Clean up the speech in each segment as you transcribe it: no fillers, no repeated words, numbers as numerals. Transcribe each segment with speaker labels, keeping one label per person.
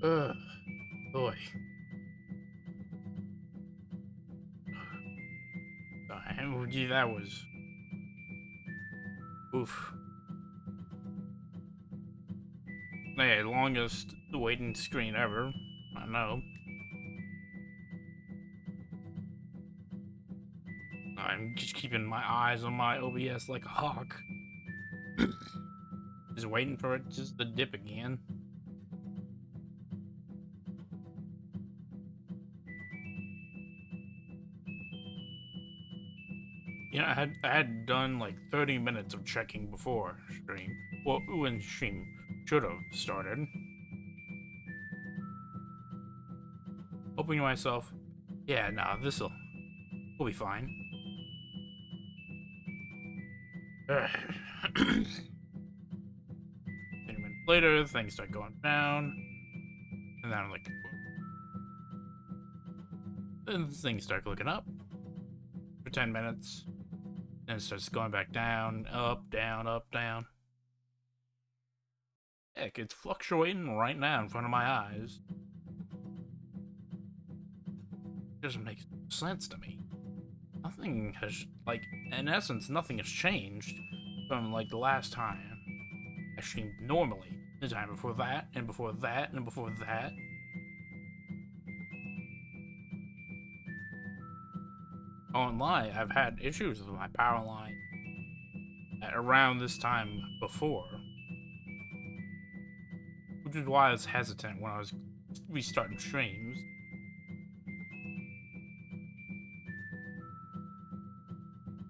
Speaker 1: Ugh, boy. Gee, that was oof. Yeah, longest waiting screen ever. I know. I'm just keeping my eyes on my OBS like a hawk. Just waiting for it just to dip again. I had done like 30 minutes of checking before stream. Well, when stream should have started. Hoping to myself, yeah, nah, we'll be fine. 30 minutes later, things start going down, and then I'm like, then things start looking up for 10 minutes, and it starts going back down, up, down, up, down. Heck, it's fluctuating right now in front of my eyes. It doesn't make sense to me. Nothing has, like, in essence, nothing has changed from, like, the last time I streamed normally. The time before that, and before that, and before that. I won't lie, I've had issues with my power line at around this time before. Which is why I was hesitant when I was restarting streams.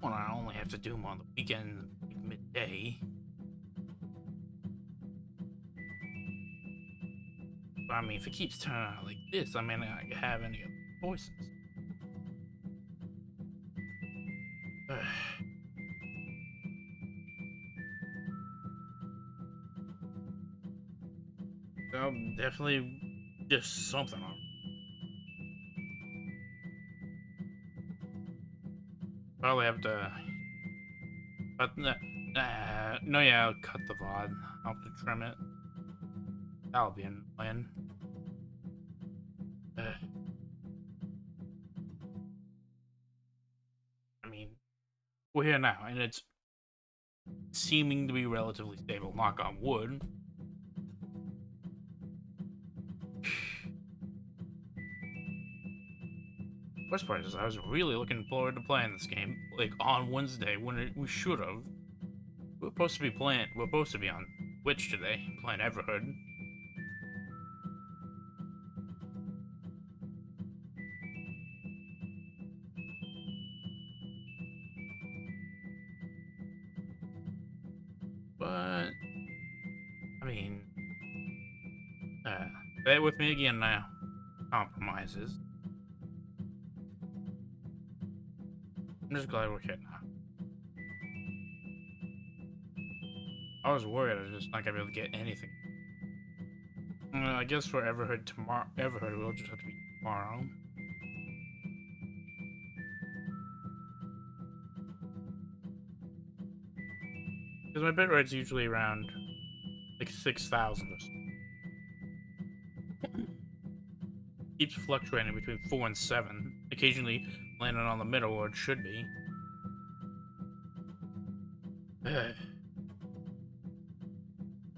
Speaker 1: When I only have to do them on the weekend, like midday. But I mean, if it keeps turning out like this, I may not have any other choices. So definitely just something on. Probably have to. But no, yeah, I'll cut the VOD. I'll have to trim it. That'll be annoying. I mean, we're here now, and it's seeming to be relatively stable. Knock on wood. Worst part is I was really looking forward to playing this game, like on Wednesday when we should have. We're supposed to be playing. We're supposed to be on Twitch today, playing Everhood. But I mean, bear with me again now. Compromises. I'm just glad we're here now. I was worried I was just not gonna be able to get anything. I guess for Everhood tomorrow, Everhood will just have to be tomorrow. Because my bitrate's usually around like 6,000 or so. Keeps fluctuating between 4 and 7, occasionally landing on the middle where it should be. I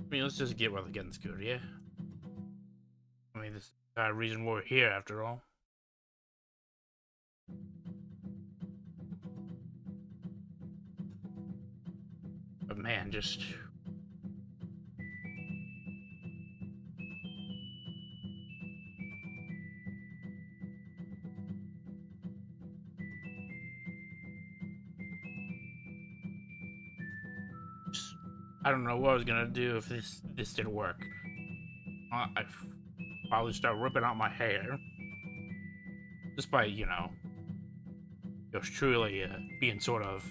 Speaker 1: mean, let's just get where the getting's good, yeah? I mean, this is the reason we're here, after all. But man, just... I don't know what I was gonna do if this didn't work. I'd probably start ripping out my hair. Just by, just truly being sort of...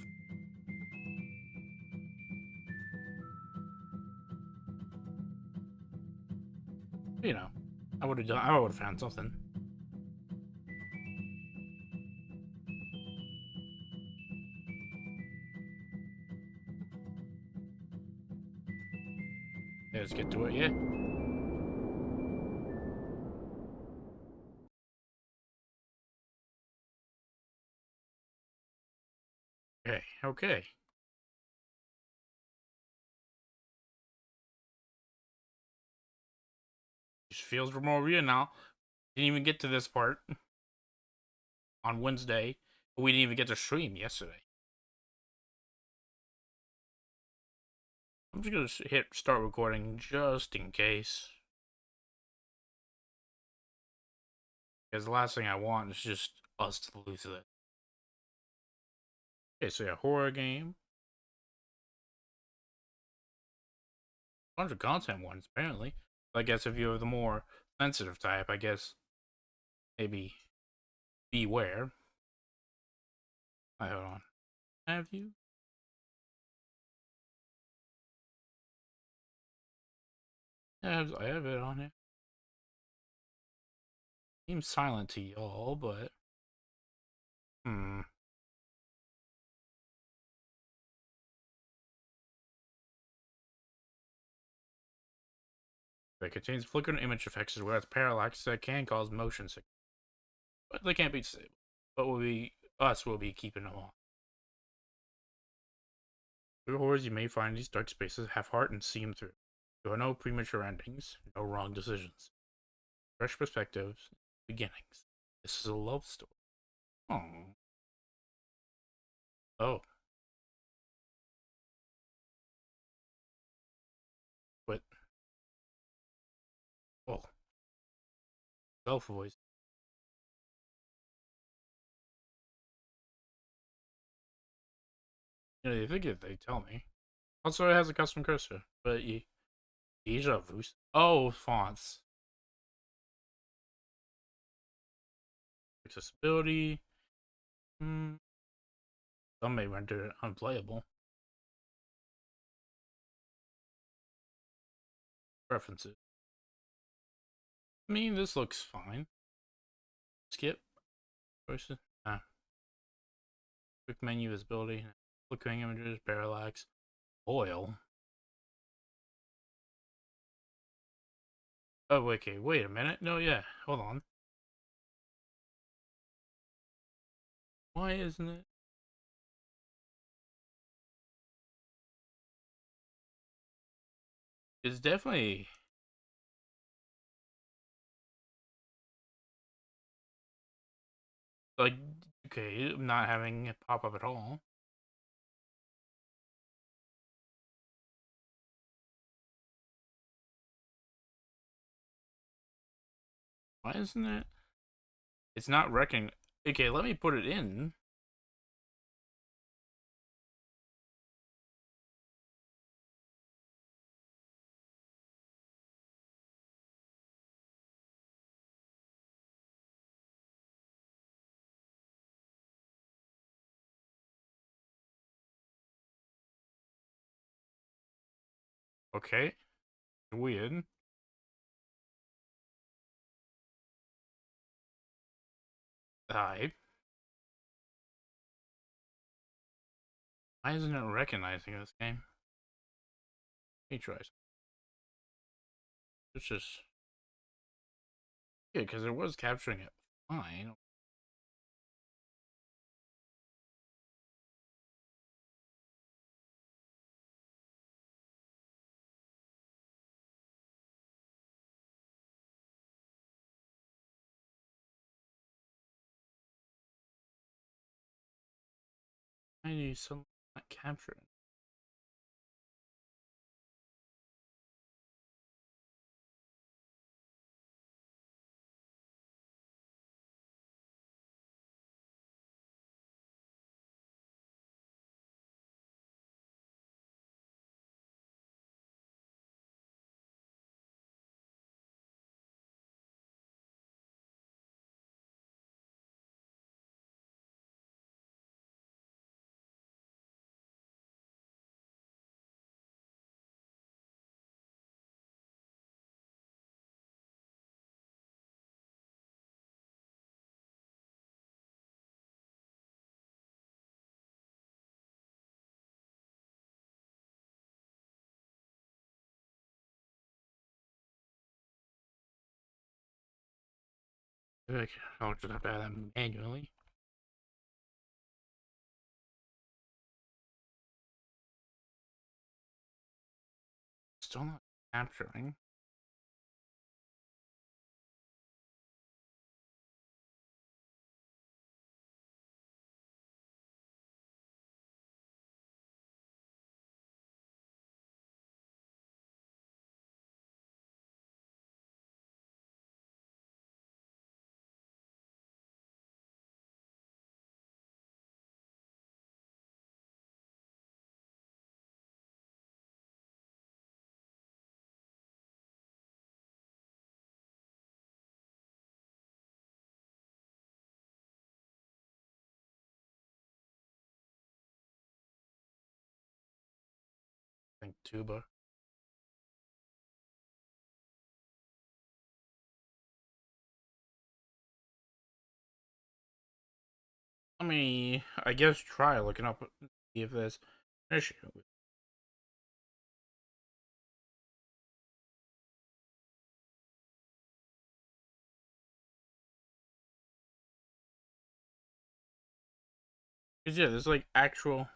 Speaker 1: I would have found something. Yeah, let's get to it, yeah? Okay, okay. Just feels more real now. Didn't even get to this part on Wednesday. We didn't even get to stream yesterday. I'm just gonna hit start recording just in case. Because the last thing I want is just us to lose it. Okay, so yeah, horror game. Bunch of content ones, apparently. I guess if you're the more sensitive type, I guess maybe beware. Hold on. Have you? I have it on here. Seems silent to y'all, but hmm. It contains flickering image effects as well as parallax that can cause motion sickness, but they can't be disabled. But will be keeping them on. The horrors you may find in these dark spaces have heart and see them through. There are no premature endings, no wrong decisions, fresh perspectives, beginnings. This is a love story. Oh, oh, but oh, self voice. You know, you think if they tell me. Also, it has a custom cursor, but deja vu. Oh, fonts, accessibility. Hmm. Some may render it unplayable. Preferences. I mean, this looks fine. Skip. Choices. Ah. Quick menu visibility. Flickering images. Parallax. Oil. Oh, okay. Wait a minute. No, yeah. Hold on. Why isn't it? It's definitely like okay. I'm not having it pop up at all. Why isn't it? It's not wrecking. Okay, let me put it in. Okay. Weird. Alright. Why isn't it recognizing this game? Let me try. It's just yeah, because it was capturing it fine. I need some not capturing. Okay, I'll just have to add them manually. still not capturing. I think tuba. Let me, I guess, try looking up see if there's an issue. Cause yeah, there's like actual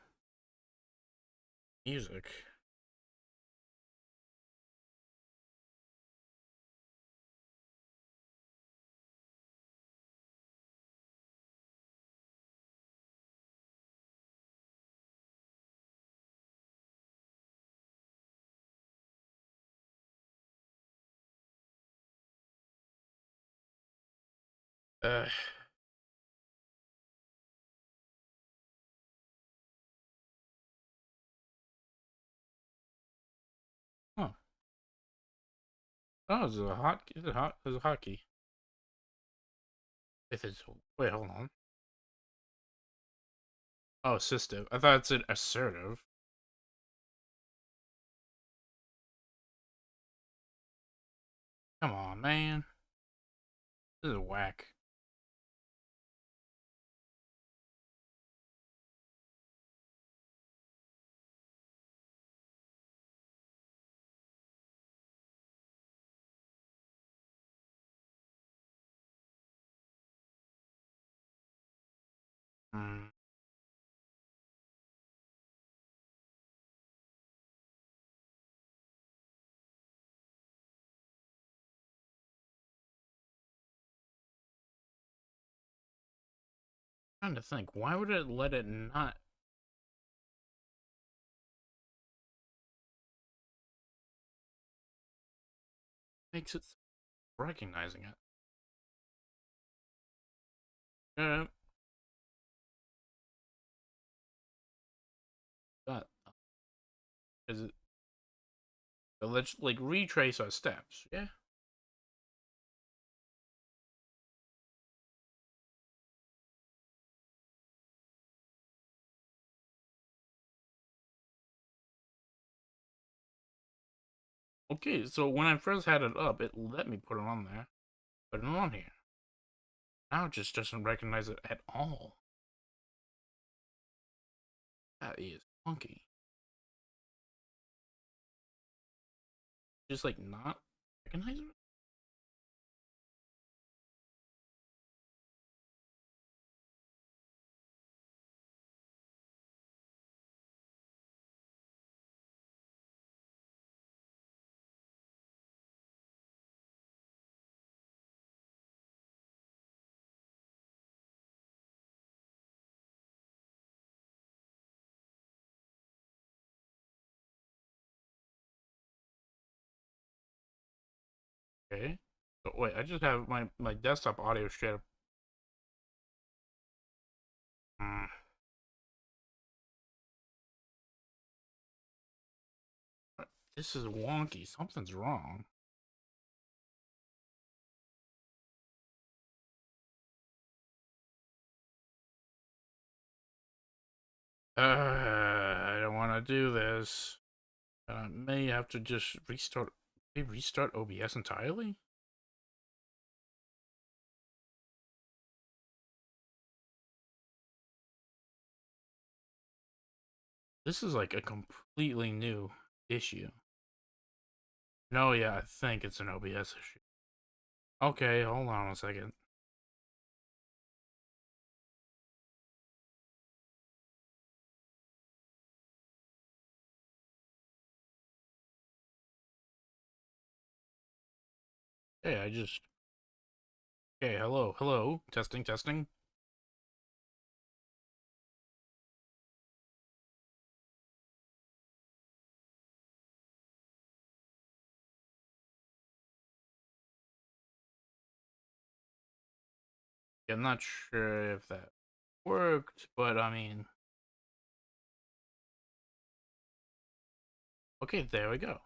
Speaker 1: music. Uh, huh. Oh, is it a hot? Is it hot? Is it hotkey? If it's wait, hold on. Oh, assistive. I thought it's an assertive. Come on, man. This is whack. Hmm. Trying to think. Why would it let it not? Makes it recognizing it. Uh, but is it? So let's like retrace our steps. Yeah. Okay. So when I first had it up, it let me put it on there, but not on here. Now it just doesn't recognize it at all. That is funky. Just like not recognize it. Okay. So wait, I just have my desktop audio straight up. Mm. This is wonky. Something's wrong. I don't want to do this. I may have to just restart. Maybe restart OBS entirely. This is like a completely new issue. No, yeah, I think it's an OBS issue. Okay, hold on a second. Okay, I just... Okay, hello, hello. Testing, testing. I'm not sure if that worked, but I mean... Okay, there we go.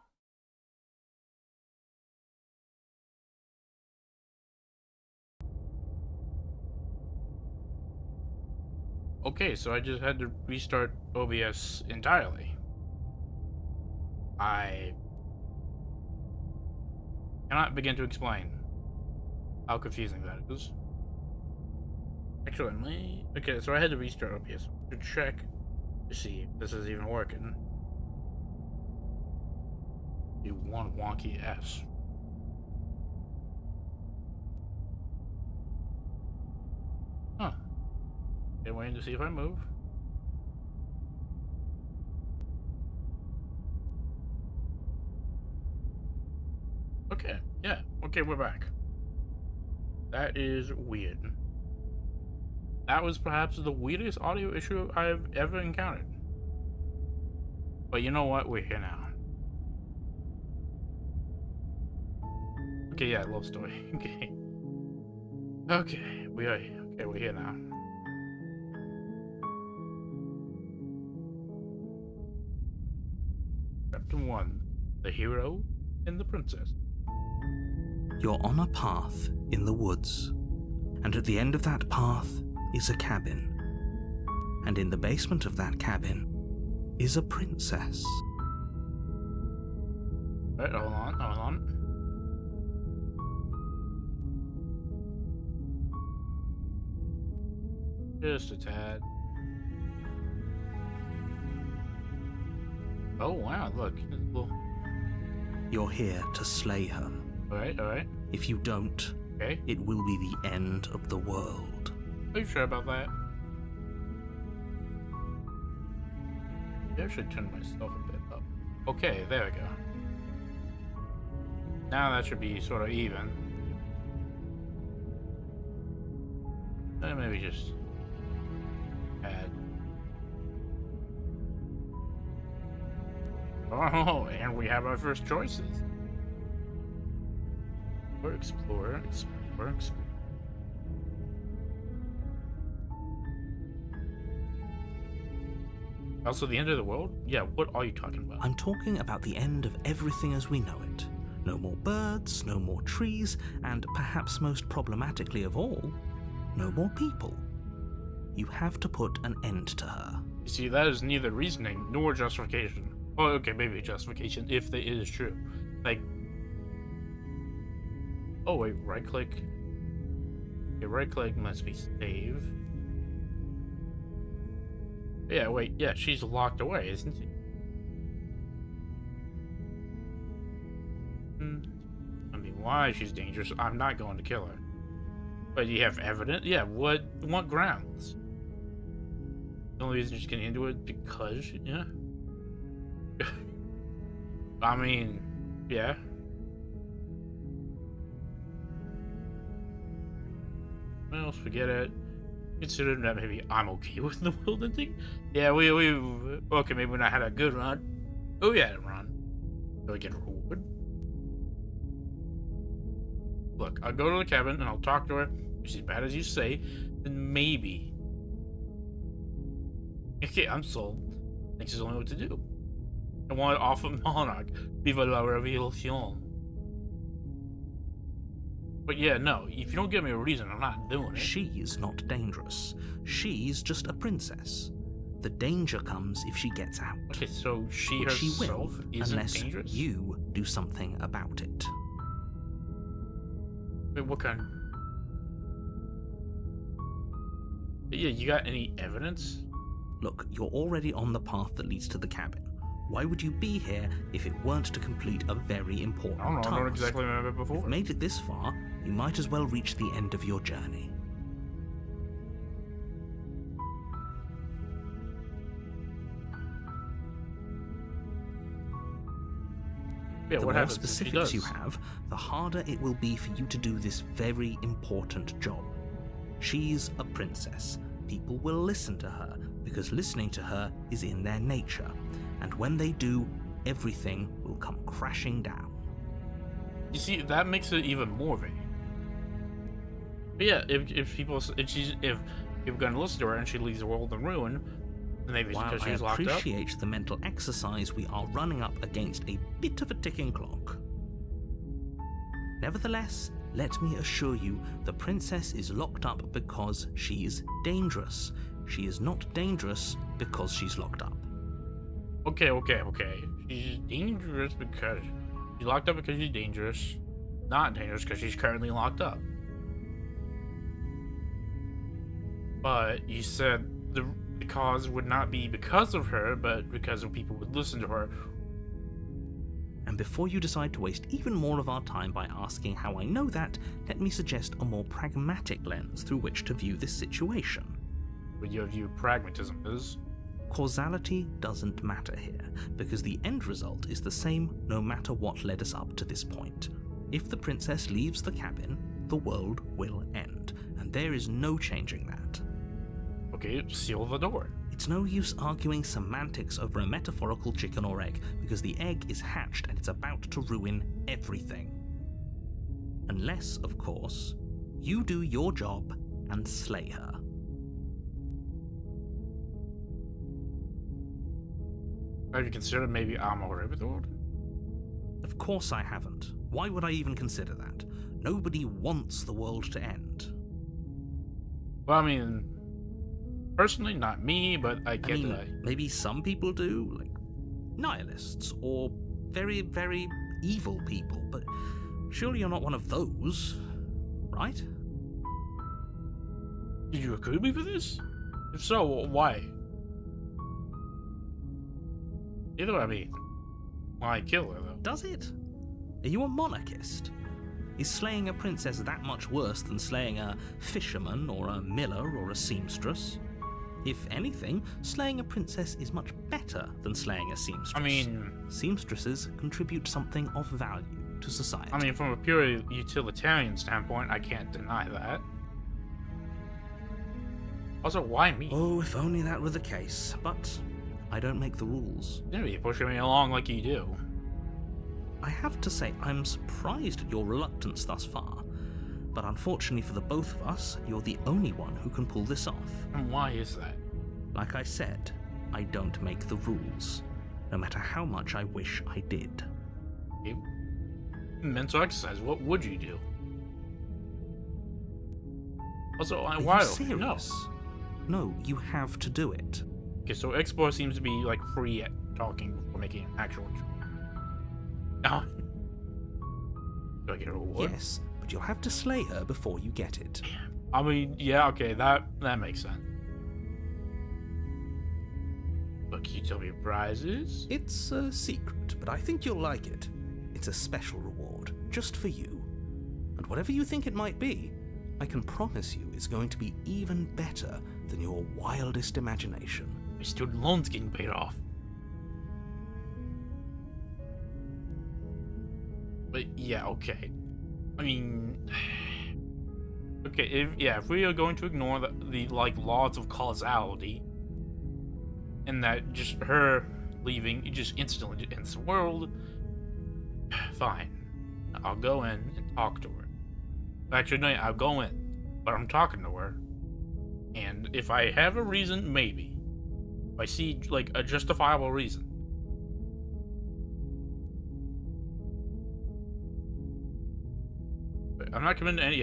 Speaker 1: Okay, so I just had to restart OBS entirely. I cannot begin to explain how confusing that is. Actually, okay, so I had to restart OBS to check to see if this is even working. Do one wonky S. Huh. Okay, waiting to see if I move. Okay, yeah. Okay, we're back. That is weird. That was perhaps the weirdest audio issue I've ever encountered. But you know what? We're here now. Okay, yeah, love story. Okay. Okay, we're here now. Chapter 1. The Hero and the Princess.
Speaker 2: You're on a path in the woods, and at the end of that path is a cabin. And in the basement of that cabin is a princess.
Speaker 1: Alright, hold on. Just a tad. Oh wow, look.
Speaker 2: You're here to slay her.
Speaker 1: Alright.
Speaker 2: If you don't,
Speaker 1: Okay.
Speaker 2: it will be the end of the world.
Speaker 1: Are you sure about that? Maybe I should turn myself a bit up. Okay, there we go. Now that should be sort of even. Maybe just add. Oh, and we have our first choices. Explore. Also, the end of the world? Yeah, what are you talking about?
Speaker 2: I'm talking about the end of everything as we know it. No more birds, no more trees, and perhaps most problematically of all, no more people. You have to put an end to her.
Speaker 1: You see, that is neither reasoning nor justification. Well, okay, maybe justification if it is true. Like, oh wait, right click. Okay, right click must be save. Yeah, wait, yeah, she's locked away, isn't she? I mean, why she's dangerous? I'm not going to kill her. But you have evidence? Yeah, what grounds? The only reason she's getting into it because, yeah. I mean, yeah. Well, forget it. Considering that maybe I'm okay with the world ending. Yeah, okay, maybe when I had a good run. Oh, yeah, run. Do I get a reward? Look, I'll go to the cabin and I'll talk to her. If she's bad as you say, then maybe. Okay, I'm sold. Thinks there's only what to do. I want to offer Monarch. Viva la revolution. But yeah, no, if you don't give me a reason, I'm not doing it.
Speaker 2: She's not dangerous. She's just a princess. The danger comes if she gets out.
Speaker 1: Okay, so she
Speaker 2: Which
Speaker 1: herself
Speaker 2: she will,
Speaker 1: isn't
Speaker 2: unless
Speaker 1: dangerous?
Speaker 2: you do something about it.
Speaker 1: Wait, what kind? Yeah, you got any evidence?
Speaker 2: Look, you're already on the path that leads to the cabin. Why would you be here if it weren't to complete a very important task?
Speaker 1: I don't exactly remember before.
Speaker 2: You've made it this far, you might as well reach the end of your journey.
Speaker 1: Yeah,
Speaker 2: The
Speaker 1: what
Speaker 2: more
Speaker 1: happens if she
Speaker 2: specifics you
Speaker 1: does?
Speaker 2: have, the harder it will be for you to do this very important job. She's a princess. People will listen to her, because listening to her is in their nature. And when they do, everything will come crashing down.
Speaker 1: You see, that makes it even more vague. But yeah, if people are going to listen to her and she leaves the world in ruin, then maybe it's
Speaker 2: While
Speaker 1: because
Speaker 2: I
Speaker 1: she's locked up.
Speaker 2: appreciate the mental exercise, we are running up against a bit of a ticking clock. Nevertheless, let me assure you, the princess is locked up because she's dangerous. She is not dangerous because she's locked up.
Speaker 1: Okay. She's dangerous because she's locked up because she's dangerous. Not dangerous because she's currently locked up. But you said the cause would not be because of her, but because of people would listen to her.
Speaker 2: And before you decide to waste even more of our time by asking how I know that, let me suggest a more pragmatic lens through which to view this situation.
Speaker 1: What your view of pragmatism is.
Speaker 2: Causality doesn't matter here, because the end result is the same no matter what led us up to this point. If the princess leaves the cabin, the world will end, and there is no changing that.
Speaker 1: Okay, seal the door.
Speaker 2: It's no use arguing semantics over a metaphorical chicken or egg, because the egg is hatched and it's about to ruin everything. Unless, of course, you do your job and slay her.
Speaker 1: Have you considered maybe I'm alright with the world?
Speaker 2: Of course I haven't. Why would I even consider that? Nobody wants the world to end.
Speaker 1: Well, I mean, personally, not me, but I get that.
Speaker 2: Maybe some people do, like nihilists or very, very evil people, but surely you're not one of those, right?
Speaker 1: Did you recruit me for this? If so, why? Either way, I mean, why kill her, though?
Speaker 2: Does it? Are you a monarchist? Is slaying a princess that much worse than slaying a fisherman or a miller or a seamstress? If anything, slaying a princess is much better than slaying a seamstress.
Speaker 1: I mean,
Speaker 2: seamstresses contribute something of value to society.
Speaker 1: I mean, from a pure utilitarian standpoint, I can't deny that. Also, why me?
Speaker 2: Oh, if only that were the case, but I don't make the rules.
Speaker 1: You're gonna be pushing me along like you do.
Speaker 2: I have to say, I'm surprised at your reluctance thus far, but unfortunately for the both of us, you're the only one who can pull this off.
Speaker 1: And why is that?
Speaker 2: Like I said, I don't make the rules, no matter how much I wish I did.
Speaker 1: Okay. Mental exercise, what would you do? Also,
Speaker 2: Are
Speaker 1: why?
Speaker 2: you serious? No, you have to do it.
Speaker 1: Okay, so Explore seems to be like free at talking before making an actual choice. Ah. Do I get a reward?
Speaker 2: Yes, but you'll have to slay her before you get it.
Speaker 1: I mean, yeah, okay, that makes sense. But can you tell me what prize is?
Speaker 2: It's a secret, but I think you'll like it. It's a special reward, just for you. And whatever you think it might be, I can promise you it's going to be even better than your wildest imagination.
Speaker 1: My student loan's getting paid off. But yeah, okay. I mean, okay, if we are going to ignore the like laws of causality, and that just her leaving, it just instantly ends the world. Fine, I'll go in and talk to her. Actually, no, I'll go in, but I'm talking to her, and if I have a reason, maybe. If I see like a justifiable reason. I'm not committing to any.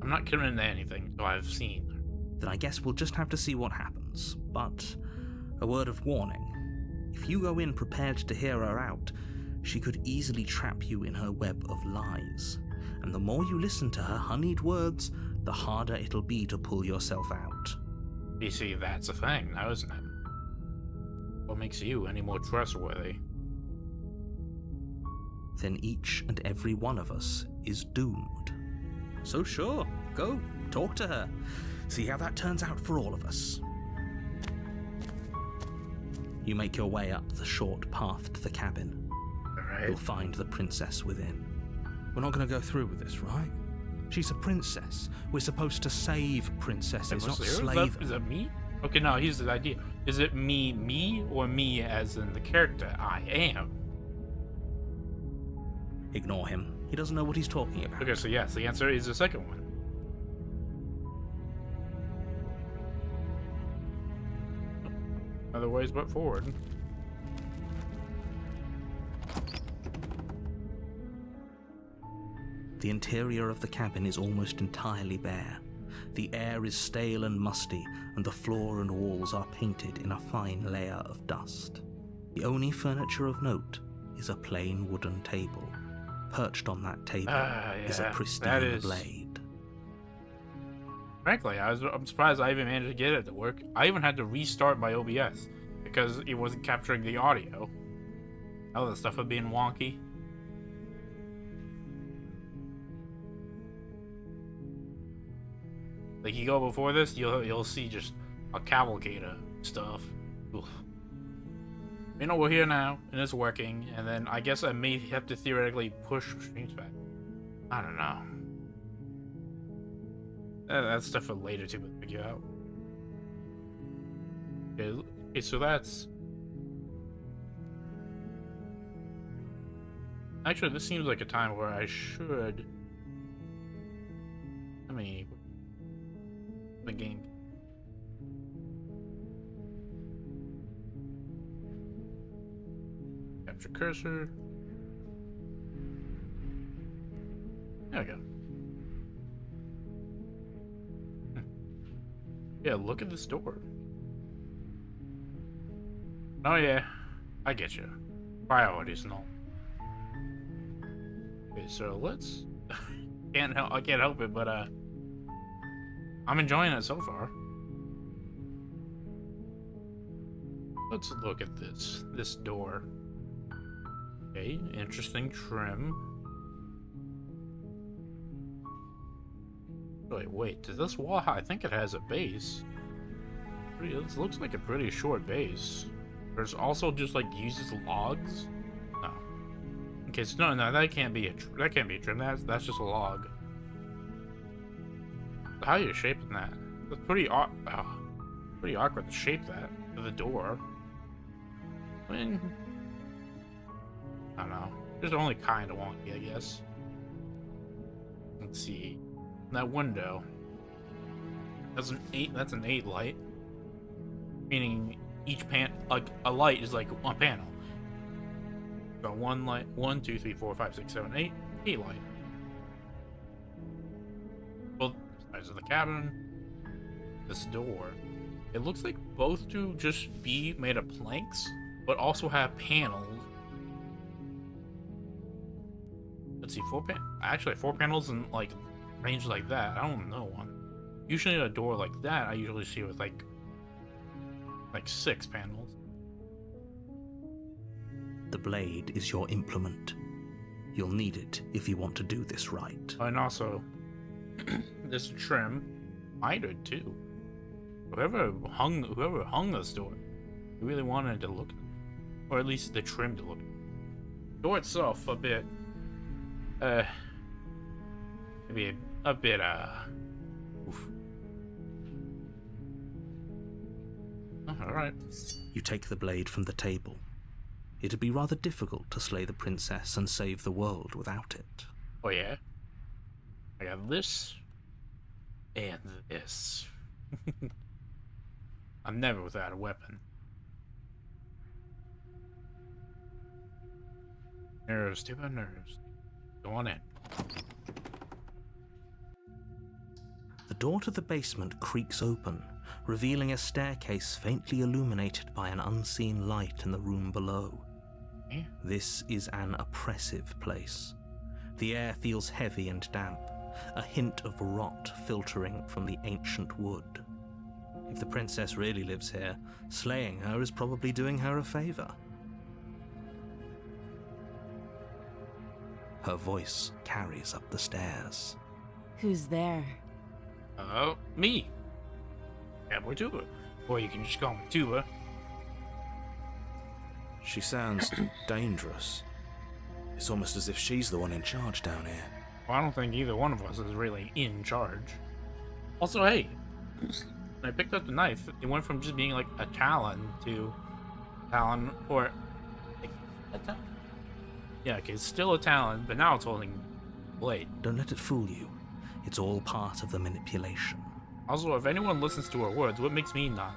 Speaker 1: I'm not committing to anything until I've seen her.
Speaker 2: Then I guess we'll just have to see what happens. But a word of warning. If you go in prepared to hear her out, she could easily trap you in her web of lies. And the more you listen to her honeyed words, the harder it'll be to pull yourself out.
Speaker 1: You see, that's a thing now, isn't it? What makes you any more trustworthy?
Speaker 2: Then each and every one of us is doomed. So sure, go, talk to her. See how that turns out for all of us. You make your way up the short path to the cabin.
Speaker 1: Alright.
Speaker 2: You'll find the princess within. We're not going to go through with this, right? She's a princess. We're supposed to save princesses, not slave them.
Speaker 1: Is that me? Okay, no, here's the idea. Is it me, or me as in the character I am?
Speaker 2: Ignore him. He doesn't know what he's talking about.
Speaker 1: Okay, so yes, the answer is the second one. Other ways but forward.
Speaker 2: The interior of the cabin is almost entirely bare. The air is stale and musty, and the floor and walls are painted in a fine layer of dust. The only furniture of note is a plain wooden table. Perched on that table is a pristine blade.
Speaker 1: Frankly, I'm surprised I even managed to get it to work. I even had to restart my OBS because it wasn't capturing the audio. All that stuff of being wonky. Like, you go before this, you'll see just a cavalcade of stuff. Oof. You know, we're here now, and it's working, and then I guess I may have to theoretically push streams back. I don't know. That's stuff for later to figure out. Okay, so that's... Actually, this seems like a time where I should... I mean... The game. Capture cursor. There we go. Yeah, look at this door. Oh yeah, I get you. Priorities and all. Okay, so let's. I can't help it, but I'm enjoying it so far. Let's look at this door. Okay, interesting trim. Wait, does this wall? I think it has a base. This looks like a pretty short base. There's also just like uses logs. No. Okay, so no, that can't be a trim. That's just a log. How are you shaping that? That's pretty awkward to shape that to the door. I mean, I don't know. It's only kind of wonky, I guess. Let's see. That window. That's an 8 light. Meaning each a light is like one panel. So one light, 1, 2, 3, 4, 5, 6, 7, 8 light. Well, size of the cabin. This door. It looks like both to just be made of planks, but also have panels. Let's see, 4 panels and like range like that. I don't know one. Usually a door like that I usually see with like 6 panels.
Speaker 2: The blade is your implement. You'll need it if you want to do this right.
Speaker 1: And also, this trim mitered too. Whoever hung this door, you really wanted to look, or at least the trim to look. The door itself a bit, maybe a bit oof. All right.
Speaker 2: You take the blade from the table. It'd be rather difficult to slay the princess and save the world without it.
Speaker 1: Oh yeah. I got this and this. I'm never without a weapon. Nerves, too bad nerves. Go on in.
Speaker 2: The door to the basement creaks open, revealing a staircase faintly illuminated by an unseen light in the room below.
Speaker 1: Yeah.
Speaker 2: This is an oppressive place. The air feels heavy and damp, a hint of rot filtering from the ancient wood. If the princess really lives here, slaying her is probably doing her a favor. Her voice carries up the stairs.
Speaker 3: Who's there?
Speaker 1: Oh, me. CowboyTuba. Or you can just call me Tuba.
Speaker 2: She sounds dangerous. It's almost as if she's the one in charge down here.
Speaker 1: Well, I don't think either one of us is really in charge. Also, hey, when I picked up the knife, it went from just being like a talon to talon, or like a talon. Yeah, okay, it's still a talon, but now it's holding blade.
Speaker 2: Don't let it fool you. It's all part of the manipulation.
Speaker 1: Also, if anyone listens to her words, what makes me not?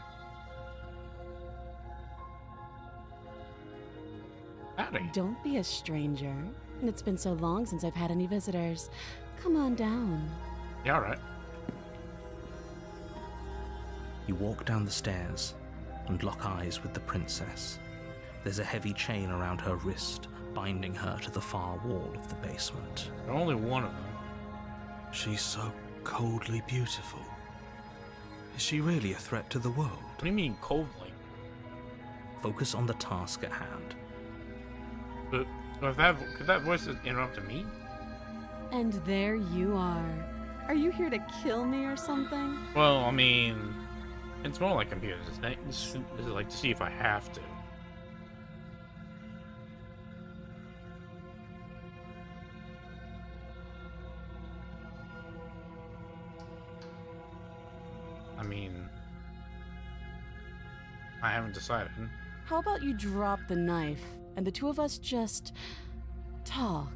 Speaker 1: Howdy.
Speaker 3: Don't be a stranger. And it's been so long since I've had any visitors. Come on down.
Speaker 1: Yeah, alright.
Speaker 2: You walk down the stairs and lock eyes with the princess. There's a heavy chain around her wrist, binding her to the far wall of the basement.
Speaker 1: Only one of them.
Speaker 2: She's so coldly beautiful. Is she really a threat to the world?
Speaker 1: What do you mean coldly?
Speaker 2: Focus on the task at hand.
Speaker 1: But could that voice interrupt me?
Speaker 3: And there you are. Are you here to kill me or something?
Speaker 1: Well, I mean, it's more like computers. This is like to see if I have to. I mean, I haven't decided.
Speaker 3: How about you drop the knife and the two of us just talk?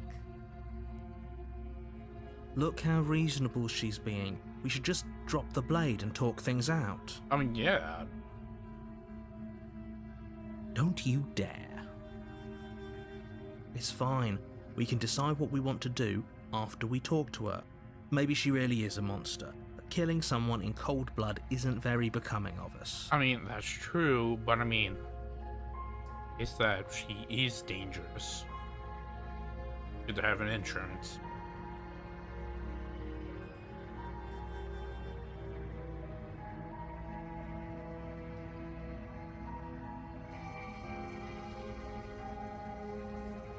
Speaker 2: Look how reasonable she's being. We should just drop the blade and talk things out.
Speaker 1: I mean, yeah.
Speaker 2: Don't you dare. It's fine. We can decide what we want to do after we talk to her. Maybe she really is a monster. But killing someone in cold blood isn't very becoming of us.
Speaker 1: I mean, that's true, but I mean, it's that she is dangerous. Good to have an insurance.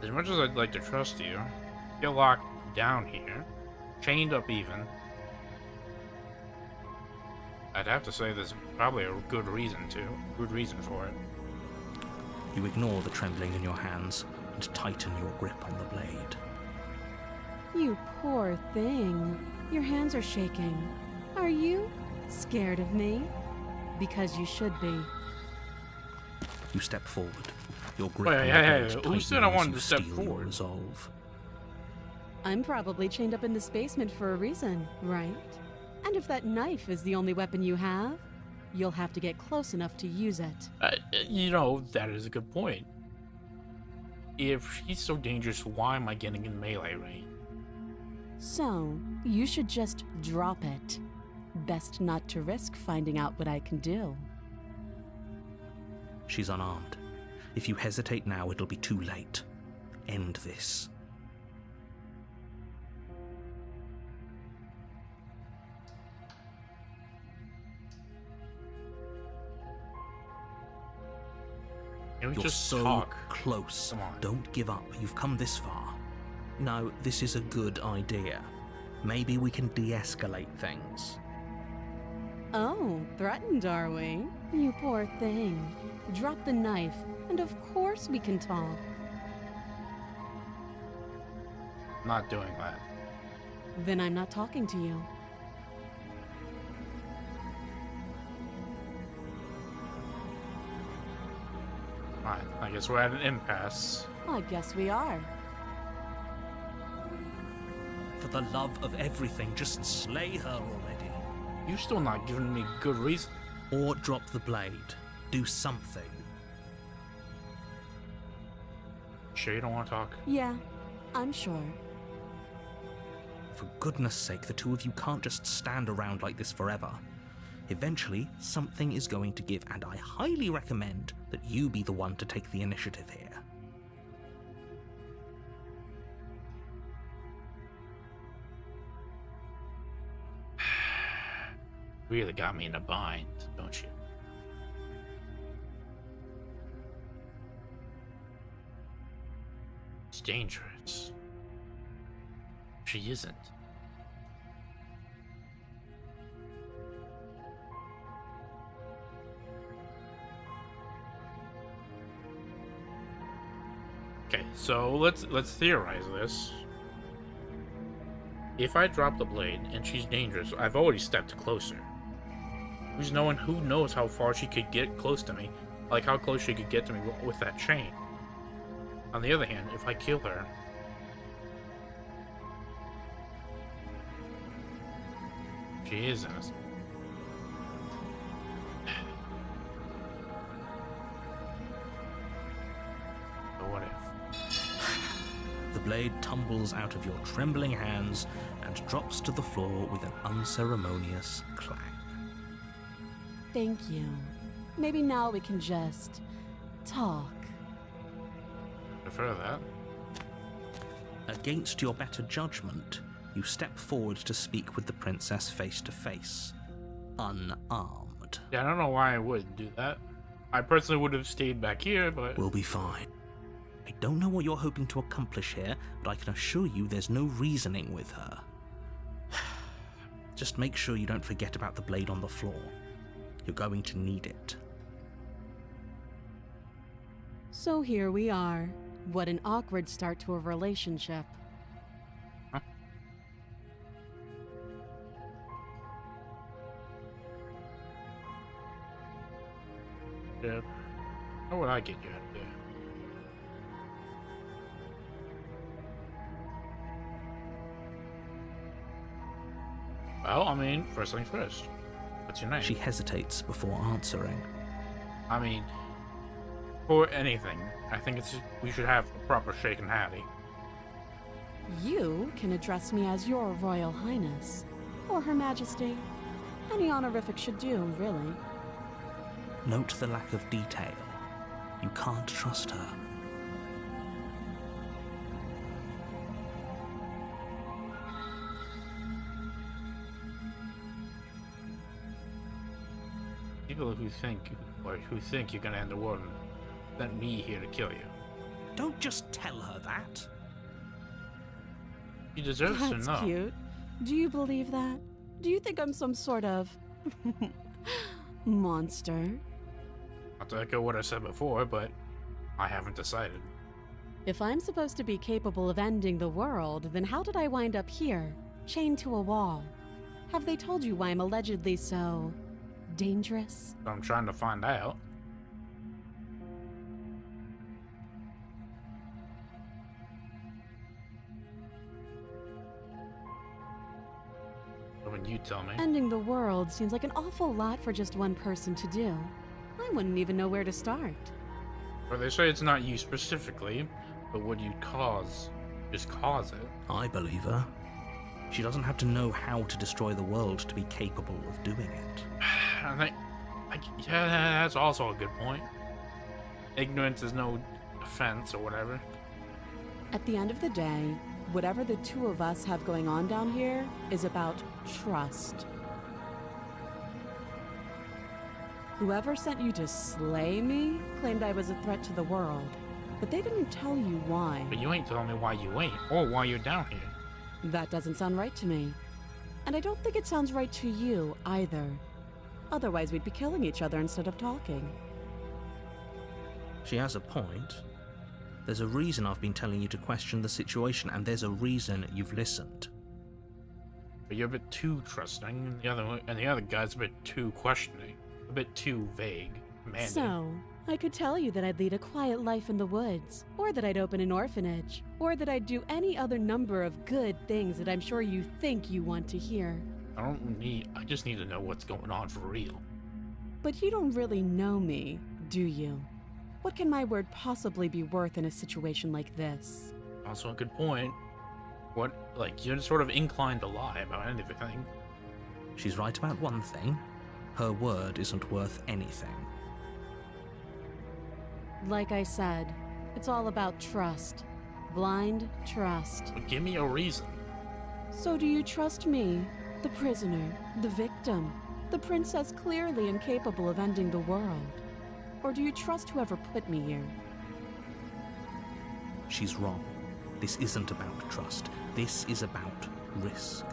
Speaker 1: As much as I'd like to trust you, you're locked down here, chained up even. I'd have to say there's probably a good reason for it.
Speaker 2: You ignore the trembling in your hands and tighten your grip on the blade.
Speaker 3: You poor thing. Your hands are shaking. Are you scared of me? Because you should be.
Speaker 2: You step forward. Your grip
Speaker 1: Wait,
Speaker 2: on the
Speaker 1: hey,
Speaker 2: blade
Speaker 1: who said I
Speaker 2: tightening
Speaker 1: wanted
Speaker 2: as
Speaker 1: to
Speaker 2: you
Speaker 1: step
Speaker 2: steel your
Speaker 1: forward?
Speaker 2: resolve.
Speaker 3: I'm probably chained up in this basement for a reason, right? And if that knife is the only weapon you have, you'll have to get close enough to use it.
Speaker 1: You know, that is a good point. If she's so dangerous, why am I getting in melee range?
Speaker 3: So, you should just drop it. Best not to risk finding out what I can do.
Speaker 2: She's unarmed. If you hesitate now, it'll be too late. End this.
Speaker 1: Can we
Speaker 2: You're
Speaker 1: just
Speaker 2: so
Speaker 1: talk?
Speaker 2: close.
Speaker 1: Come on.
Speaker 2: Don't give up. You've come this far. No, this is a good idea. Maybe we can de-escalate things.
Speaker 3: Oh, threatened are we? You poor thing. Drop the knife, and of course we can talk.
Speaker 1: Not doing that.
Speaker 3: Then I'm not talking to you.
Speaker 1: Fine, I guess we're at an impasse.
Speaker 3: I guess we are.
Speaker 2: For the love of everything, just slay her already.
Speaker 1: You're still not giving me good reason.
Speaker 2: Or drop the blade. Do something.
Speaker 1: Sure you don't want to talk?
Speaker 3: Yeah, I'm sure.
Speaker 2: For goodness sake, the two of you can't just stand around like this forever. Eventually, something is going to give, and I highly recommend that you be the one to take the initiative here.
Speaker 1: Really got me in a bind, don't you? It's dangerous. She isn't. Okay, so let's theorize this. If I drop the blade and she's dangerous, I've already stepped closer. Who knows how far she could get close to me, like how close she could get to me with that chain. On the other hand, if I kill her, she is innocent. So what if?
Speaker 2: The blade tumbles out of your trembling hands and drops to the floor with an unceremonious clang.
Speaker 3: Thank you. Maybe now we can just talk.
Speaker 1: Prefer that.
Speaker 2: Against your better judgment, you step forward to speak with the princess face to face, unarmed.
Speaker 1: Yeah, I don't know why I wouldn't do that. I personally would have stayed back here, but...
Speaker 2: We'll be fine. I don't know what you're hoping to accomplish here, but I can assure you there's no reasoning with her. Just make sure you don't forget about the blade on the floor. You're going to need it.
Speaker 3: So here we are. What an awkward start to a relationship.
Speaker 1: Huh? Yeah. How would I get you out of there? Well, I mean, first things first. What's your name?
Speaker 2: She hesitates before answering.
Speaker 1: I mean, for anything, I think we should have a proper shake and hattie.
Speaker 3: You can address me as your Royal Highness, or Her Majesty. Any honorific should do, really.
Speaker 2: Note the lack of detail. You can't trust her.
Speaker 1: People who think you're gonna end the world sent me here to kill you.
Speaker 2: Don't just tell her that.
Speaker 1: She deserves to know.
Speaker 3: That's cute. Do you believe that? Do you think I'm some sort of monster?
Speaker 1: Not to echo what I said before, but I haven't decided.
Speaker 3: If I'm supposed to be capable of ending the world, then how did I wind up here, chained to a wall? Have they told you why I'm allegedly so dangerous?
Speaker 1: I'm trying to find out. When you tell me.
Speaker 3: Ending the world seems like an awful lot for just one person to do. I wouldn't even know where to start.
Speaker 1: Or they say it's not you specifically, but what you cause. Just cause it.
Speaker 2: I believe her. She doesn't have to know how to destroy the world to be capable of doing it.
Speaker 1: I think, yeah, that's also a good point. Ignorance is no offense or whatever.
Speaker 3: At the end of the day, whatever the two of us have going on down here is about trust. Whoever sent you to slay me claimed I was a threat to the world, but they didn't tell you why.
Speaker 1: But you ain't telling me why you ain't, or why you're down here.
Speaker 3: That doesn't sound right to me. And I don't think it sounds right to you, either. Otherwise, we'd be killing each other instead of talking.
Speaker 2: She has a point. There's a reason I've been telling you to question the situation, and there's a reason you've listened.
Speaker 1: But you're a bit too trusting, and the other guy's a bit too questioning, a bit too vague.
Speaker 3: So, I could tell you that I'd lead a quiet life in the woods, or that I'd open an orphanage, or that I'd do any other number of good things that I'm sure you think you want to hear.
Speaker 1: I just need to know what's going on for real.
Speaker 3: But you don't really know me, do you? What can my word possibly be worth in a situation like this?
Speaker 1: Also a good point. You're sort of inclined to lie about anything.
Speaker 2: She's right about one thing. Her word isn't worth anything.
Speaker 3: Like I said, it's all about trust. Blind trust.
Speaker 1: But give me a reason.
Speaker 3: So do you trust me, the prisoner, the victim, the princess clearly incapable of ending the world? Or do you trust whoever put me here?
Speaker 2: She's wrong. This isn't about trust. This is about risk.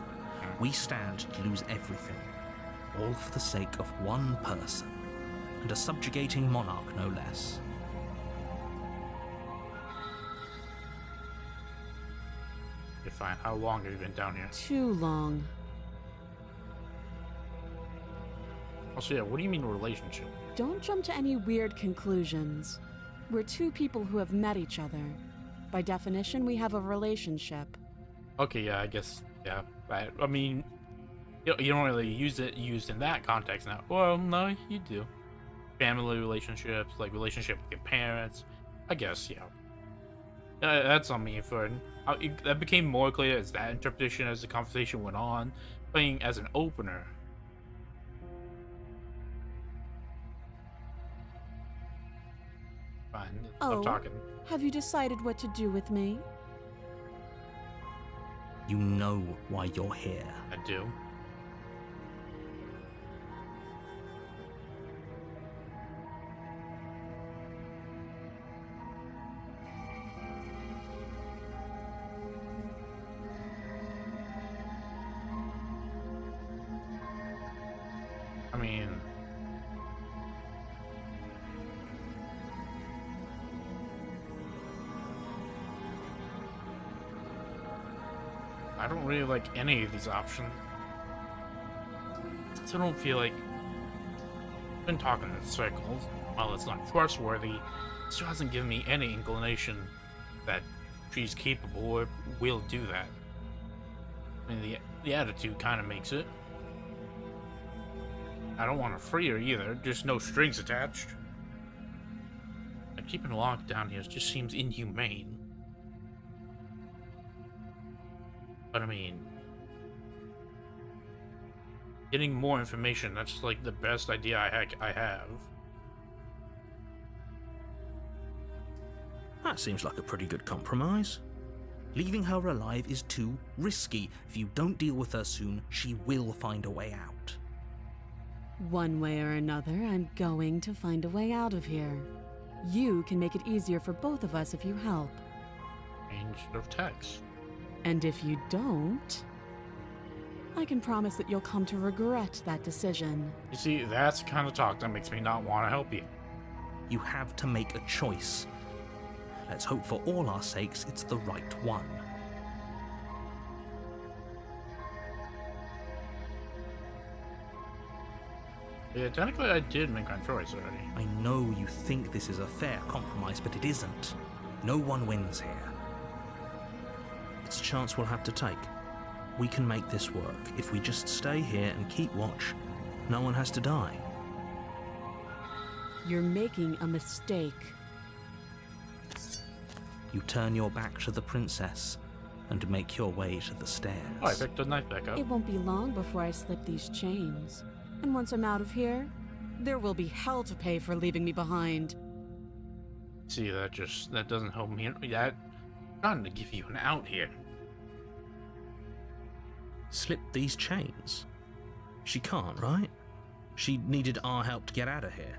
Speaker 2: We stand to lose everything, all for the sake of one person, and a subjugating monarch no less.
Speaker 1: fine. How long have you been down here?
Speaker 3: Too long.
Speaker 1: Also, yeah, what do you mean relationship?
Speaker 3: Don't jump to any weird conclusions. We're two people who have met each other. By definition, we have a relationship.
Speaker 1: Okay, yeah, I guess, yeah. I mean, you don't really use it used in that context now. Well, no, you do. Family relationships, like relationship with your parents. I guess, yeah. That's on me for that became more clear as that interpretation as the conversation went on, playing as an opener. Fine, stop talking.
Speaker 3: Have you decided what to do with me?
Speaker 2: You know why you're here.
Speaker 1: I do. I mean, I don't really like any of these options. Since I don't feel like I've been talking in circles. While it's not trustworthy, it still hasn't given me any inclination that she's capable or will do that. I mean, the attitude kind of makes it. I don't want to free her either, just no strings attached. And keeping her locked down here just seems inhumane. But I mean, getting more information, that's like the best idea I have.
Speaker 2: That seems like a pretty good compromise. Leaving her alive is too risky. If you don't deal with her soon, she will find a way out.
Speaker 3: One way or another, I'm going to find a way out of here. You can make it easier for both of us if you help.
Speaker 1: Range of text.
Speaker 3: And if you don't, I can promise that you'll come to regret that decision.
Speaker 1: You see, that's the kind of talk that makes me not want to help you.
Speaker 2: You have to make a choice. Let's hope for all our sakes it's the right one.
Speaker 1: Yeah, technically I did make my choice already.
Speaker 2: I know you think this is a fair compromise, but it isn't. No one wins here. It's a chance we'll have to take. We can make this work. If we just stay here and keep watch, no one has to die.
Speaker 3: You're making a mistake.
Speaker 2: You turn your back to the princess and make your way to the stairs.
Speaker 1: Oh, I picked the knife back up.
Speaker 3: It won't be long before I slip these chains. And once I'm out of here, there will be hell to pay for leaving me behind.
Speaker 1: See, that doesn't help me. I'm trying to give you an out here.
Speaker 2: Slip these chains? She can't, right? She needed our help to get out of here.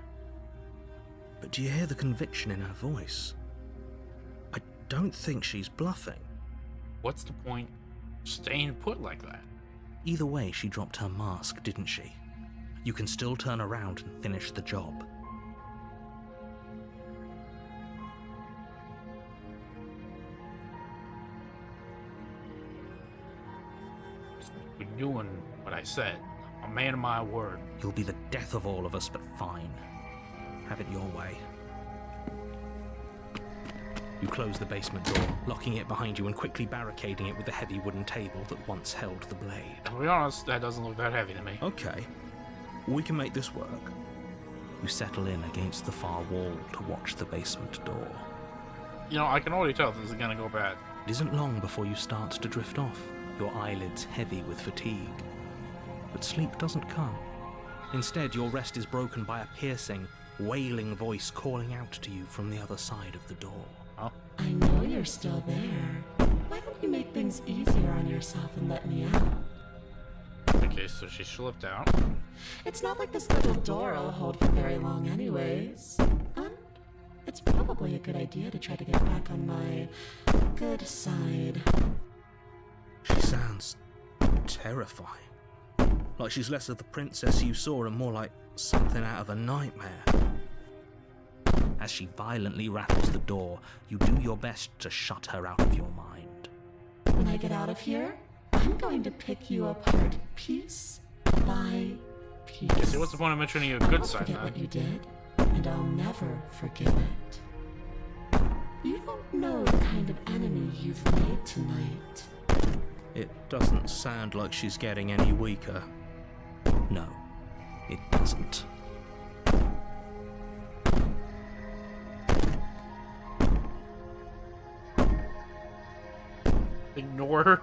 Speaker 2: But do you hear the conviction in her voice? I don't think she's bluffing.
Speaker 1: What's the point of staying put like that?
Speaker 2: Either way, she dropped her mask, didn't she? You can still turn around and finish the job.
Speaker 1: We're doing what I said. I'm a man of my word.
Speaker 2: You'll be the death of all of us, but fine. Have it your way. You close the basement door, locking it behind you and quickly barricading it with the heavy wooden table that once held the blade.
Speaker 1: To be honest, that doesn't look that heavy to me.
Speaker 2: Okay, we can make this work. You settle in against the far wall to watch the basement door.
Speaker 1: You know, I can already tell this is gonna go bad.
Speaker 2: It isn't long before you start to drift off, your eyelids heavy with fatigue. But sleep doesn't come. Instead, your rest is broken by a piercing, wailing voice calling out to you from the other side of the door.
Speaker 1: Huh?
Speaker 3: I know you're still there. Why don't you make things easier on yourself and let me out?
Speaker 1: Okay, so she slipped out.
Speaker 3: It's not like this little door will hold for very long anyways. And it's probably a good idea to try to get back on my good side.
Speaker 2: She sounds terrifying. Like she's less of the princess you saw and more like something out of a nightmare. As she violently rattles the door, you do your best to shut her out of your mind.
Speaker 3: When I
Speaker 4: get out of here, I'm going to pick you apart piece by piece.
Speaker 1: See, what's the point of mentioning a good side,
Speaker 4: Forget
Speaker 1: then?
Speaker 4: what you did, and I'll never forgive it. You don't know the kind of enemy you've made tonight.
Speaker 2: It doesn't sound like she's getting any weaker. No, it doesn't.
Speaker 1: Ignore her.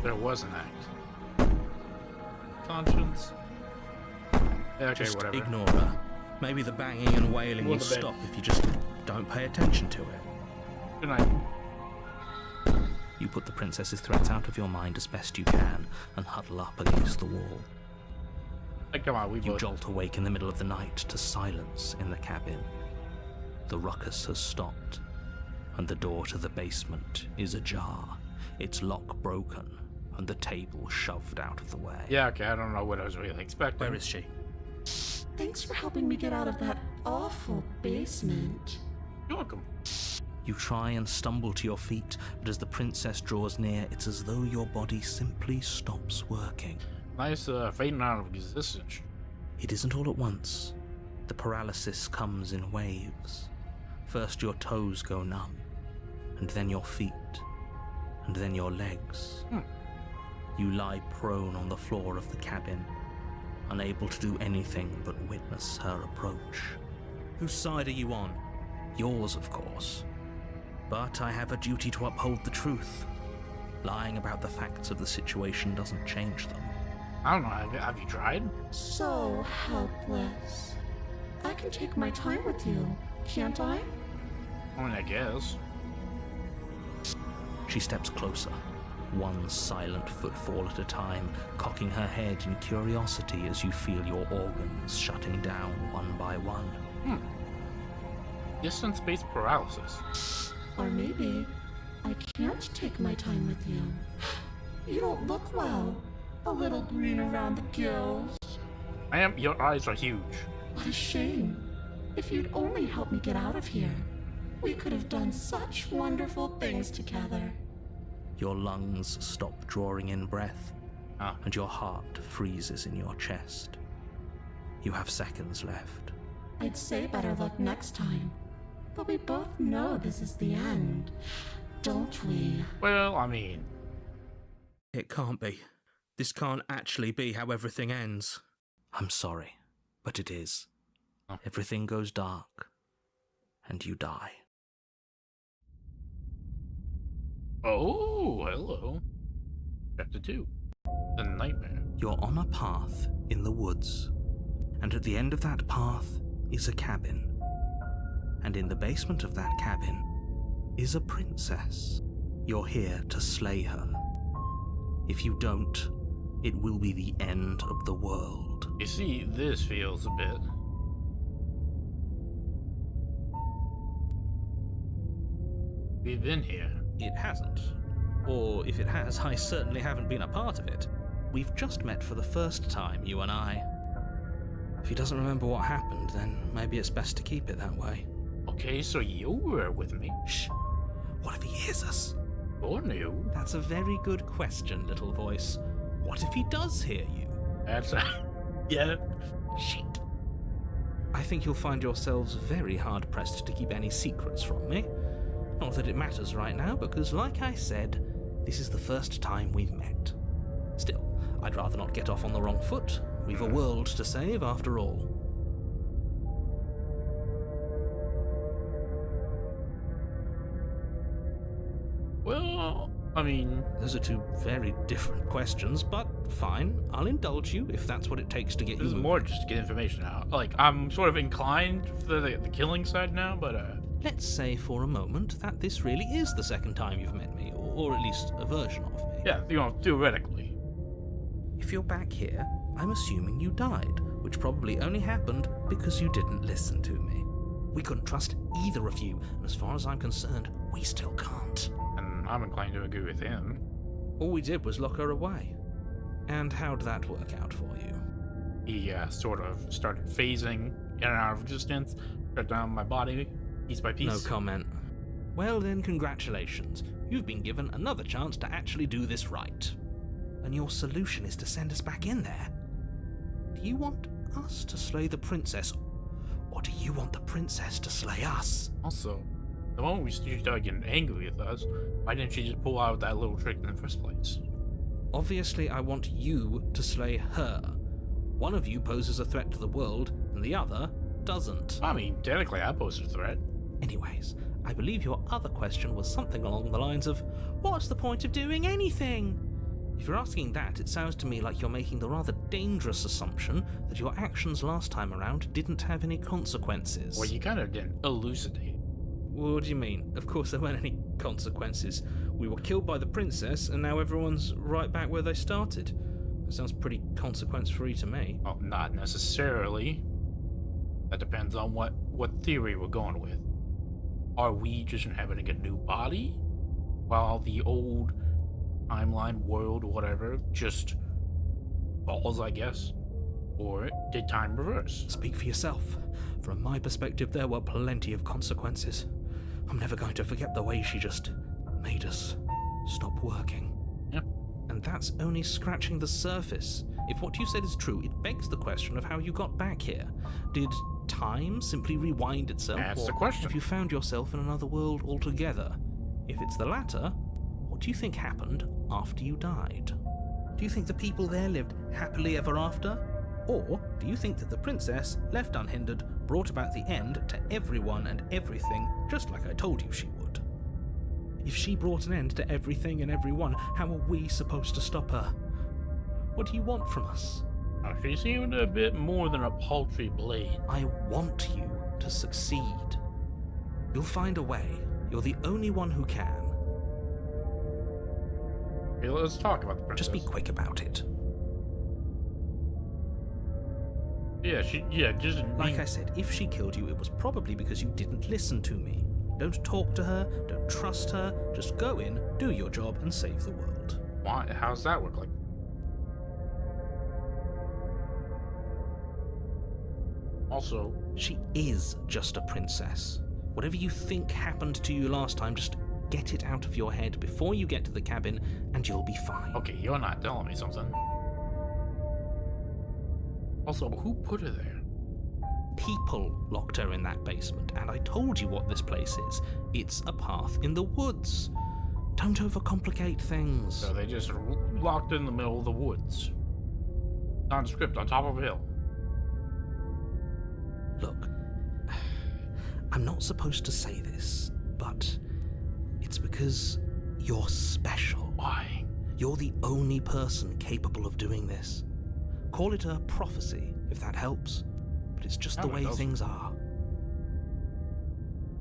Speaker 1: There was an act. Conscience. Yeah, okay,
Speaker 2: Just
Speaker 1: whatever.
Speaker 2: ignore her. Maybe the banging and wailing
Speaker 1: Go
Speaker 2: will
Speaker 1: to bed.
Speaker 2: stop if you just don't pay attention to it.
Speaker 1: Good night.
Speaker 2: You put the princess's threats out of your mind as best you can and huddle up against the wall.
Speaker 1: Hey, come on, we
Speaker 2: You
Speaker 1: both.
Speaker 2: jolt awake in the middle of the night to silence in the cabin. The ruckus has stopped, and the door to the basement is ajar, its lock broken, and the table shoved out of the way.
Speaker 1: Yeah, okay, I don't know what I was really expecting.
Speaker 2: Where is she?
Speaker 4: Thanks for helping me get out of that awful basement.
Speaker 1: You're welcome.
Speaker 2: You try and stumble to your feet, but as the princess draws near, it's as though your body simply stops working.
Speaker 1: Nice fading out of existence.
Speaker 2: It isn't all at once. The paralysis comes in waves. First your toes go numb, and then your feet, and then your legs. You lie prone on the floor of the cabin, unable to do anything but witness her approach. Whose side are you on? Yours, of course. But I have a duty to uphold the truth. Lying about the facts of the situation doesn't change them.
Speaker 1: I don't know, have you tried?
Speaker 4: So helpless. I can take my time with you, can't I?
Speaker 1: I mean, I guess.
Speaker 2: She steps closer, one silent footfall at a time, cocking her head in curiosity as you feel your organs shutting down one by one.
Speaker 1: Distance-based paralysis.
Speaker 4: Or maybe I can't take my time with you. You don't look well. A little green around the gills.
Speaker 1: Your eyes are huge.
Speaker 4: What a shame. If you'd only helped me get out of here, we could have done such wonderful things together.
Speaker 2: Your lungs stop drawing in breath,
Speaker 1: Ah.
Speaker 2: and your heart freezes in your chest. You have seconds left.
Speaker 4: I'd say better luck next time. But we both know this is the end, don't we?
Speaker 1: Well, I mean,
Speaker 2: It can't be. This can't actually be how everything ends. I'm sorry, but it is.
Speaker 1: Oh.
Speaker 2: Everything goes dark, and you die.
Speaker 1: oh, hello. Chapter 2. The Nightmare.
Speaker 2: You're on a path in the woods, and at the end of that path is a cabin. And in the basement of that cabin is a princess. You're here to slay her. If you don't, it will be the end of the world.
Speaker 1: You see, this feels a bit... We've been here.
Speaker 2: It hasn't. Or if it has, I certainly haven't been a part of it. We've just met for the first time, you and I. If he doesn't remember what happened, then maybe it's best to keep it that way.
Speaker 1: Okay, so you were with me.
Speaker 2: Shh. What if he hears us?
Speaker 1: Or new.
Speaker 2: That's a very good question, little voice. What if he does hear you?
Speaker 1: That's... yeah.
Speaker 2: Shit. I think you'll find yourselves very hard-pressed to keep any secrets from me. Not that it matters right now, because like I said, this is the first time we've met. Still, I'd rather not get off on the wrong foot. We've a world to save, after all.
Speaker 1: Well, I mean...
Speaker 2: Those are two very different questions, but fine. I'll indulge you if that's what it takes to get
Speaker 1: This
Speaker 2: you
Speaker 1: is
Speaker 2: moving.
Speaker 1: more just to get information out. Like, I'm sort of inclined for the killing side now, but,
Speaker 2: Let's say for a moment that this really is the second time you've met me, or at least a version of me.
Speaker 1: yeah, you know, theoretically.
Speaker 2: If you're back here, I'm assuming you died, which probably only happened because you didn't listen to me. We couldn't trust either of you, and as far as I'm concerned, we still can't.
Speaker 1: And I'm inclined to agree with him.
Speaker 2: All we did was lock her away. And how'd that work out for you?
Speaker 1: He, sort of started phasing in and out of existence, shut down my body, Piece by piece.
Speaker 2: No comment. Well then, congratulations. You've been given another chance to actually do this right. And your solution is to send us back in there. Do you want us to slay the princess, or do you want the princess to slay us?
Speaker 1: Also, the moment she started getting angry with us, why didn't she just pull out that little trick in the first place?
Speaker 2: Obviously, I want you to slay her. One of you poses a threat to the world, and the other doesn't.
Speaker 1: I mean, technically I posed a threat.
Speaker 2: Anyways, I believe your other question was something along the lines of, what's the point of doing anything? If you're asking that, it sounds to me like you're making the rather dangerous assumption that your actions last time around didn't have any consequences.
Speaker 1: Well, you kind of didn't elucidate.
Speaker 2: What do you mean? Of course there weren't any consequences. We were killed by the princess, and now everyone's right back where they started. That sounds pretty consequence-free to me.
Speaker 1: Well, not necessarily. That depends on what theory we're going with. Are we just inhabiting a new body, while the old timeline, world, whatever, just falls, I guess? Or did time reverse?
Speaker 2: Speak for yourself. From my perspective, there were plenty of consequences. I'm never going to forget the way she just made us stop working.
Speaker 1: Yep.
Speaker 2: And that's only scratching the surface. If what you said is true, it begs the question of how you got back here. Did time simply rewind itself?
Speaker 1: That's
Speaker 2: or
Speaker 1: the question.
Speaker 2: have you found yourself in another world altogether? If it's the latter, what do you think happened after you died? Do you think the people there lived happily ever after? Or do you think that the princess, left unhindered, brought about the end to everyone and everything, just like I told you she would? If she brought an end to everything and everyone, how are we supposed to stop her? What do you want from us?
Speaker 1: Now, she seemed a bit more than a paltry blade.
Speaker 2: I want you to succeed. You'll find a way. You're the only one who can.
Speaker 1: Okay, let's talk about the princess.
Speaker 2: Just be quick about it.
Speaker 1: Yeah, just
Speaker 2: Like I said, if she killed you, it was probably because you didn't listen to me. Don't talk to her, don't trust her, just go in, do your job, and save the world.
Speaker 1: Why? How's that work? Like, also,
Speaker 2: She is just a princess. Whatever you think happened to you last time, just get it out of your head before you get to the cabin, and you'll be fine.
Speaker 1: okay, you're not telling me something. Also, who put her there?
Speaker 2: People locked her in that basement, and I told you what this place is. It's a path in the woods. Don't overcomplicate things.
Speaker 1: So they just locked in the middle of the woods. Nondescript on top of a hill.
Speaker 2: Look, I'm not supposed to say this, but it's because you're special.
Speaker 1: Why?
Speaker 2: You're the only person capable of doing this. Call it a prophecy, if that helps, but it's just
Speaker 1: No,
Speaker 2: the
Speaker 1: it
Speaker 2: way
Speaker 1: doesn't.
Speaker 2: things are.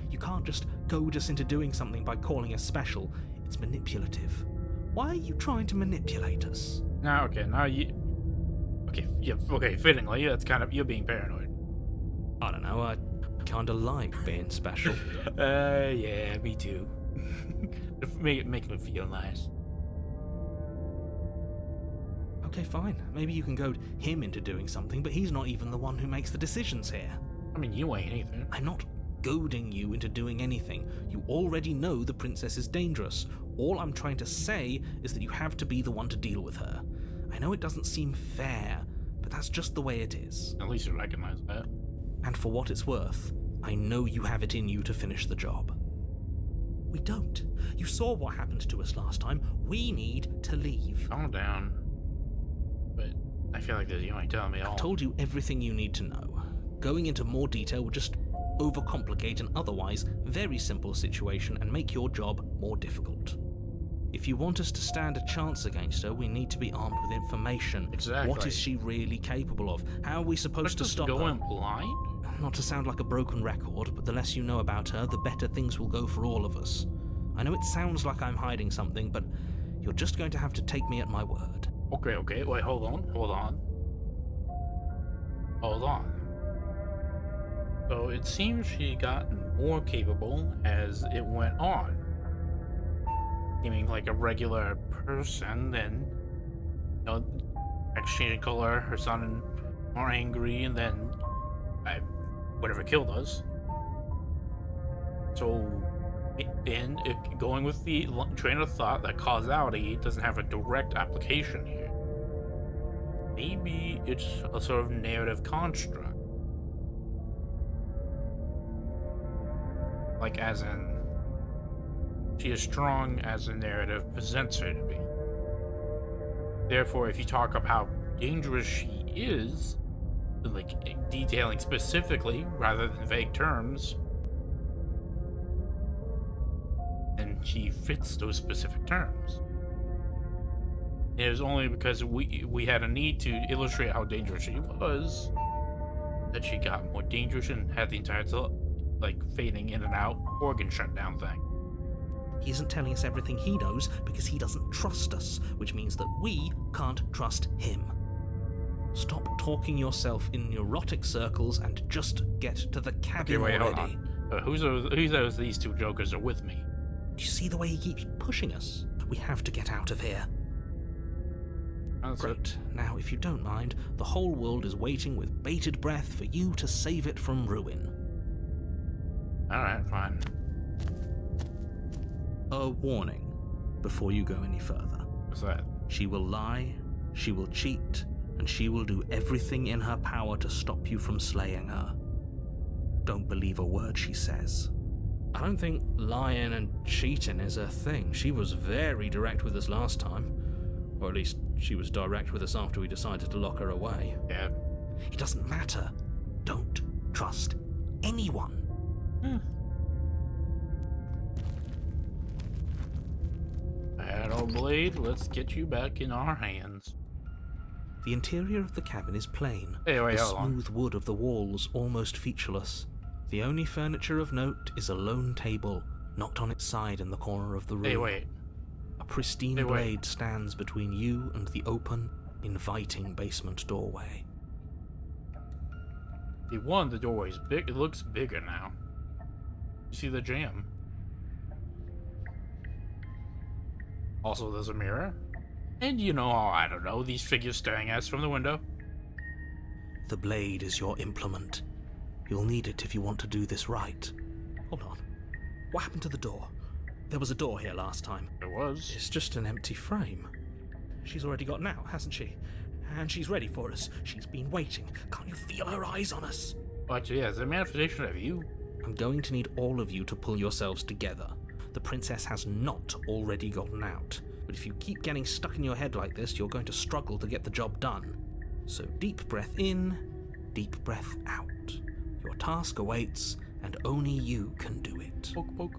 Speaker 2: You can't just goad us into doing something by calling us special. It's manipulative. Why are you trying to manipulate us?
Speaker 1: Now you... Okay, fittingly, that's kind of... You're being paranoid.
Speaker 2: I don't know, I kinda like being special.
Speaker 1: Yeah, me too. Make me feel nice.
Speaker 2: Okay, fine. Maybe you can goad him into doing something, but he's not even the one who makes the decisions here.
Speaker 1: I mean, you ain't anything.
Speaker 2: I'm not goading you into doing anything. You already know the princess is dangerous. All I'm trying to say is that you have to be the one to deal with her. I know it doesn't seem fair, but that's just the way it is.
Speaker 1: At least you recognize that.
Speaker 2: And for what it's worth, I know you have it in you to finish the job. We don't. You saw what happened to us last time. We need to leave.
Speaker 1: Calm down. But I feel like that you ain't telling me all.
Speaker 2: I've told you everything you need to know. Going into more detail would just overcomplicate an otherwise very simple situation and make your job more difficult. If you want us to stand a chance against her, we need to be armed with information.
Speaker 1: Exactly.
Speaker 2: What is she really capable of? How are we supposed to
Speaker 1: Just
Speaker 2: stop
Speaker 1: go
Speaker 2: her?
Speaker 1: in blind?
Speaker 2: Not to sound like a broken record, but the less you know about her, the better things will go for all of us. I know it sounds like I'm hiding something, but you're just going to have to take me at my word.
Speaker 1: Okay, wait, hold on. So it seems she got more capable as it went on. Seeming like a regular person, then, you know, exchanging color, her sounding more angry, and then whatever killed us. So, and going with the train of thought that causality doesn't have a direct application here. Maybe it's a sort of narrative construct. Like, as in, she is strong as the narrative presents her to be. Therefore, if you talk about how dangerous she is, like detailing specifically rather than vague terms, then she fits those specific terms. It was only because we had a need to illustrate how dangerous she was that she got more dangerous and had the entire like fading in and out organ shutdown thing.
Speaker 2: He isn't telling us everything he knows because he doesn't trust us, which means that we can't trust him. Stop talking yourself in neurotic circles and just get to the cabin
Speaker 1: Okay, wait,
Speaker 2: already.
Speaker 1: Hold on. Who's those these two jokers are with me?
Speaker 2: Do you see the way he keeps pushing us? We have to get out of here.
Speaker 1: That's
Speaker 2: Great. Now, if you don't mind, the whole world is waiting with bated breath for you to save it from ruin.
Speaker 1: Alright, fine.
Speaker 2: A warning before you go any further.
Speaker 1: What's that?
Speaker 2: She will lie, she will cheat, and she will do everything in her power to stop you from slaying her. Don't believe a word she says. I don't think lying and cheating is her thing. She was very direct with us last time. Or at least she was direct with us after we decided to lock her away.
Speaker 1: Yeah.
Speaker 2: It doesn't matter. Don't trust anyone.
Speaker 1: Battle blade, let's get you back in our hands.
Speaker 2: The interior of the cabin is plain.
Speaker 1: Hey, wait,
Speaker 2: the
Speaker 1: hold on.
Speaker 2: smooth wood of the walls almost featureless. The only furniture of note is a lone table, knocked on its side in the corner of the room.
Speaker 1: Hey, wait.
Speaker 2: A pristine
Speaker 1: Hey, wait.
Speaker 2: blade stands between you and the open, inviting basement doorway.
Speaker 1: The doorway's big. It looks bigger now. You see the jam. Also, there's a mirror. And you know, I don't know, these figures staring at us from the window.
Speaker 2: The blade is your implement. You'll need it if you want to do this right. Hold on. What happened to the door? There was a door here last time.
Speaker 1: There was.
Speaker 2: It's just an empty frame. She's already gotten out, hasn't she? And she's ready for us. She's been waiting. Can't you feel her eyes on us?
Speaker 1: But yeah, it's a manifestation of you.
Speaker 2: I'm going to need all of you to pull yourselves together. The princess has not already gotten out. But if you keep getting stuck in your head like this, you're going to struggle to get the job done. So deep breath in, deep breath out. Your task awaits, and only you can do it.
Speaker 1: Poke, poke.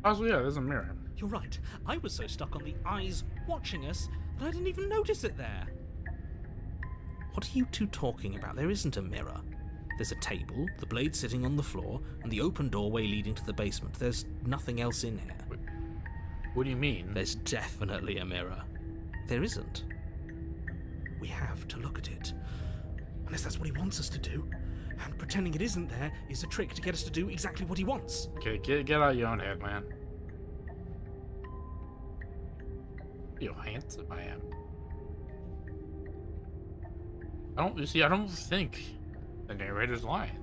Speaker 1: Also, yeah, there's a mirror.
Speaker 2: You're right. I was so stuck on the eyes watching us that I didn't even notice it there. What are you two talking about? There isn't a mirror. There's a table, the blade sitting on the floor, and the open doorway leading to the basement. There's nothing else in here.
Speaker 1: What do you mean?
Speaker 2: There's definitely a mirror. There isn't. We have to look at it. Unless that's what he wants us to do. And pretending it isn't there is a trick to get us to do exactly what he wants.
Speaker 1: Okay, get out of your own head, man. You know how handsome I am. I don't think the narrator's lying.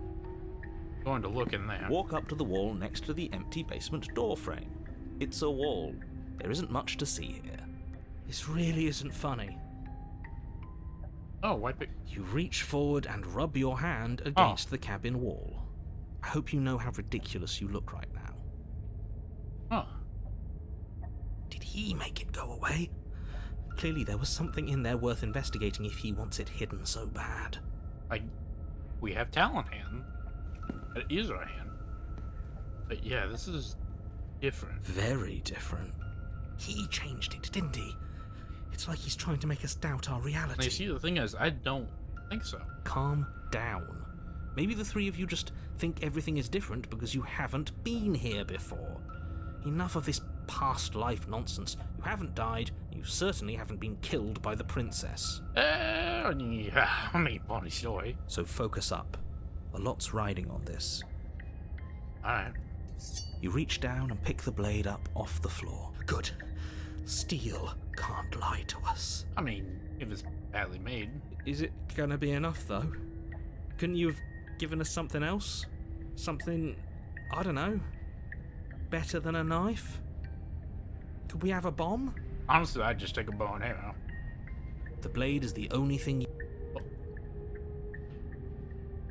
Speaker 1: I'm going to look in there.
Speaker 2: Walk up to the wall next to the empty basement door frame. It's a wall. There isn't much to see here. This really isn't funny.
Speaker 1: Oh, wipe it.
Speaker 2: You reach forward and rub your hand against the cabin wall. I hope you know how ridiculous you look right now.
Speaker 1: Huh.
Speaker 2: Did he make it go away? Clearly there was something in there worth investigating if he wants it hidden so bad.
Speaker 1: We have talent hand. It is our hand. But yeah, this is different.
Speaker 2: Very different. He changed it, didn't he? It's like he's trying to make us doubt our reality.
Speaker 1: And you see, the thing is, I don't think so.
Speaker 2: Calm down. Maybe the three of you just think everything is different because you haven't been here before. Enough of this past life nonsense. You haven't died. You certainly haven't been killed by the princess.
Speaker 1: Yeah, I mean, funny story.
Speaker 2: So focus up. A lot's riding on this.
Speaker 1: Alright.
Speaker 2: You reach down and pick the blade up off the floor. Good. Steel can't lie to us.
Speaker 1: I mean, if it's badly made.
Speaker 2: Is it gonna be enough, though? Couldn't you have given us something else? Something, I don't know, better than a knife? Could we have a bomb?
Speaker 1: Honestly, I'd just take a bow and arrow.
Speaker 2: The blade is the only thing you...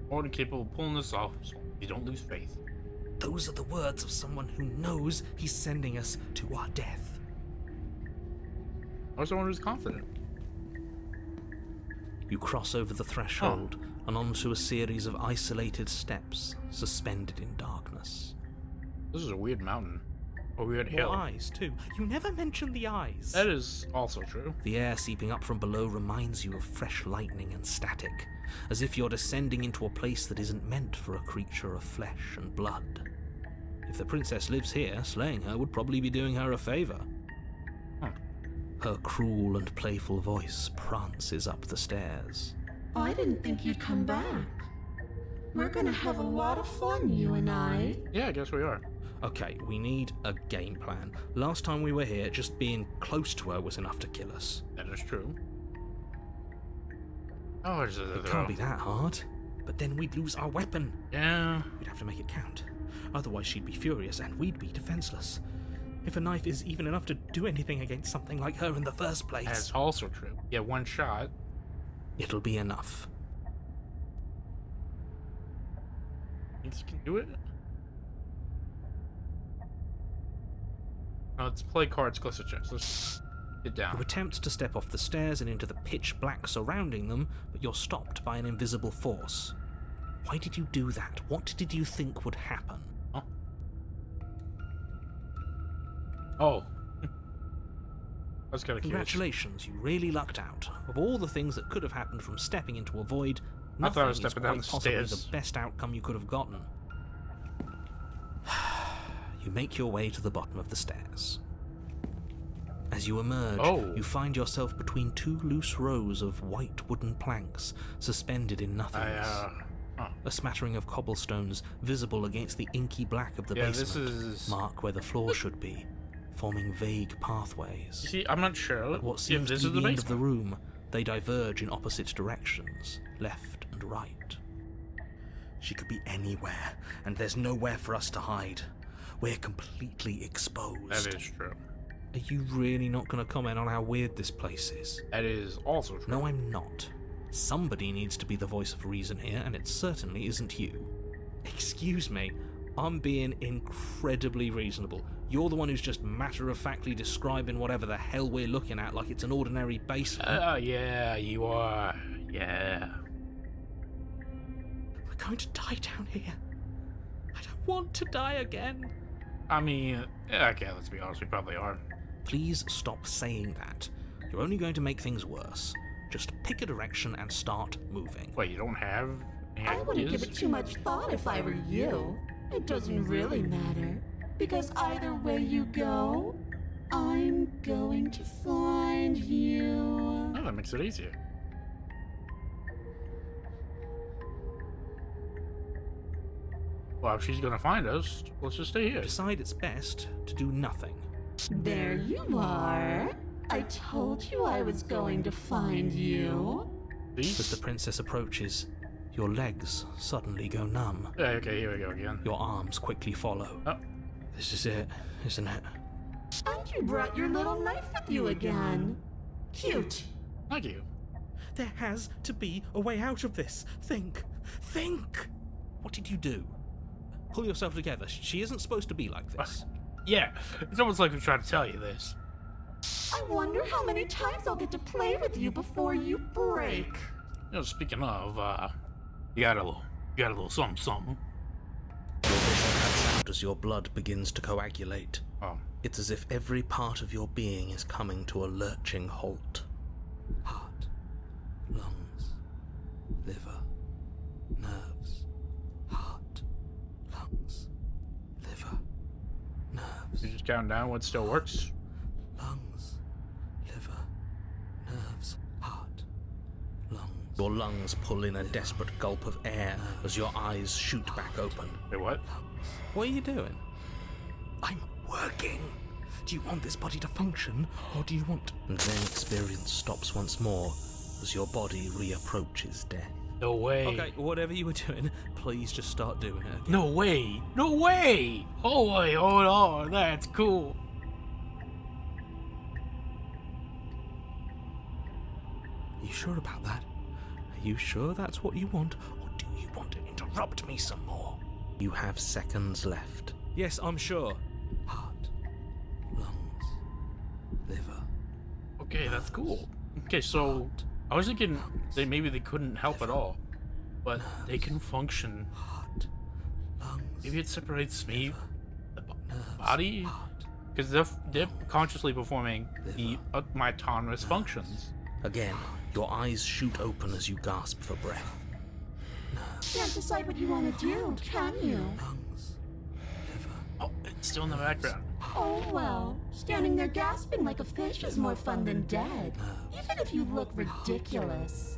Speaker 1: More than capable of pulling this off, so you don't lose faith.
Speaker 2: Those are the words of someone who knows he's sending us to our death.
Speaker 1: Or someone who's confident.
Speaker 2: You cross over the threshold and onto a series of isolated steps suspended in darkness.
Speaker 1: This is a weird mountain. A weird
Speaker 2: Your
Speaker 1: hill.
Speaker 2: eyes, too. You never mention the eyes.
Speaker 1: That is also true.
Speaker 2: The air seeping up from below reminds you of fresh lightning and static, as if you're descending into a place that isn't meant for a creature of flesh and blood. If the princess lives here, slaying her would probably be doing her a favor. Her cruel and playful voice prances up the stairs.
Speaker 4: I didn't think you'd come back. We're gonna have a lot of fun, you and I.
Speaker 1: Yeah, I guess we are.
Speaker 2: Okay, we need a game plan. Last time we were here, just being close to her was enough to kill us.
Speaker 1: That is true. Oh,
Speaker 2: It can't be that hard. But then we'd lose our weapon.
Speaker 1: Yeah.
Speaker 2: We'd have to make it count. Otherwise she'd be furious and we'd be defenseless. If a knife is even enough to do anything against something like her in the first place...
Speaker 1: That's also true. Yeah, one shot.
Speaker 2: It'll be enough.
Speaker 1: Think you can do it? Let's play cards close to chest. Let's get down.
Speaker 2: You attempt to step off the stairs and into the pitch black surrounding them, but you're stopped by an invisible force. Why did you do that? What did you think would happen?
Speaker 1: Huh? Oh. I was kind of curious.
Speaker 2: Congratulations, you really lucked out. Of all the things that could have happened from stepping into a void,
Speaker 1: I thought I
Speaker 2: nothing
Speaker 1: was
Speaker 2: is
Speaker 1: stepping down
Speaker 2: quite
Speaker 1: the
Speaker 2: possibly
Speaker 1: stairs.
Speaker 2: the best outcome you could have gotten. You make your way to the bottom of the stairs. As you emerge, you find yourself between two loose rows of white wooden planks suspended in nothingness. A smattering of cobblestones visible against the inky black of the basement mark where the floor should be, forming vague pathways.
Speaker 1: You see, I'm not sure.
Speaker 2: At what seems to be the end of the room, they diverge in opposite directions, left and right. She could be anywhere, and there's nowhere for us to hide. We're completely exposed.
Speaker 1: That is true.
Speaker 2: Are you really not going to comment on how weird this place is?
Speaker 1: That is also true.
Speaker 2: No, I'm not. Somebody needs to be the voice of reason here, and it certainly isn't you. Excuse me, I'm being incredibly reasonable. You're the one who's just matter-of-factly describing whatever the hell we're looking at like it's an ordinary basement.
Speaker 1: Yeah, you are. Yeah.
Speaker 2: We're going to die down here. I don't want to die again.
Speaker 1: I mean, yeah, okay, let's be honest, we probably are.
Speaker 2: Please stop saying that. You're only going to make things worse. Just pick a direction and start moving.
Speaker 1: Wait, you don't have any
Speaker 4: I wouldn't
Speaker 1: ideas?
Speaker 4: give it too much thought if I were you. It doesn't really matter. Because either way you go, I'm going to find you.
Speaker 1: Oh, that makes it easier. Well, if she's gonna find us, let's just stay here.
Speaker 2: Decide it's best to do nothing.
Speaker 4: There you are. I told you I was going to find you.
Speaker 1: See?
Speaker 2: As the princess approaches, your legs suddenly go numb.
Speaker 1: Yeah, okay, here we go again.
Speaker 2: Your arms quickly follow.
Speaker 1: Oh.
Speaker 2: This is it, isn't it?
Speaker 4: And you brought your little knife with you again. Cute.
Speaker 1: Thank you.
Speaker 2: There has to be a way out of this. Think. What did you do? Pull yourself together. She isn't supposed to be like this.
Speaker 1: Yeah, it's almost like we're trying to tell you this.
Speaker 4: I wonder how many times I'll get to play with you before you break.
Speaker 1: You know, speaking of, you got a little something.
Speaker 2: Your vision cuts out as your blood begins to coagulate.
Speaker 1: Oh.
Speaker 2: It's as if every part of your being is coming to a lurching halt. Heart, lungs, liver, nerves. Heart, lungs, liver, nerves.
Speaker 1: You just count down what still works.
Speaker 2: Lungs, liver, nerves, heart, lungs. Your lungs pull in a desperate gulp of air as your eyes shoot back open.
Speaker 1: Wait, what?
Speaker 2: What are you doing? I'm working. Do you want this body to function, or do you want... And then experience stops once more as your body reapproaches death.
Speaker 1: No way.
Speaker 2: Okay, whatever you were doing, please just start doing it again.
Speaker 1: No way. No way. Oh, wait, hold on. That's cool.
Speaker 2: You sure about that? Are you sure that's what you want? Or do you want to interrupt me some more? You have seconds left. Yes, I'm sure. Heart, lungs, liver.
Speaker 1: Okay, that's cool. Okay, so I was thinking maybe they couldn't help at all, but they can function.
Speaker 2: Heart, lungs,
Speaker 1: Maybe it separates me, the body, because they're consciously performing my autonomous functions.
Speaker 2: Again, your eyes shoot open as you gasp for breath.
Speaker 4: Can't decide what you want to do, can you?
Speaker 1: Oh, it's still in the background.
Speaker 4: Oh well, standing there gasping like a fish is more fun than dead. Even if you look ridiculous.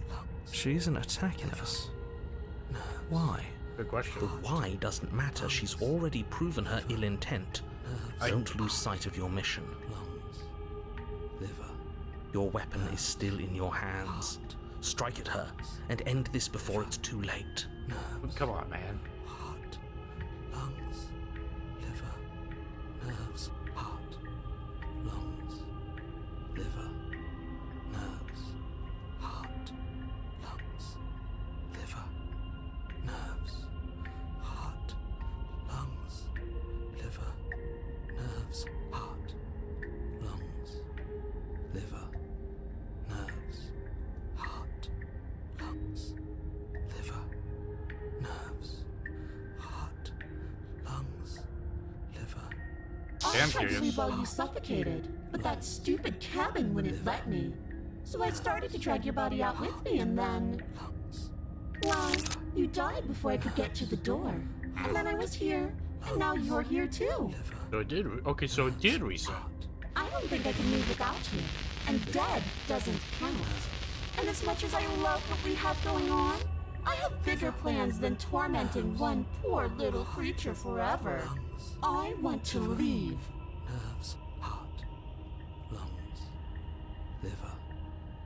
Speaker 2: She isn't attacking us. Why?
Speaker 1: Good question.
Speaker 2: The why doesn't matter. She's already proven her ill intent. Don't lose sight of your mission. Your weapon is still in your hands. Strike at her and end this before it's too late.
Speaker 1: Come on, man.
Speaker 2: Heart, lungs, liver, nerves, heart, lungs, liver, nerves, heart, lungs, liver, nerves, heart, lungs, liver, nerves, heart, lungs, liver, nerves, heart, lungs, liver, nerves, heart, lungs, liver.
Speaker 4: I
Speaker 1: Damn
Speaker 4: tried to
Speaker 1: curious.
Speaker 4: leave while you suffocated, but that stupid cabin wouldn't let me. So I started to drag your body out with me and then... Well, you died before I could get to the door. And then I was here, and now you're here too.
Speaker 1: So it did. Okay, so it did reset.
Speaker 4: I don't think I can move without you. And dead doesn't count. And as much as I love what we have going on, I have bigger plans than tormenting one poor little creature forever. I want to leave.
Speaker 2: Nerves, heart, lungs, liver.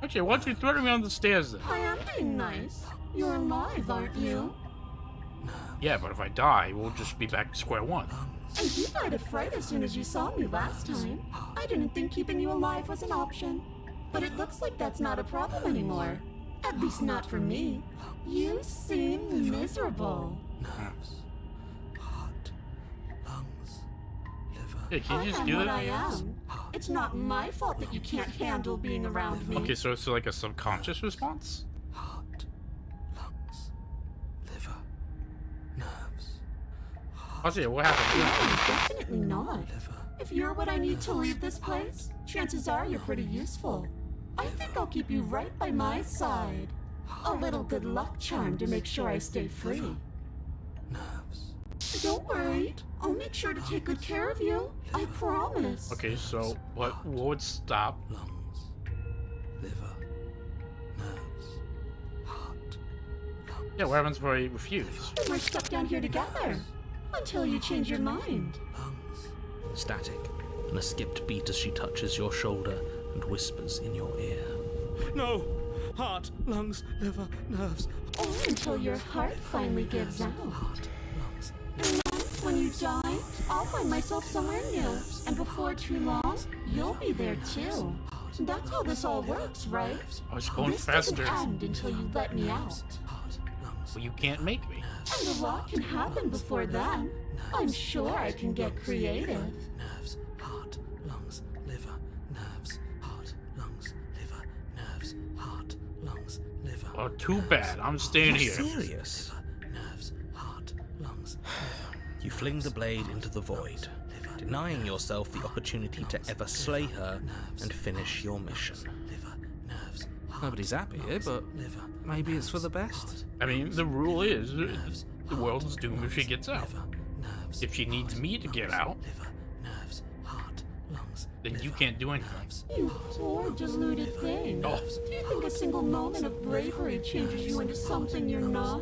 Speaker 1: Okay, why don't you throw me on the stairs then?
Speaker 4: I am being nice. You're alive, aren't you?
Speaker 1: Yeah, but if I die, we'll just be back to square one.
Speaker 4: And you died of fright as soon as you saw me last time. I didn't think keeping you alive was an option. But it looks like that's not a problem anymore. At least not for me. You seem miserable.
Speaker 2: Nerves, heart, lungs, liver.
Speaker 1: Hey, can
Speaker 4: I
Speaker 1: you just
Speaker 4: am
Speaker 1: do
Speaker 4: what
Speaker 1: that?
Speaker 4: I am. It's not my fault that you can't handle being around me.
Speaker 1: Okay, so it's like a subconscious response?
Speaker 2: Heart, lungs, liver, nerves,
Speaker 1: I'll see what happened.
Speaker 4: No, definitely not. If you're what I need to leave this place, chances are you're pretty useful. I think I'll keep you right by my side. A little good luck charm to make sure I stay free.
Speaker 2: nerves.
Speaker 4: Don't worry, I'll make sure to take good care of you. I promise.
Speaker 1: Okay, so what would stop?
Speaker 2: Lungs, liver, nerves, heart, lungs,
Speaker 1: Yeah, what happens if I refuse?
Speaker 4: We're stuck down here together until you change your mind.
Speaker 2: lungs. Static, and a skipped beat as she touches your shoulder and whispers in your ear. No! Heart, lungs, liver, nerves.
Speaker 4: Or until your heart finally gives out.
Speaker 2: Heart, lungs.
Speaker 4: And then, when you die, I'll find myself somewhere new. And before too long, you'll be there too. That's how this all works, right?
Speaker 1: I was going
Speaker 4: This
Speaker 1: faster.
Speaker 4: doesn't end until you let me out.
Speaker 2: Heart, lungs.
Speaker 1: Well, you can't make me.
Speaker 4: And a lot can happen before then. I'm sure I can get creative.
Speaker 2: Nerves, heart, lungs, liver, nerves, heart, lungs, liver, nerves, heart, lungs, liver.
Speaker 1: Oh, too bad. I'm staying here.
Speaker 2: Serious? Nerves, heart, lungs, liver. You fling the blade into the void, denying yourself the opportunity to ever slay her and finish your mission. Nobody's happy here, but maybe it's for the best.
Speaker 1: I mean, the rule is the world's doomed if she gets out. If she needs me to get out, then you can't do anything.
Speaker 4: You poor deluded thing.
Speaker 1: Oh.
Speaker 4: Do you think a single moment of bravery changes you into something you're not?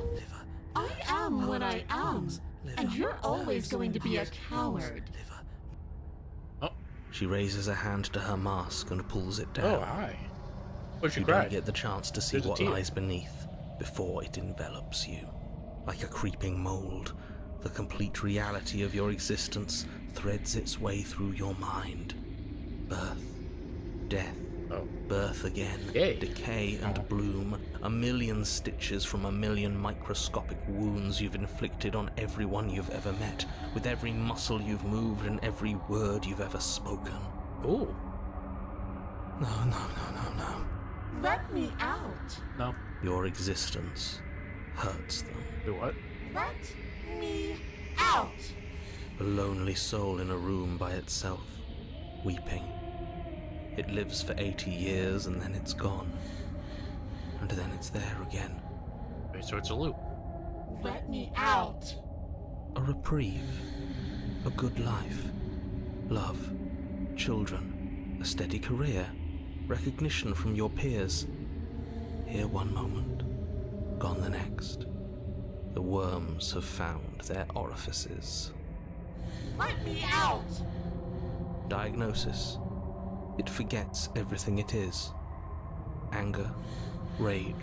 Speaker 4: I am what I am, and you're always going to be a coward.
Speaker 1: Oh,
Speaker 2: She raises a hand to her mask and pulls it down.
Speaker 1: oh, hi. What'd you
Speaker 2: You
Speaker 1: cry?
Speaker 2: don't get the chance to see
Speaker 1: There's a
Speaker 2: what
Speaker 1: tear.
Speaker 2: lies beneath. before it envelops you. Like a creeping mold, the complete reality of your existence threads its way through your mind. Birth, death, birth again, decay and bloom, a million stitches from a million microscopic wounds you've inflicted on everyone you've ever met, with every muscle you've moved and every word you've ever spoken.
Speaker 1: Ooh.
Speaker 2: No.
Speaker 4: Let me out.
Speaker 1: No.
Speaker 2: Your existence hurts them.
Speaker 1: Do what?
Speaker 4: Let me out.
Speaker 2: A lonely soul in a room by itself, weeping. It lives for 80 years and then it's gone. And then it's there again.
Speaker 1: Okay, so it's a loop.
Speaker 4: Let me out.
Speaker 2: A reprieve. A good life. Love. Children. A steady career. Recognition from your peers. Here one moment. Gone the next. The worms have found their orifices.
Speaker 4: Let me out.
Speaker 2: Diagnosis. It forgets everything it is. Anger, rage,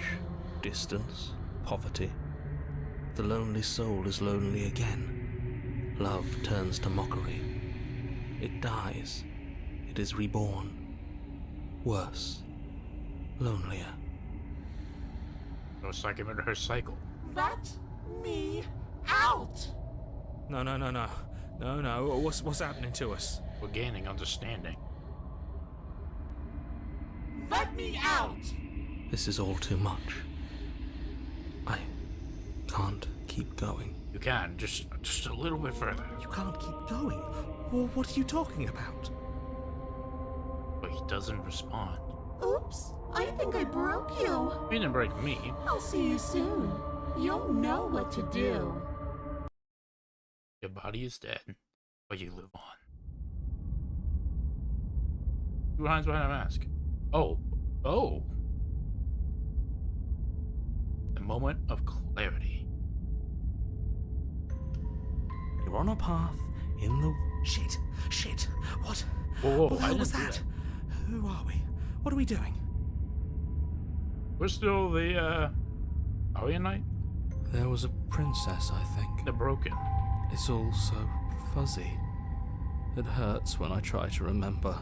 Speaker 2: distance, poverty. The lonely soul is lonely again. Love turns to mockery. It dies. It is reborn. Worse. Lonelier.
Speaker 1: Looks like I'm in her cycle.
Speaker 4: Let me out.
Speaker 2: No. What's happening to us?
Speaker 1: We're gaining understanding.
Speaker 4: Let me out.
Speaker 2: This is all too much. I can't keep going.
Speaker 1: You can, just a little bit further.
Speaker 2: You can't keep going? Well, what are you talking about?
Speaker 1: But he doesn't respond.
Speaker 4: Oops, I think I broke you.
Speaker 1: He didn't break me.
Speaker 4: I'll see you soon. You'll know what to do.
Speaker 1: Your body is dead, but you live on. Who hides behind a mask? Oh. The moment of clarity.
Speaker 2: You're on a path in the... Shit! What?
Speaker 1: Whoa,
Speaker 2: What the hell was that? Who are we? What are we doing?
Speaker 1: We're still the, are we a knight?
Speaker 2: There was a princess, I think.
Speaker 1: They're broken.
Speaker 2: It's all so fuzzy. It hurts when I try to remember.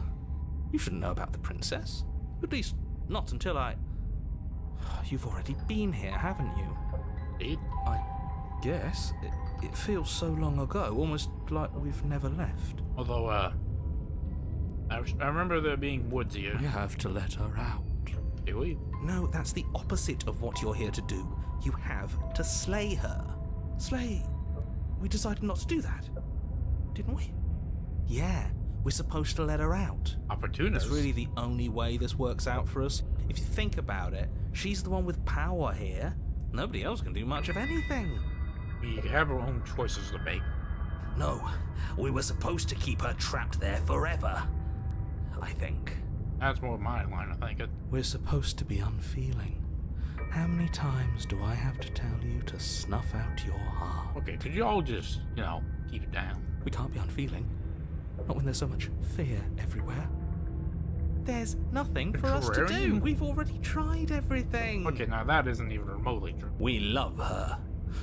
Speaker 2: You shouldn't know about the princess. At least, not until I... You've already been here, haven't you?
Speaker 1: Indeed.
Speaker 2: I guess. It feels so long ago, almost like we've never left.
Speaker 1: Although, I remember there being woods here.
Speaker 2: We have to let her out.
Speaker 1: Do we?
Speaker 2: No, that's the opposite of what you're here to do. You have to slay her. Slay? We decided not to do that, didn't we? Yeah, we're supposed to let her out.
Speaker 1: Opportunist.
Speaker 2: It's really the only way this works out for us. If you think about it, she's the one with power here. Nobody else can do much of anything.
Speaker 1: We have our own choices to make.
Speaker 2: No, we were supposed to keep her trapped there forever. I think.
Speaker 1: That's more my line of thinking.
Speaker 2: We're supposed to be unfeeling. How many times do I have to tell you to snuff out your heart?
Speaker 1: Okay, could you all just, keep it down?
Speaker 2: We can't be unfeeling. Not when there's so much fear everywhere. There's nothing for us to do. We've already tried everything.
Speaker 1: Okay, now that isn't even remotely true.
Speaker 2: We love her,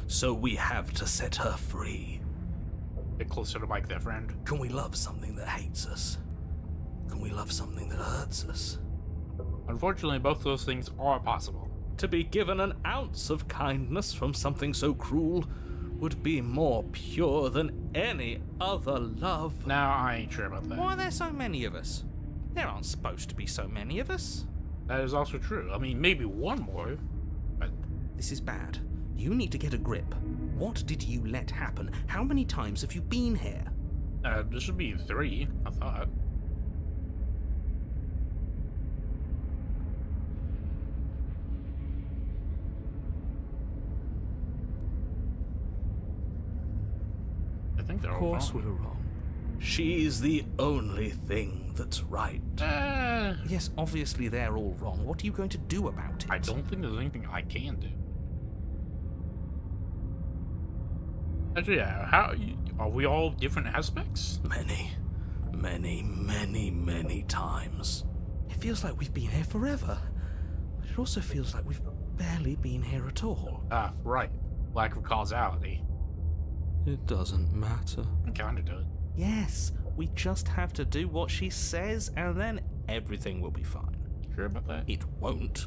Speaker 2: so we have to set her free.
Speaker 1: Get closer to Mike there, friend.
Speaker 2: Can we love something that hates us? Can we love something that hurts us?
Speaker 1: Unfortunately, both those things are possible.
Speaker 2: To be given an ounce of kindness from something so cruel would be more pure than any other love.
Speaker 1: Now, I ain't sure about that.
Speaker 2: Why are there so many of us? There aren't supposed to be so many of us.
Speaker 1: That is also true. I mean, maybe one more, but...
Speaker 2: This is bad. You need to get a grip. What did you let happen? How many times have you been here?
Speaker 1: This should be 3, I thought. I think they're all wrong.
Speaker 2: Of course we're wrong. She's the only thing that's right. Yes, obviously they're all wrong. What are you going to do about it?
Speaker 1: I don't think there's anything I can do. Actually, how are we all different aspects?
Speaker 2: Many times. It feels like we've been here forever. But it also feels like we've barely been here at all.
Speaker 1: Ah, right. Lack of causality.
Speaker 2: It doesn't matter.
Speaker 1: It kinda does.
Speaker 2: Yes, we just have to do what she says, and then everything will be fine.
Speaker 1: Sure about that?
Speaker 2: It won't.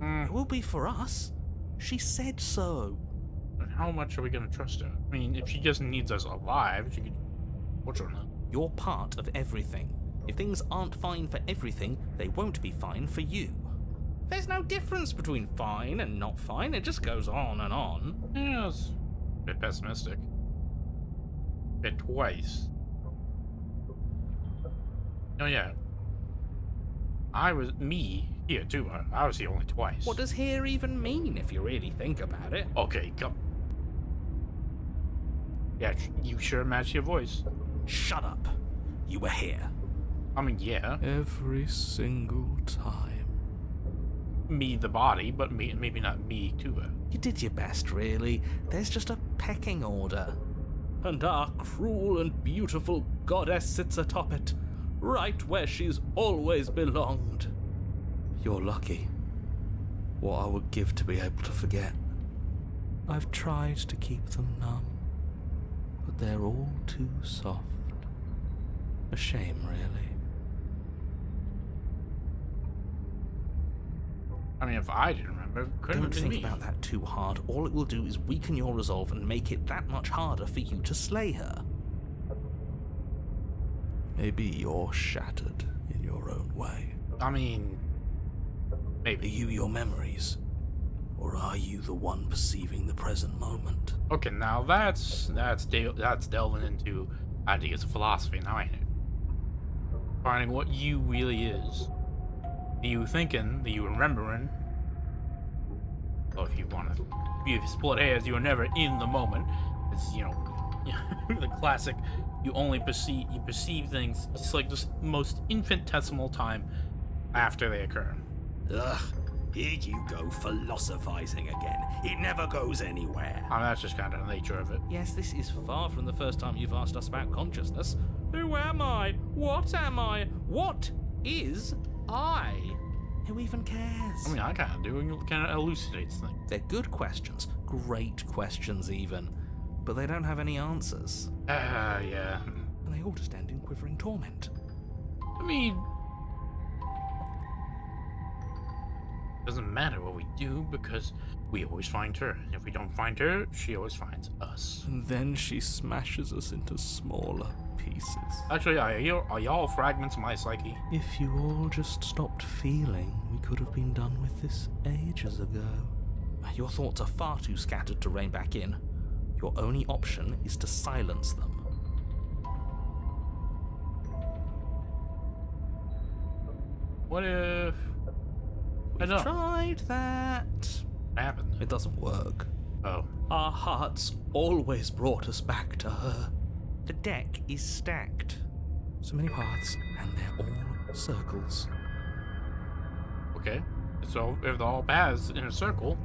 Speaker 2: It will be for us. She said so.
Speaker 1: And how much are we gonna trust her? I mean, if she just needs us alive, she could... What's her name?
Speaker 2: You're part of everything. If things aren't fine for everything, they won't be fine for you. There's no difference between fine and not fine. It just goes on and on.
Speaker 1: Yeah, it's a bit pessimistic. Bit twice. Oh yeah. I was the only twice.
Speaker 2: What does here even mean if you really think about it?
Speaker 1: Okay, come. Yeah, you sure match your voice.
Speaker 2: Shut up. You were here.
Speaker 1: I mean, yeah.
Speaker 2: Every single time.
Speaker 1: Me, the body, but maybe not me, Tuba.
Speaker 2: You did your best, really. There's just a pecking order. And our cruel and beautiful goddess sits atop it, right where she's always belonged. You're lucky. What I would give to be able to forget. I've tried to keep them numb, but they're all too soft. A shame, really.
Speaker 1: I mean, if I didn't remember, it couldn't
Speaker 2: Don't
Speaker 1: have been
Speaker 2: think
Speaker 1: me.
Speaker 2: about that too hard. All it will do is weaken your resolve and make it that much harder for you to slay her. Maybe you're shattered in your own way.
Speaker 1: I mean,
Speaker 2: Are
Speaker 1: maybe.
Speaker 2: you your memories? Or are you the one perceiving the present moment?
Speaker 1: Okay, now that's delving into ideas of philosophy, now ain't it? Finding what you really is. The you thinking, the you remembering. Well, if you want to be split hairs, you are never in the moment. It's, you know, the classic, you perceive things, it's like this most infinitesimal time after they occur.
Speaker 5: Ugh, here you go philosophizing again. It never goes anywhere.
Speaker 1: I mean, that's just kind of the nature of it.
Speaker 2: Yes, this is far from the first time you've asked us about consciousness. Who am I? What am I? What is I? Who even cares?
Speaker 1: I mean, I kind of do, and it kind of elucidates things.
Speaker 2: They're good questions, great questions even, but they don't have any answers.
Speaker 1: Yeah.
Speaker 2: And they all just end in quivering torment.
Speaker 1: I mean, doesn't matter what we do because we always find her. And if we don't find her, she always finds us.
Speaker 2: And then she smashes us into smaller pieces.
Speaker 1: Actually, are y'all fragments of my psyche?
Speaker 2: If you all just stopped feeling, we could have been done with this ages ago. Your thoughts are far too scattered to rein back in. Your only option is to silence them.
Speaker 1: What if... I
Speaker 2: We've
Speaker 1: don't.
Speaker 2: tried that.
Speaker 1: What happened?
Speaker 2: It doesn't work.
Speaker 1: Oh.
Speaker 2: Our hearts always brought us back to her. The deck is stacked. So many paths, and they're all circles.
Speaker 1: Okay. So if they're all paths in a circle,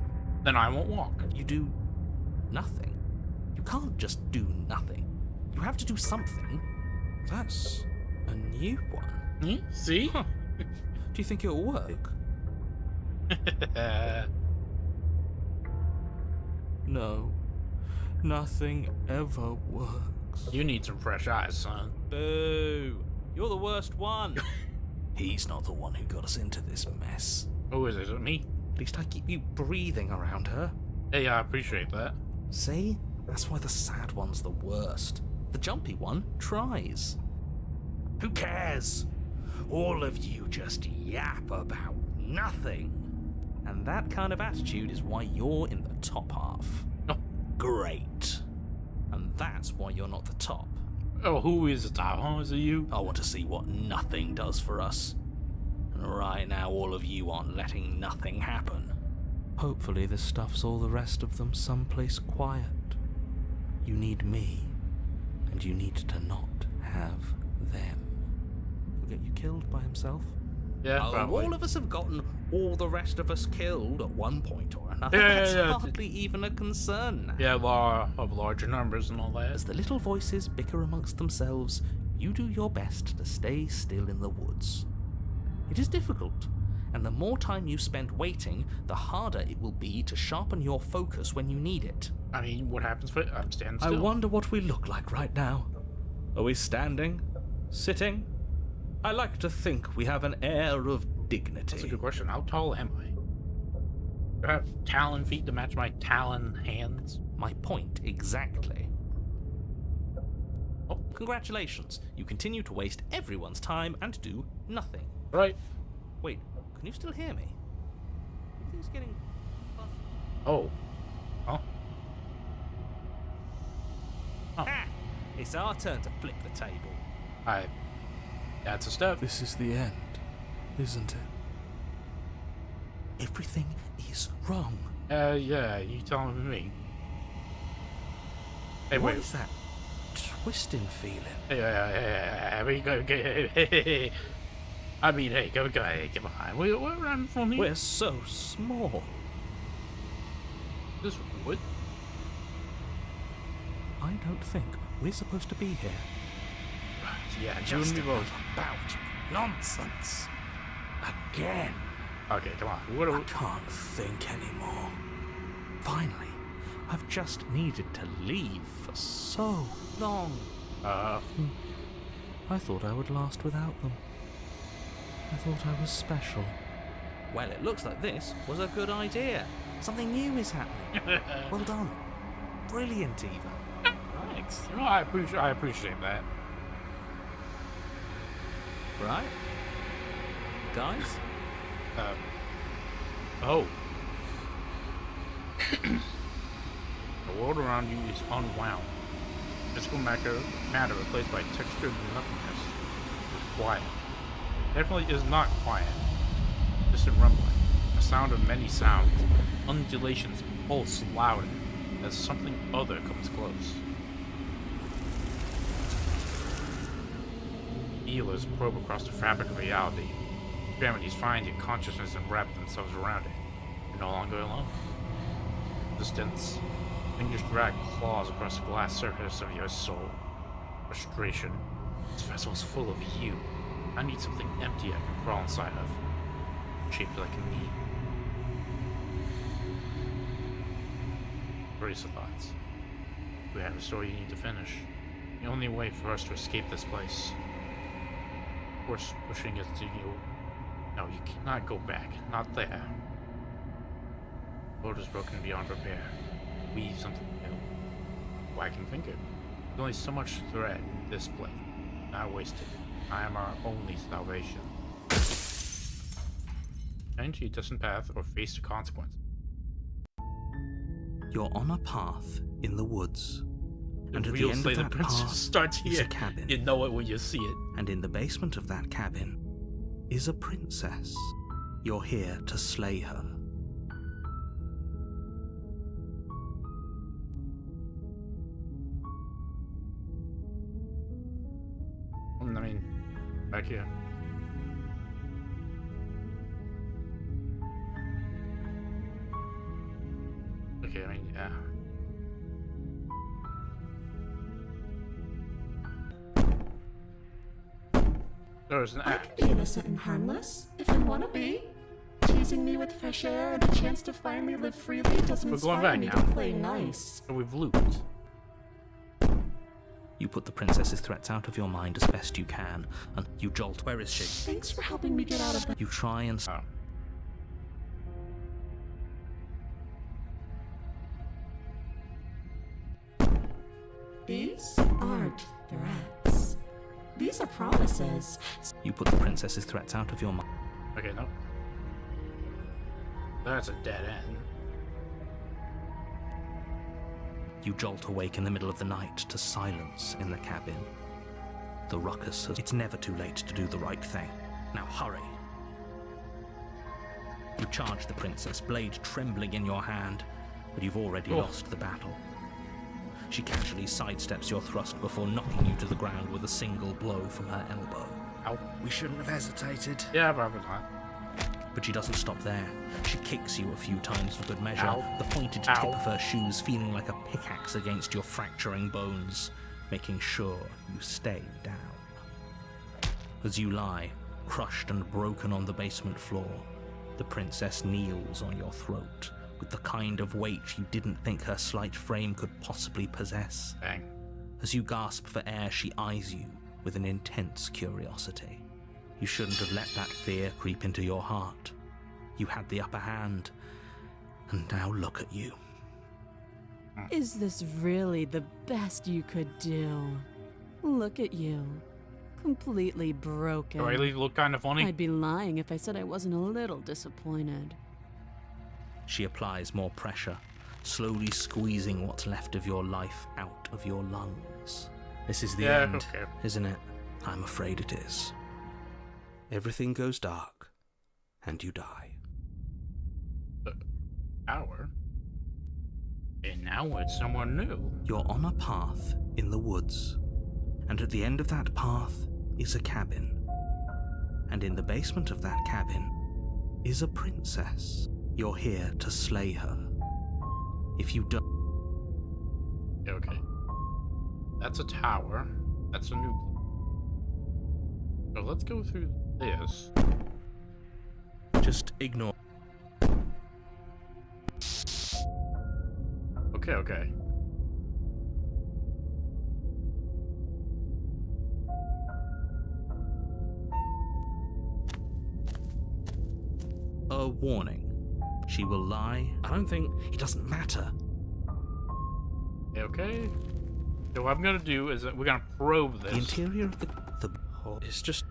Speaker 1: then I won't walk.
Speaker 2: You do nothing. You can't just do nothing. You have to do something. That's a new one.
Speaker 1: See?
Speaker 2: Huh. Do you think it'll work? No. Nothing ever works.
Speaker 1: You need some fresh eyes, son.
Speaker 2: Boo! You're the worst one. He's not the one who got us into this mess.
Speaker 1: Who is it? Is it me?
Speaker 2: At least I keep you breathing around her.
Speaker 1: Hey, I appreciate that.
Speaker 2: See? That's why the sad one's the worst. The jumpy one tries.
Speaker 5: Who cares? All of you just yap about nothing.
Speaker 2: And that kind of attitude is why you're in the top half.
Speaker 5: Great.
Speaker 2: And that's why you're not the top.
Speaker 1: Oh, who is the top? Oh, is it you?
Speaker 2: I want to see what nothing does for us. And right now, all of you aren't letting nothing happen. Hopefully, this stuffs all the rest of them someplace quiet. You need me, and you need to not have them. He'll get you killed by himself.
Speaker 1: Yeah,
Speaker 2: Oh,
Speaker 1: probably.
Speaker 2: all of us have gotten all the rest of us killed at one point or another.
Speaker 1: Yeah,
Speaker 2: That's
Speaker 1: yeah.
Speaker 2: hardly even a concern now.
Speaker 1: Yeah, law of larger numbers and all that.
Speaker 2: As the little voices bicker amongst themselves, you do your best to stay still in the woods. It is difficult, And the more time you spend waiting, the harder it will be to sharpen your focus when you need it.
Speaker 1: I mean, what happens if I'm standing
Speaker 2: I
Speaker 1: still?
Speaker 2: wonder what we look like right now. Are we standing? Sitting? I like to think we have an air of dignity.
Speaker 1: That's a good question. How tall am I? Do I have talon feet to match my talon hands?
Speaker 2: My point exactly. Oh, congratulations. You continue to waste everyone's time and do nothing.
Speaker 1: Right.
Speaker 2: Wait, can you still hear me? Everything's getting fuzzy.
Speaker 1: Oh. Oh. Oh.
Speaker 2: Ah! It's our turn to flip the table.
Speaker 1: That's a step.
Speaker 2: This is the end, isn't it? Everything is wrong.
Speaker 1: Yeah, you telling me. Hey,
Speaker 2: What
Speaker 1: wait.
Speaker 2: is that twisting feeling?
Speaker 1: Hey, I mean, hey, go, come on. We're running from here.
Speaker 2: We're so small.
Speaker 1: This wood?
Speaker 2: I don't think we're supposed to be here.
Speaker 1: Yeah, you
Speaker 5: Just
Speaker 1: and me both.
Speaker 5: about nonsense. Again.
Speaker 1: Okay, come on. What
Speaker 2: I
Speaker 1: are we...
Speaker 2: can't think anymore. Finally, I've just needed to leave for so long. I thought I would last without them. I thought I was special. Well, it looks like this was a good idea. Something new is happening. Well done. Brilliant, even.
Speaker 1: Thanks. You know, I appreciate that.
Speaker 2: Right? Guys?
Speaker 1: Oh. The world around you is unwound. Physical matter replaced by textured nothingness is quiet. Definitely is not quiet. Distant rumbling. A sound of many sounds. Undulations pulse louder as something other comes close. Healers probe across the fabric of reality. Extremities find your consciousness and wrap themselves around it. You're no longer alone. Distance. Fingers drag claws across the glass surface of your soul. Frustration. This vessel's full of you. I need something empty I can crawl inside of. Shaped like me. Brace of thoughts. We have a story you need to finish. The only way for us to escape this place. Of course, pushing it to you. No, you cannot go back. Not there. The boat is broken beyond repair. Weave something new. Why, I can think it. There's only so much thread in this plate. Not wasted. I am our only salvation. Change your distant path or face the consequences.
Speaker 2: You're on a path in the woods. And at the
Speaker 1: Real
Speaker 2: end
Speaker 1: Slay
Speaker 2: of
Speaker 1: the
Speaker 2: that
Speaker 1: Princess
Speaker 2: path
Speaker 1: starts
Speaker 2: is
Speaker 1: here.
Speaker 2: a cabin.
Speaker 1: You know it when you see it.
Speaker 2: And in the basement of that cabin is a princess. You're here to slay her.
Speaker 1: I mean, back here. Okay, I mean, yeah. There's an
Speaker 4: I
Speaker 1: act.
Speaker 4: can be innocent and harmless if you want to be. Teasing me with fresh air and a chance to finally live freely doesn't
Speaker 1: We're going
Speaker 4: inspire
Speaker 1: back
Speaker 4: me
Speaker 1: now.
Speaker 4: to play nice.
Speaker 1: So we've looped.
Speaker 2: You put the princess's threats out of your mind as best you can, and you jolt. Where is she?
Speaker 4: Thanks for helping me get out of the...
Speaker 2: You try and...
Speaker 1: Oh.
Speaker 4: These aren't threats. These are promises.
Speaker 2: You put the princess's threats out of your mind.
Speaker 1: Okay, no. That's a dead end.
Speaker 2: You jolt awake in the middle of the night to silence in the cabin. The ruckus has... It's never too late to do the right thing. Now hurry. You charge the princess, blade trembling in your hand, but you've already lost the battle. She casually sidesteps your thrust before knocking you to the ground with a single blow from her elbow.
Speaker 1: Ow.
Speaker 5: We shouldn't have hesitated.
Speaker 1: Yeah, probably not.
Speaker 2: But she doesn't stop there. She kicks you a few times for good measure,
Speaker 1: Ow.
Speaker 2: the pointed
Speaker 1: Ow.
Speaker 2: tip of her shoes feeling like a pickaxe against your fracturing bones, making sure you stay down. As you lie, crushed and broken on the basement floor, The princess kneels on your throat with the kind of weight you didn't think her slight frame could possibly possess.
Speaker 1: Dang.
Speaker 2: As you gasp for air, she eyes you with an intense curiosity. You shouldn't have let that fear creep into your heart. You had the upper hand, and now look at you.
Speaker 3: Is this really the best you could do? Look at you. Completely broken.
Speaker 1: Do I at least look kind of funny?
Speaker 3: I'd be lying if I said I wasn't a little disappointed.
Speaker 2: She applies more pressure, slowly squeezing what's left of your life out of your lungs. This is the end,
Speaker 1: okay.
Speaker 2: isn't it? I'm afraid it is. Everything goes dark, and you die.
Speaker 1: Hour? And now it's someone new.
Speaker 2: You're on a path in the woods, and at the end of that path is a cabin. And in the basement of that cabin is a princess. You're here to slay her. If you don't...
Speaker 1: Okay. That's a tower. That's a new... So let's go through this.
Speaker 2: Just ignore...
Speaker 1: Okay.
Speaker 2: A warning. She will lie. I don't think... It doesn't matter.
Speaker 1: Okay. So what I'm gonna do is that we're gonna probe this.
Speaker 2: The interior of the it's just...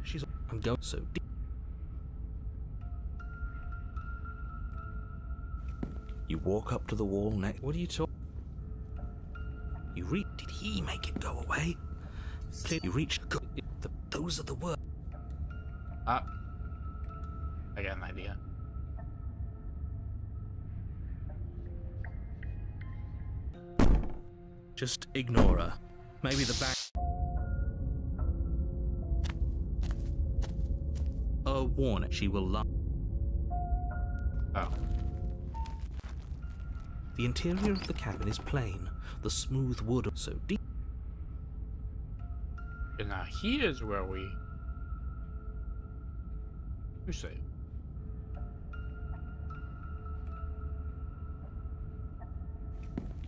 Speaker 2: I'm going so deep. You walk up to the wall next... What are you talking... You reach... Did he make it go away? You reach... Those are the words.
Speaker 1: I got an idea.
Speaker 2: Just ignore her. Maybe the back... A warning. She will lie.
Speaker 1: Oh.
Speaker 2: The interior of the cabin is plain. The smooth wood so deep.
Speaker 1: And now here's where we... You say?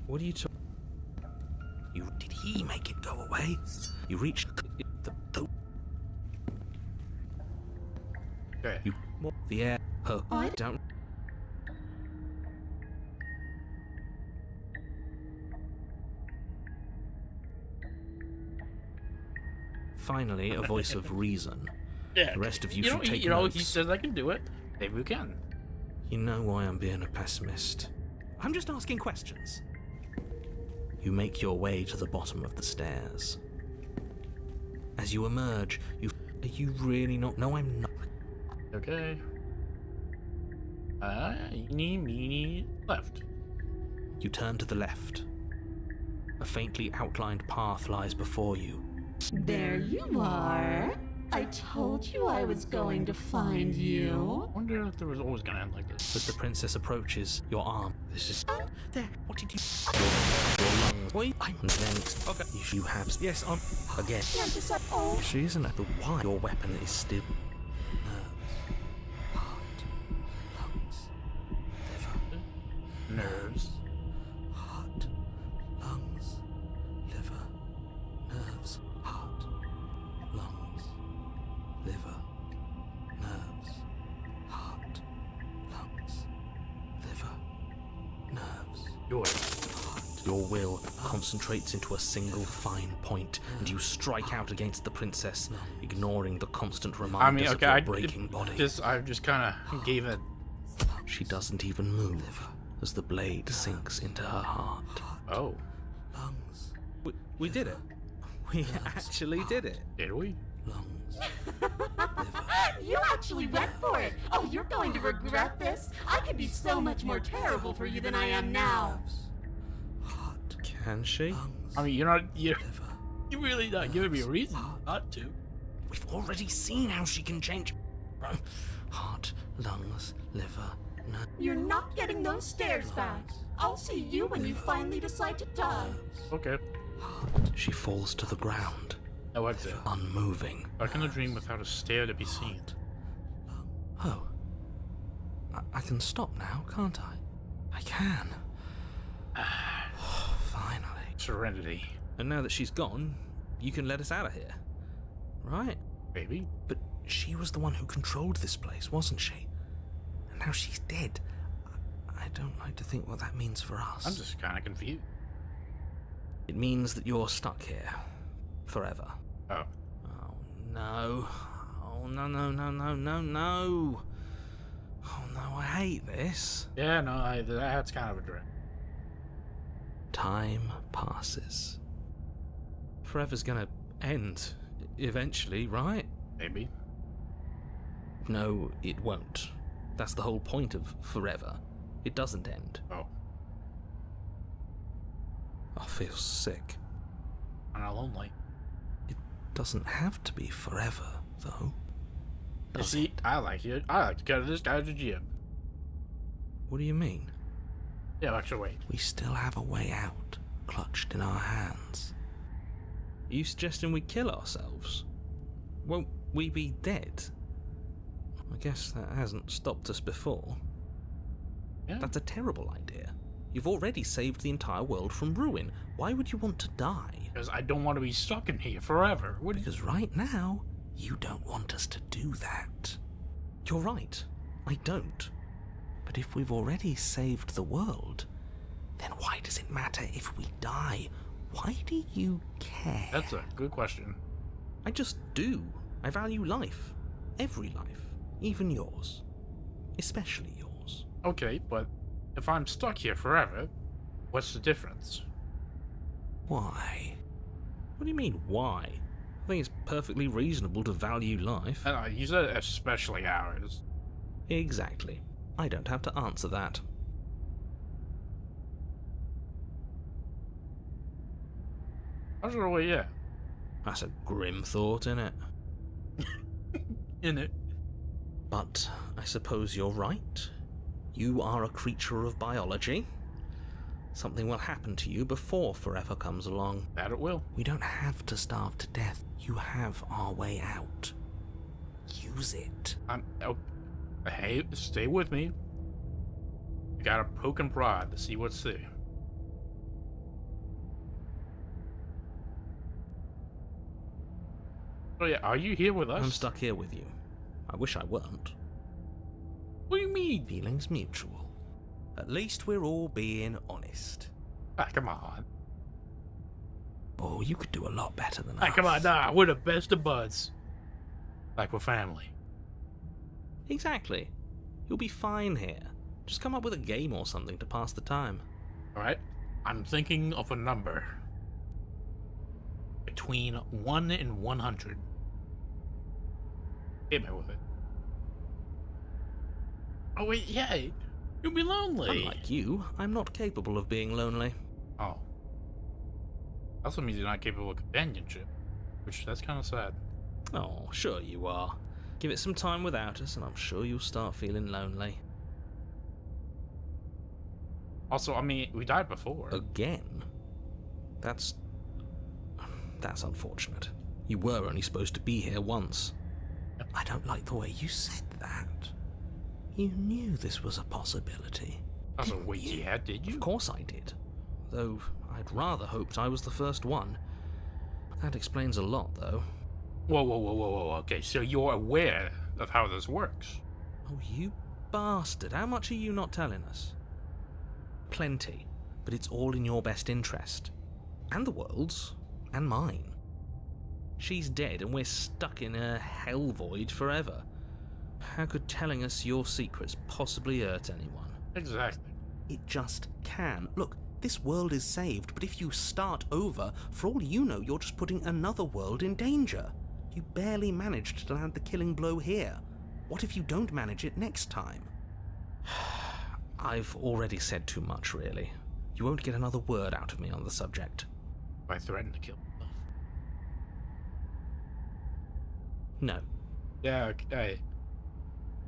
Speaker 2: What are you talking... Did he make it go away? You reach the
Speaker 1: Okay.
Speaker 2: you the air her
Speaker 4: What?
Speaker 2: down. Finally, a voice of reason.
Speaker 1: Yeah.
Speaker 2: The rest of you
Speaker 1: You
Speaker 2: should
Speaker 1: know,
Speaker 2: take
Speaker 1: you know,
Speaker 2: notes.
Speaker 1: he says I can do it. Maybe we can.
Speaker 2: You know why I'm being a pessimist. I'm just asking questions. You make your way to the bottom of the stairs. As you emerge, are you really not? No, I'm not.
Speaker 1: Okay. Eeny, meeny, left.
Speaker 2: You turn to the left. A faintly outlined path lies before you.
Speaker 4: There you are. I told you I was going to find you.
Speaker 1: I wonder if there was always gonna end like this.
Speaker 2: As the princess approaches, your arm. This is there. What did you? Your lungs. Wait. And then okay. You have. Yes. Again.
Speaker 4: Oh,
Speaker 2: She isn't at the why. Your weapon is still. Nerves, heart, lungs, liver,
Speaker 1: Nerves.
Speaker 2: heart, lungs, liver, nerves, heart, lungs, liver, nerves, heart, lungs, liver, nerves. Your will concentrates into a single fine point, and you strike out against the princess, ignoring the constant reminders of your breaking body.
Speaker 1: I just kind of gave it.
Speaker 2: She doesn't even move as the blade sinks into her heart.
Speaker 1: Oh,
Speaker 2: Lungs. We did it. We actually did it.
Speaker 1: did we?
Speaker 2: Lungs.
Speaker 4: you actually went for it. Oh, you're going to regret this. I could be so much more terrible for you than I am now.
Speaker 2: Heart. Can she?
Speaker 1: I mean, you really not giving me a reason not to.
Speaker 2: We've already seen how she can change. Heart, lungs, liver, nerves.
Speaker 4: You're not getting those stairs back. I'll see you when you finally decide to die.
Speaker 1: Okay.
Speaker 2: She falls to the ground,
Speaker 1: No exit.
Speaker 2: unmoving.
Speaker 1: How can a dream without a stair to be seen?
Speaker 2: Oh. I can stop now, can't I? I can. Finally.
Speaker 1: Serenity.
Speaker 2: And now that she's gone, you can let us out of here. Right?
Speaker 1: Maybe.
Speaker 2: But she was the one who controlled this place, wasn't she? And now she's dead. I don't like to think what that means for us.
Speaker 1: I'm just kind of confused.
Speaker 2: It means that you're stuck here. Forever.
Speaker 1: Oh.
Speaker 2: Oh, no. Oh, no, no, no, no, no, no. Oh, no, I hate this.
Speaker 1: Yeah, no, that's kind of a dread.
Speaker 2: Time passes. Forever's gonna end eventually, right?
Speaker 1: Maybe.
Speaker 2: No, it won't. That's the whole point of forever. It doesn't end.
Speaker 1: Oh.
Speaker 2: I feel sick.
Speaker 1: I'm not lonely.
Speaker 2: It doesn't have to be forever, though.
Speaker 1: You see, I like it. I like to go to this guy's gym.
Speaker 2: What do you mean?
Speaker 1: Yeah, actually, wait.
Speaker 2: We still have a way out, clutched in our hands. Are you suggesting we kill ourselves? Won't we be dead? I guess that hasn't stopped us before.
Speaker 1: Yeah.
Speaker 2: That's a terrible idea. You've already saved the entire world from ruin. Why would you want to die?
Speaker 1: Because I don't want to be stuck in here forever. What do you...
Speaker 2: Because right now, you don't want us to do that. You're right. I don't. But if we've already saved the world, then why does it matter if we die? Why do you care?
Speaker 1: That's a good question.
Speaker 2: I just do. I value life. Every life. Even yours. Especially yours.
Speaker 1: Okay, but if I'm stuck here forever, what's the difference?
Speaker 2: Why? What do you mean, why? I think it's perfectly reasonable to value life.
Speaker 1: You said especially ours.
Speaker 2: Exactly. I don't have to answer that.
Speaker 1: How's your way, yeah.
Speaker 2: That's a grim thought, innit?
Speaker 1: In it.
Speaker 2: But I suppose you're right. You are a creature of biology. Something will happen to you before forever comes along.
Speaker 1: That it will.
Speaker 2: We don't have to starve to death. You have our way out. Use it.
Speaker 1: Hey, stay with me. I gotta poke and prod to see what's there. Oh yeah, are you here with us?
Speaker 2: I'm stuck here with you. I wish I weren't.
Speaker 1: What do you mean?
Speaker 2: Feelings mutual. At least we're all being honest.
Speaker 1: Ah, come on.
Speaker 2: Oh, you could do a lot better than
Speaker 1: Ah,
Speaker 2: us.
Speaker 1: come on, nah, we're the best of buds. Like we're family.
Speaker 2: Exactly. You'll be fine here. Just come up with a game or something to pass the time.
Speaker 1: Alright? I'm thinking of a number. Between 1 and 100. Hit me with it. Oh wait, yeah. You'll be lonely.
Speaker 2: Unlike you, I'm not capable of being lonely.
Speaker 1: Oh. Also means you're not capable of companionship. Which, that's kind of sad.
Speaker 2: Oh, sure you are. Give it some time without us, and I'm sure you'll start feeling lonely.
Speaker 1: Also, I mean, we died before.
Speaker 2: Again? That's unfortunate. You were only supposed to be here once. I don't like the way you said that. You knew this was a possibility.
Speaker 1: That's a wait, yeah, did you?
Speaker 2: Of course I did. Though I'd rather hoped I was the first one. That explains a lot, though.
Speaker 1: Whoa. Okay, so you're aware of how this works.
Speaker 2: Oh, you bastard. How much are you not telling us? Plenty. But it's all in your best interest. And the world's. And mine. She's dead and we're stuck in a hell void forever. How could telling us your secrets possibly hurt anyone?
Speaker 1: Exactly.
Speaker 2: It just can. Look, this world is saved, but if you start over, for all you know, you're just putting another world in danger. You barely managed to land the killing blow here. What if you don't manage it next time? I've already said too much, really. You won't get another word out of me on the subject.
Speaker 1: I threatened to kill myself.
Speaker 2: No.
Speaker 1: Yeah, okay.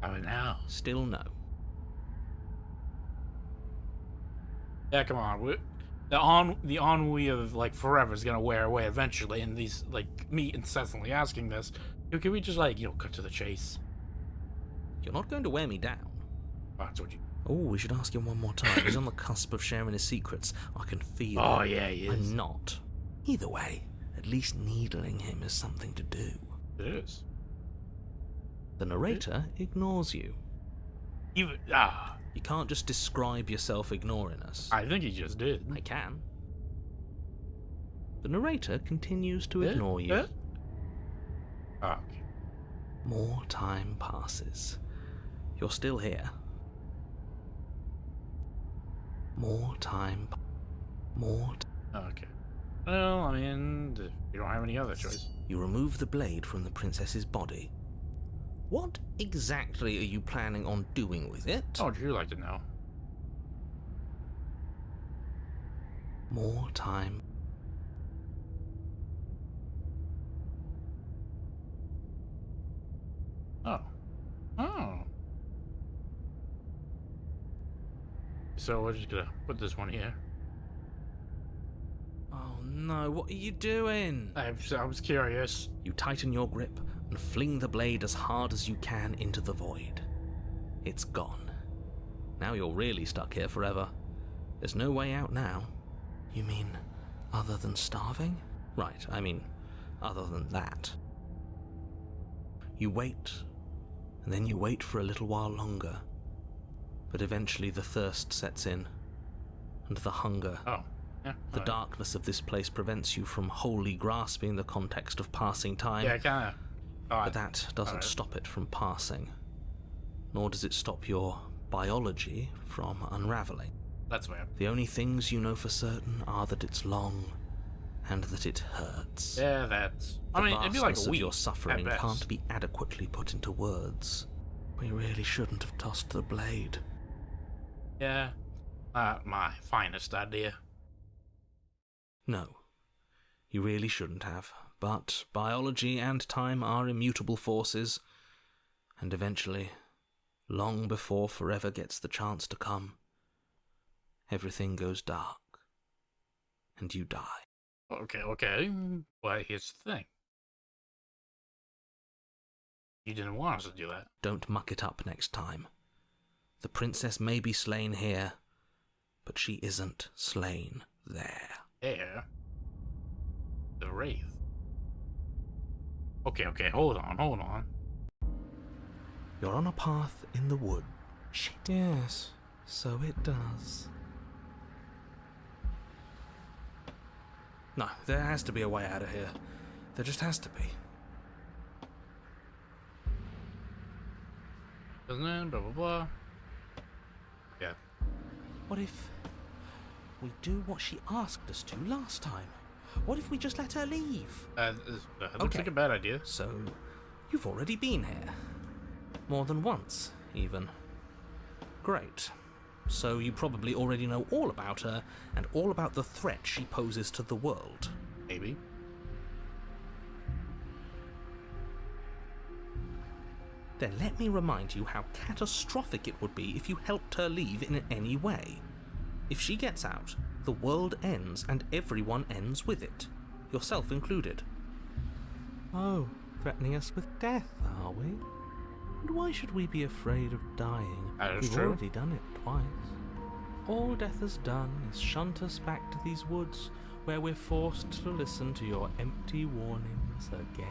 Speaker 1: I mean, now.
Speaker 2: Still no.
Speaker 1: Yeah, come on. The ennui of, like, forever is gonna wear away eventually, and these, like, me incessantly asking this. Can we just, like, cut to the chase?
Speaker 2: You're not going to wear me down.
Speaker 1: That's what you.
Speaker 2: Oh, we should ask him one more time. He's on the cusp of sharing his secrets. I can feel
Speaker 1: Oh,
Speaker 2: it.
Speaker 1: yeah, he is.
Speaker 2: I'm not. Either way, at least needling him is something to do.
Speaker 1: It is.
Speaker 2: The narrator ignores you.
Speaker 1: Even
Speaker 2: You can't just describe yourself ignoring us.
Speaker 1: I think he just did.
Speaker 2: I can. The narrator continues to ignore you.
Speaker 1: Okay.
Speaker 2: More time passes. You're still here. More time.
Speaker 1: Okay. Well, I mean, you don't have any other choice.
Speaker 2: You remove the blade from the princess's body. What exactly are you planning on doing with it?
Speaker 1: How would you like to know?
Speaker 2: More time.
Speaker 1: Oh. Oh. So we're just gonna put this one here.
Speaker 2: Oh no, what are you doing?
Speaker 1: I was curious.
Speaker 2: You tighten your grip and fling the blade as hard as you can into the void. It's gone. Now you're really stuck here forever. There's no way out now. You mean, other than starving? Right, I mean, other than that. You wait, and then you wait for a little while longer. But eventually the thirst sets in, and the hunger.
Speaker 1: Oh. Yeah.
Speaker 2: The darkness of this place prevents you from wholly grasping the context of passing time.
Speaker 1: Yeah, kinda.
Speaker 2: But that doesn't stop it from passing. Nor does it stop your biology from unraveling.
Speaker 1: That's fair.
Speaker 2: The only things you know for certain are that it's long and that it hurts.
Speaker 1: Yeah, that's.
Speaker 2: The
Speaker 1: I mean, it'd be like
Speaker 2: vastness
Speaker 1: a
Speaker 2: of
Speaker 1: week
Speaker 2: your suffering
Speaker 1: at best.
Speaker 2: can't be adequately put into words. We really shouldn't have tossed the blade.
Speaker 1: Yeah. Not my finest idea.
Speaker 2: No, you really shouldn't have. But biology and time are immutable forces, and eventually, long before forever gets the chance to come, everything goes dark, and you die.
Speaker 1: Okay. Well, here's the thing. You didn't want us to do that.
Speaker 2: Don't muck it up next time. The princess may be slain here, but she isn't slain there.
Speaker 1: There. The Wraith. Okay, hold on.
Speaker 2: You're on a path in the wood. Shit. Yes, so it does. No, there has to be a way out of here. There just has to be.
Speaker 1: Doesn't it? Blah, blah, blah. Yeah.
Speaker 2: What if we do what she asked us to last time? What if we just let her leave?
Speaker 1: That looks like a bad idea.
Speaker 2: So, you've already been here. More than once, even. Great. So you probably already know all about her, and all about the threat she poses to the world.
Speaker 1: Maybe.
Speaker 2: Then let me remind you how catastrophic it would be if you helped her leave in any way. If she gets out, the world ends and everyone ends with it, yourself included. Oh, threatening us with death, are we? And why should we be afraid of dying?
Speaker 1: That is
Speaker 2: We've
Speaker 1: true.
Speaker 2: already done it twice. All death has done is shunt us back to these woods, where we're forced to listen to your empty warnings again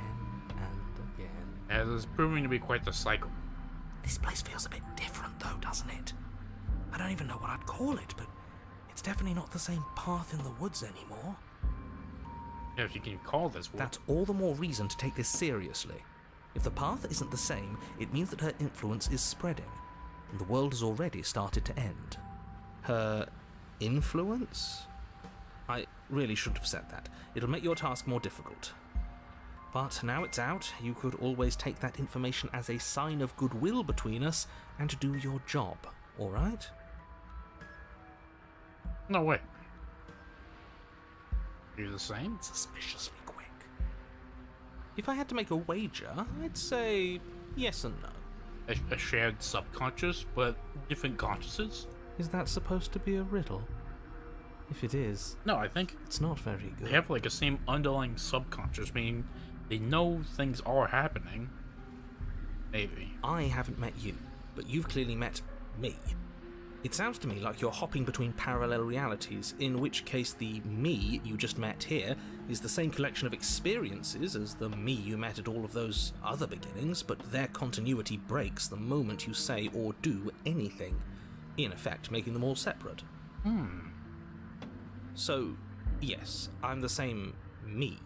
Speaker 2: and again.
Speaker 1: As is proving to be quite the cycle.
Speaker 2: This place feels a bit different though, doesn't it? I don't even know what I'd call it, but it's definitely not the same path in the woods anymore.
Speaker 1: Yeah, if you can call this one.
Speaker 2: That's all the more reason to take this seriously. If the path isn't the same, it means that her influence is spreading, and the world has already started to end. Her influence? I really shouldn't have said that. It'll make your task more difficult. But now it's out, you could always take that information as a sign of goodwill between us and do your job, alright?
Speaker 1: No way. You're the same?
Speaker 2: Suspiciously quick. If I had to make a wager, I'd say yes and no.
Speaker 1: A shared subconscious, but different consciouses?
Speaker 2: Is that supposed to be a riddle? If it is,
Speaker 1: No, I think
Speaker 2: it's not very good.
Speaker 1: they have like a same underlying subconscious, meaning they know things are happening. Maybe.
Speaker 2: I haven't met you, but you've clearly met me. It sounds to me like you're hopping between parallel realities, in which case the me you just met here is the same collection of experiences as the me you met at all of those other beginnings, but their continuity breaks the moment you say or do anything, in effect making them all separate. So, yes, I'm the same me,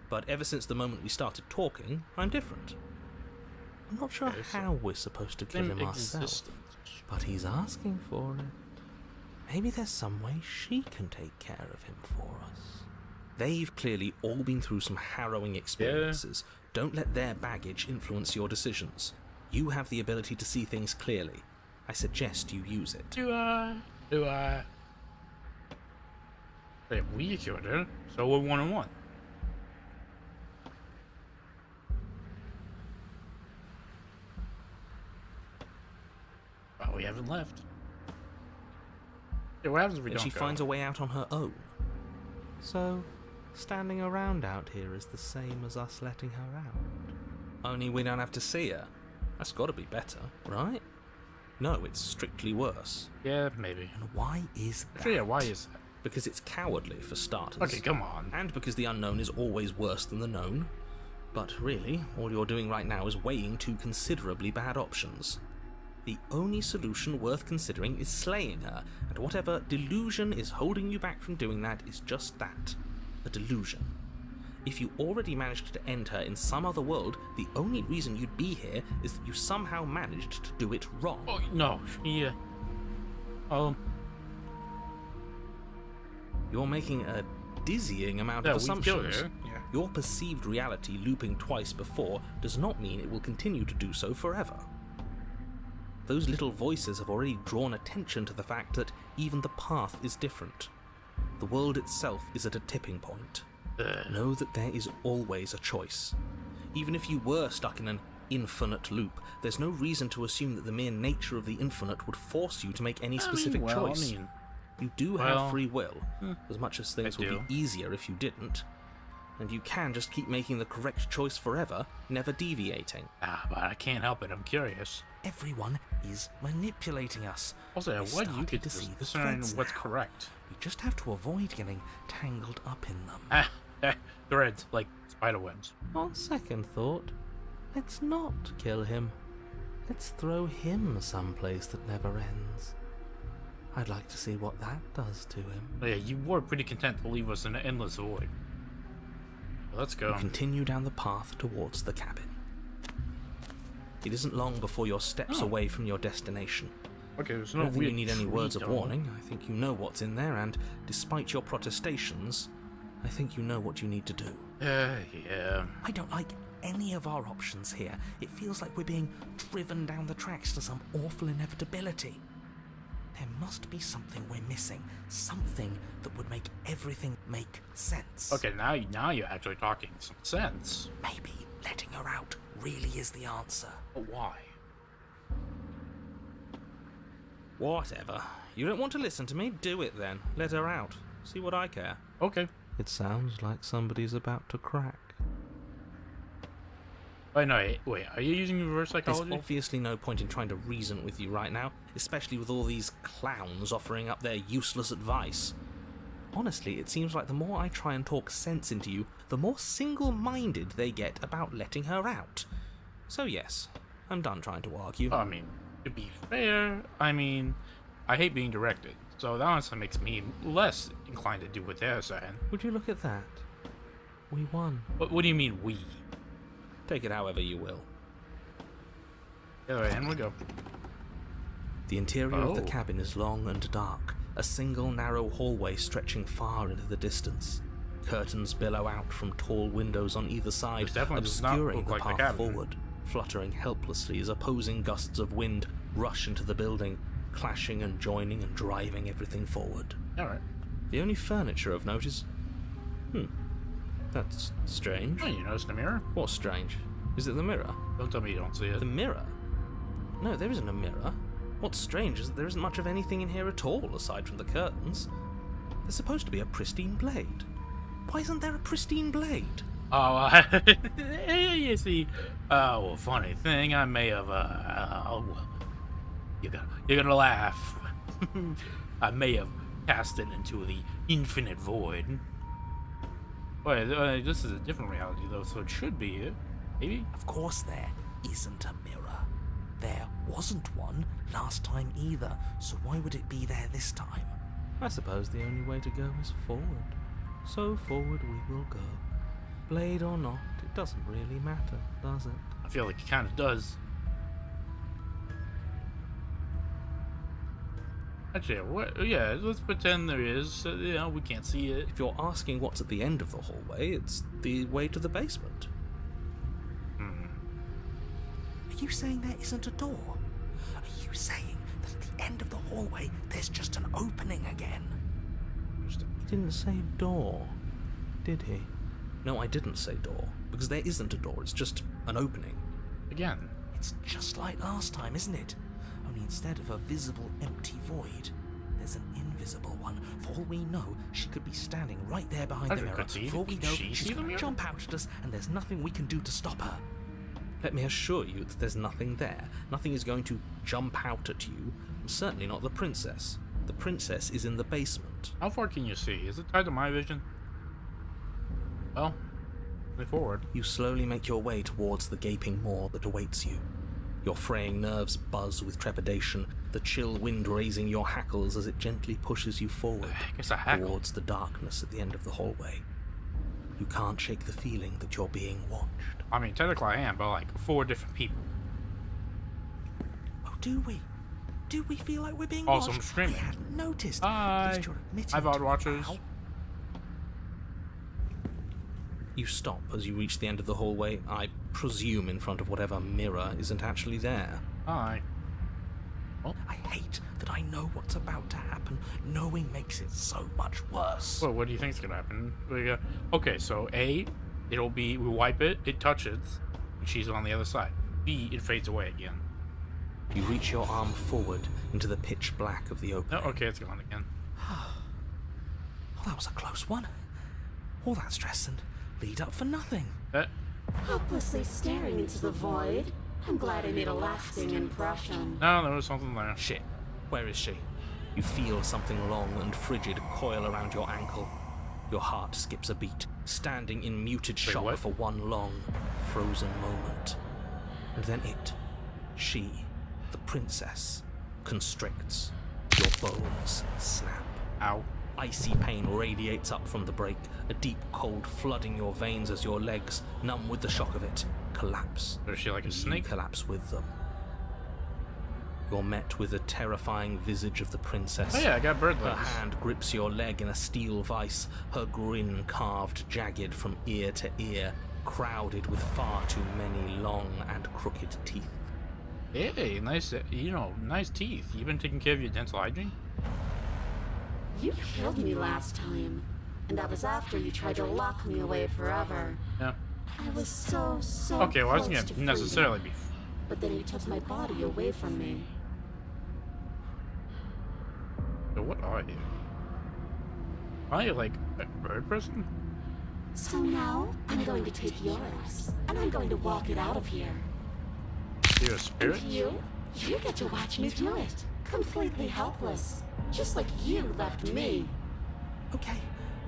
Speaker 2: but ever since the moment we started talking, I'm different. I'm not sure how we're supposed to kill him ourselves, but he's asking for it. Maybe there's some way she can take care of him for us. They've clearly all been through some harrowing experiences. Don't let their baggage influence your decisions. You have the ability to see things clearly. I suggest you use it.
Speaker 1: Do I? Wait, we killed her, so we're 1-on-1. Well, we haven't left. Yeah, what happens if we
Speaker 2: And
Speaker 1: don't
Speaker 2: she
Speaker 1: go?
Speaker 2: finds a way out on her own. So, standing around out here is the same as us letting her out. Only we don't have to see her. That's got to be better, right? No, it's strictly worse.
Speaker 1: Yeah, maybe.
Speaker 2: And why is that?
Speaker 1: Actually, yeah, why is that?
Speaker 2: Because it's cowardly, for starters.
Speaker 1: Okay, come on.
Speaker 2: And because the unknown is always worse than the known. But really, all you're doing right now is weighing two considerably bad options. The only solution worth considering is slaying her, and whatever delusion is holding you back from doing that is just that, a delusion. If you already managed to end her in some other world, the only reason you'd be here is that you somehow managed to do it wrong.
Speaker 1: Oh, no. Yeah.
Speaker 2: You're making a dizzying amount of assumptions. Your perceived reality looping twice before does not mean it will continue to do so forever. Those little voices have already drawn attention to the fact that even the path is different. The world itself is at a tipping point. Know that there is always a choice. Even if you were stuck in an infinite loop, there's no reason to assume that the mere nature of the infinite would force you to make any specific choice. You do have free will, as much as things would be easier if you didn't. And you can just keep making the correct choice forever, never deviating.
Speaker 1: But I can't help it. I'm curious.
Speaker 2: Everyone is manipulating us.
Speaker 1: Also, what do you get to
Speaker 2: see the
Speaker 1: discern
Speaker 2: threads
Speaker 1: what's
Speaker 2: now.
Speaker 1: correct?
Speaker 2: We just have to avoid getting tangled up in them.
Speaker 1: Threads, like spider webs.
Speaker 2: On second thought, let's not kill him. Let's throw him someplace that never ends. I'd like to see what that does to him.
Speaker 1: Oh, yeah, you were pretty content to leave us in an endless void. Well, let's go.
Speaker 2: You continue down the path towards the cabin. It isn't long before you're steps away from your destination.
Speaker 1: Okay, there's
Speaker 2: I
Speaker 1: no
Speaker 2: don't think you
Speaker 1: weird
Speaker 2: need any words of
Speaker 1: tree, though.
Speaker 2: warning. I think you know what's in there, and despite your protestations, I think you know what you need to do.
Speaker 1: Yeah.
Speaker 2: I don't like any of our options here. It feels like we're being driven down the tracks to some awful inevitability. There must be something we're missing. Something that would make everything make sense.
Speaker 1: Okay, now you're actually talking some sense.
Speaker 2: Maybe letting her out really is the answer.
Speaker 1: But why?
Speaker 2: Whatever. You don't want to listen to me? Do it then. Let her out. See what I care.
Speaker 1: Okay.
Speaker 2: It sounds like somebody's about to crack.
Speaker 1: Wait, no, wait, are you using reverse psychology?
Speaker 2: There's obviously no point in trying to reason with you right now, especially with all these clowns offering up their useless advice. Honestly, it seems like the more I try and talk sense into you, the more single-minded they get about letting her out. So yes, I'm done trying to argue.
Speaker 1: I mean, to be fair, I hate being directed, so that honestly makes me less inclined to do what they're saying.
Speaker 2: Would you look at that? We won.
Speaker 1: What do you mean, we?
Speaker 2: Take it however you will.
Speaker 1: Alright, and we go.
Speaker 2: The interior of the
Speaker 1: Oh.
Speaker 2: cabin is long and dark, a single narrow hallway stretching far into the distance. Curtains billow out from tall windows on either side,
Speaker 1: This definitely does not
Speaker 2: obscuring
Speaker 1: look
Speaker 2: the
Speaker 1: like the
Speaker 2: path
Speaker 1: cabin.
Speaker 2: forward, fluttering helplessly as opposing gusts of wind rush into the building, clashing and joining and driving everything forward.
Speaker 1: Alright.
Speaker 2: The only furniture of note is... That's strange.
Speaker 1: Oh, you noticed the mirror?
Speaker 2: What's strange? Is it the mirror?
Speaker 1: Don't tell me you don't see it.
Speaker 2: The mirror? No, there isn't a mirror. What's strange is that there isn't much of anything in here at all, aside from the curtains. There's supposed to be a pristine blade. Why isn't there a pristine blade?
Speaker 1: Oh, you see, well, funny thing, I may have, You're gonna laugh. I may have cast it into the infinite void. Wait, this is a different reality though, so it should be it. Maybe?
Speaker 2: Of course there isn't a mirror. There wasn't one last time either, so why would it be there this time? I suppose the only way to go is forward. So forward we will go. Blade or not, it doesn't really matter, does it?
Speaker 1: I feel like it kind of does. Actually, what? Yeah, let's pretend there is. You know, we can't see it.
Speaker 2: If you're asking what's at the end of the hallway, it's the way to the basement. Are you saying there isn't a door? Are you saying that at the end of the hallway there's just an opening again? He didn't say door, did he? No, I didn't say door, because there isn't a door, it's just an opening.
Speaker 1: Again.
Speaker 2: It's just like last time, isn't it? Only instead of a visible empty void, there's an invisible one. For all we know, she could be standing right there behind the mirror. For all we know, she's going to jump out at us, and there's nothing we can do to stop her. Let me assure you that there's nothing there. Nothing is going to jump out at you. Certainly not the princess. The princess is in the basement.
Speaker 1: How far can you see? Is it tied to my vision? Well, way forward.
Speaker 2: You slowly make your way towards the gaping maw that awaits you. Your fraying nerves buzz with trepidation, the chill wind raising your hackles as it gently pushes you forward towards the darkness at the end of the hallway. You can't shake the feeling that you're being watched.
Speaker 1: I mean, technically I am, but like 4 different people.
Speaker 2: Oh, do we? Do we feel like we're being
Speaker 1: Also,
Speaker 2: watched?
Speaker 1: I'm streaming.
Speaker 2: I hadn't noticed.
Speaker 1: Hi. Hi, VOD watchers.
Speaker 2: You stop as you reach the end of the hallway, I presume in front of whatever mirror isn't actually there.
Speaker 1: Hi.
Speaker 2: Well, I hate that I know what's about to happen. Knowing makes it so much worse.
Speaker 1: Well, what do you think's gonna happen? Okay, so A, it'll be, we wipe it, it touches, and she's on the other side. B, it fades away again.
Speaker 2: You reach your arm forward into the pitch black of the opening.
Speaker 1: Oh, okay, it's gone again.
Speaker 2: Oh, that was a close one. All that stress and lead up for nothing.
Speaker 4: Hopelessly staring into the void. I'm glad I made a lasting impression.
Speaker 1: No, there was something there.
Speaker 2: Shit. Where is she? You feel something long and frigid coil around your ankle. Your heart skips a beat, standing in muted shock for one long, frozen moment. And then she, the princess, constricts. Your bones snap.
Speaker 1: Ow.
Speaker 2: Icy pain radiates up from the break, a deep cold flooding your veins as your legs, numb with the shock of it, collapse.
Speaker 1: Is she like a snake?
Speaker 2: You collapse with them. You're met with the terrifying visage of the princess.
Speaker 1: Oh yeah, I got bird legs.
Speaker 2: Her hand grips your leg in a steel vice, her grin carved jagged from ear to ear, crowded with far too many long and crooked teeth.
Speaker 1: Hey, nice, nice teeth. You been taking care of your dental hygiene?
Speaker 4: You killed me last time, and that was after you tried to lock me away forever.
Speaker 1: Yeah.
Speaker 4: I was so
Speaker 1: okay, well, I wasn't
Speaker 4: close to
Speaker 1: gonna necessarily be.
Speaker 4: But then you took my body away from me.
Speaker 1: So what are you? Are you like a bird person?
Speaker 4: So now I'm going to take yours, and I'm going to walk it out of here.
Speaker 1: You're a spirit?
Speaker 4: And you get to watch me do it, completely helpless, just like you left me.
Speaker 2: Okay,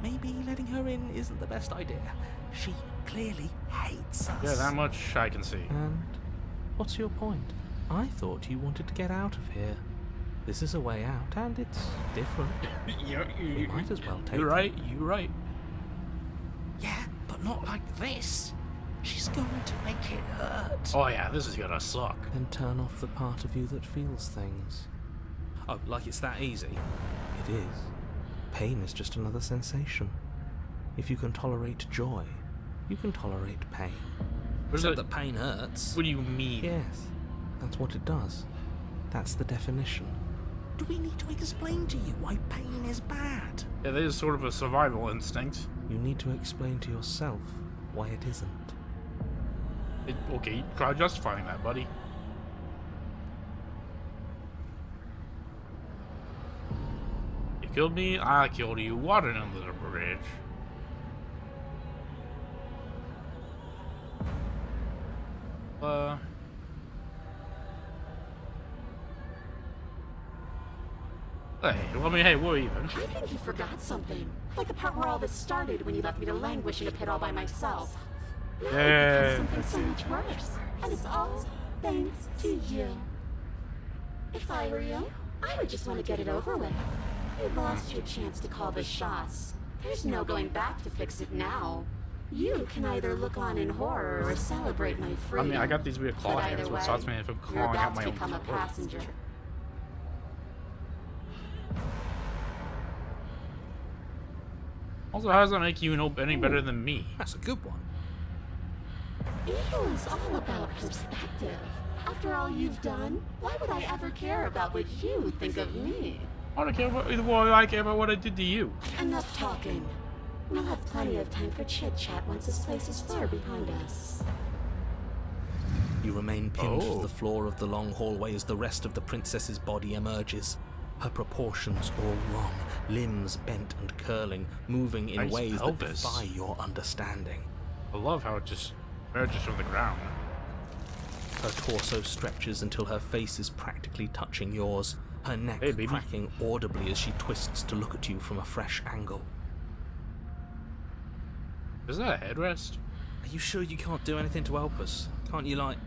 Speaker 2: maybe letting her in isn't the best idea. She clearly hates us.
Speaker 1: Yeah, that much I can see.
Speaker 2: And what's your point? I thought you wanted to get out of here. This is a way out, and it's different. You might as well take it.
Speaker 1: You're right, you're right.
Speaker 2: Yeah, but not like this. She's going to make it hurt.
Speaker 1: Oh yeah, this is gonna suck.
Speaker 2: Then turn off the part of you that feels things. Oh, like it's that easy? It is. Pain is just another sensation. If you can tolerate joy, you can tolerate pain. Except that pain hurts.
Speaker 1: What do you mean?
Speaker 2: Yes, that's what it does. That's the definition. Do we need to explain to you why pain is bad?
Speaker 1: Yeah, that is sort of a survival instinct.
Speaker 2: You need to explain to yourself why it isn't.
Speaker 1: Okay, try justifying that, buddy. You killed me, I killed you. Water under the bridge. Hey, well, I mean, hey, we're even.
Speaker 4: I think you forgot something. Like the part where all this started when you left me to languish in a pit all by myself. Now it becomes something so much worse. And it's all thanks to you. If I were you, I would just want to get it over with. You lost your chance to call the shots. There's no going back to fix it now. You can either look on in horror or celebrate my
Speaker 1: I
Speaker 4: freedom.
Speaker 1: mean, I got these weird claw
Speaker 4: But
Speaker 1: hands.
Speaker 4: either
Speaker 1: What
Speaker 4: way,
Speaker 1: stops me if I'm
Speaker 4: you're
Speaker 1: clawing out
Speaker 4: about
Speaker 1: my
Speaker 4: to
Speaker 1: own
Speaker 4: become a
Speaker 1: throat?
Speaker 4: passenger.
Speaker 1: Also, how does that make you know any better than me?
Speaker 2: That's a good one.
Speaker 4: It was all about perspective. After all you've done, why would I ever care about what you think of me?
Speaker 1: I don't care about either one. I care about what I did to you.
Speaker 4: Enough talking. We'll have plenty of time for chit-chat once this place is far behind us.
Speaker 2: You remain pinned
Speaker 1: Oh.
Speaker 2: to the floor of the long hallway as the rest of the princess's body emerges. Her proportions all wrong, limbs bent and curling, moving in
Speaker 1: Nice
Speaker 2: ways
Speaker 1: pelvis.
Speaker 2: that defy your understanding.
Speaker 1: I love how it just emerges from the ground.
Speaker 2: Her torso stretches until her face is practically touching yours, her neck
Speaker 1: Hey, baby.
Speaker 2: cracking audibly as she twists to look at you from a fresh angle.
Speaker 1: Is that a headrest?
Speaker 2: Are you sure you can't do anything to help us? Can't you, like,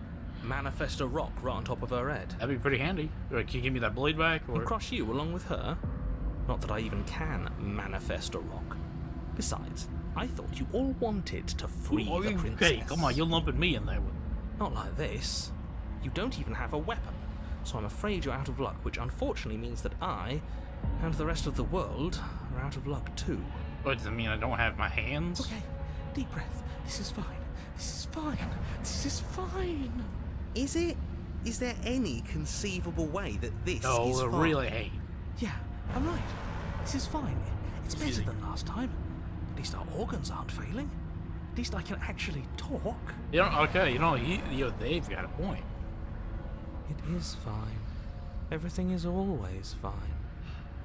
Speaker 2: manifest a rock right on top of her head?
Speaker 1: That'd be pretty handy. Can you give me that blade back? Or
Speaker 2: And crush you along with her? Not that I even can manifest a rock. Besides, I thought you all wanted to free the princess.
Speaker 1: Hey, come on, you're lumping me in there.
Speaker 2: Not like this. You don't even have a weapon, so I'm afraid you're out of luck, which unfortunately means that I, and the rest of the world, are out of luck too.
Speaker 1: What does it mean? I don't have my hands?
Speaker 2: Okay, deep breath. This is fine. This is fine. This is fine. Is it? Is there any conceivable way that this is
Speaker 1: No,
Speaker 2: fine?
Speaker 1: really ain't.
Speaker 2: Yeah, I'm right. This is fine. It's better
Speaker 1: Easy.
Speaker 2: than last time. At least our organs aren't failing. At least I can actually talk.
Speaker 1: You know, okay, they've got a point.
Speaker 2: It is fine. Everything is always fine.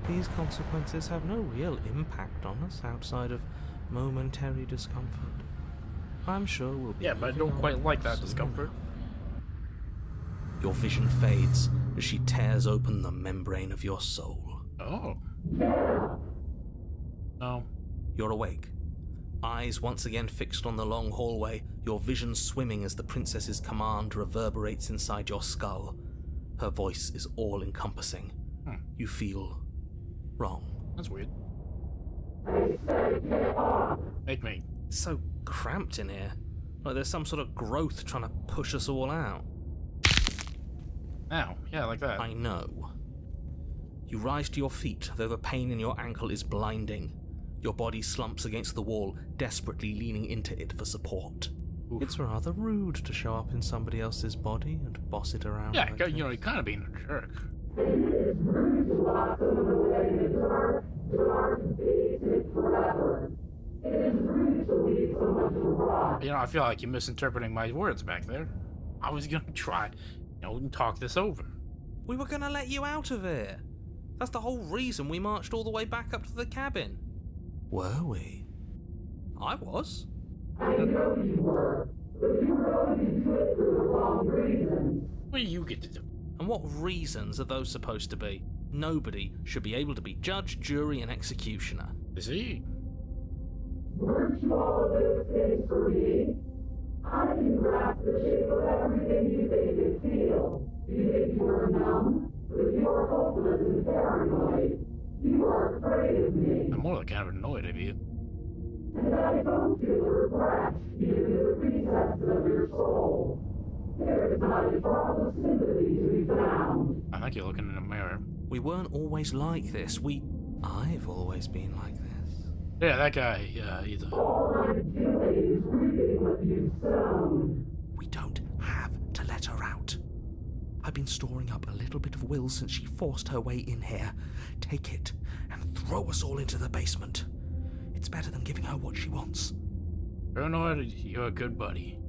Speaker 2: These consequences have no real impact on us outside of momentary discomfort. I'm sure we'll be.
Speaker 1: Yeah, but I
Speaker 2: moving
Speaker 1: don't
Speaker 2: on
Speaker 1: quite like that
Speaker 2: soon
Speaker 1: discomfort.
Speaker 2: enough. Your vision fades as she tears open the membrane of your soul.
Speaker 1: Oh. No.
Speaker 2: You're awake. Eyes once again fixed on the long hallway, your vision swimming as the princess's command reverberates inside your skull. Her voice is all-encompassing. You feel wrong.
Speaker 1: That's weird. Make me.
Speaker 2: It's so cramped in here. Like there's some sort of growth trying to push us all out.
Speaker 1: Ow. Yeah, like that.
Speaker 2: I know. You rise to your feet, though the pain in your ankle is blinding. Your body slumps against the wall, desperately leaning into it for support.
Speaker 1: Oof.
Speaker 2: It's rather rude to show up in somebody else's body and boss it around.
Speaker 1: Yeah,
Speaker 2: like
Speaker 1: you
Speaker 2: this.
Speaker 1: know, you're kind of being a jerk. You know, I feel like you're misinterpreting my words back there. I was gonna try, and talk this over.
Speaker 2: We were gonna let you out of here. That's the whole reason we marched all the way back up to the cabin. Were we? I was.
Speaker 1: What do you get to do?
Speaker 2: And what reasons are those supposed to be? Nobody should be able to be judge, jury, and executioner.
Speaker 1: Is he? I'm more like kind of annoyed of you. I think you're looking in the mirror.
Speaker 2: We weren't always like this. I've always been like this.
Speaker 1: Yeah, that guy, he's a...
Speaker 2: We don't have to let her out. I've been storing up a little bit of will since she forced her way in here. Take it and throw us all into the basement. It's better than giving her what she wants.
Speaker 1: Paranoid, you're a good buddy.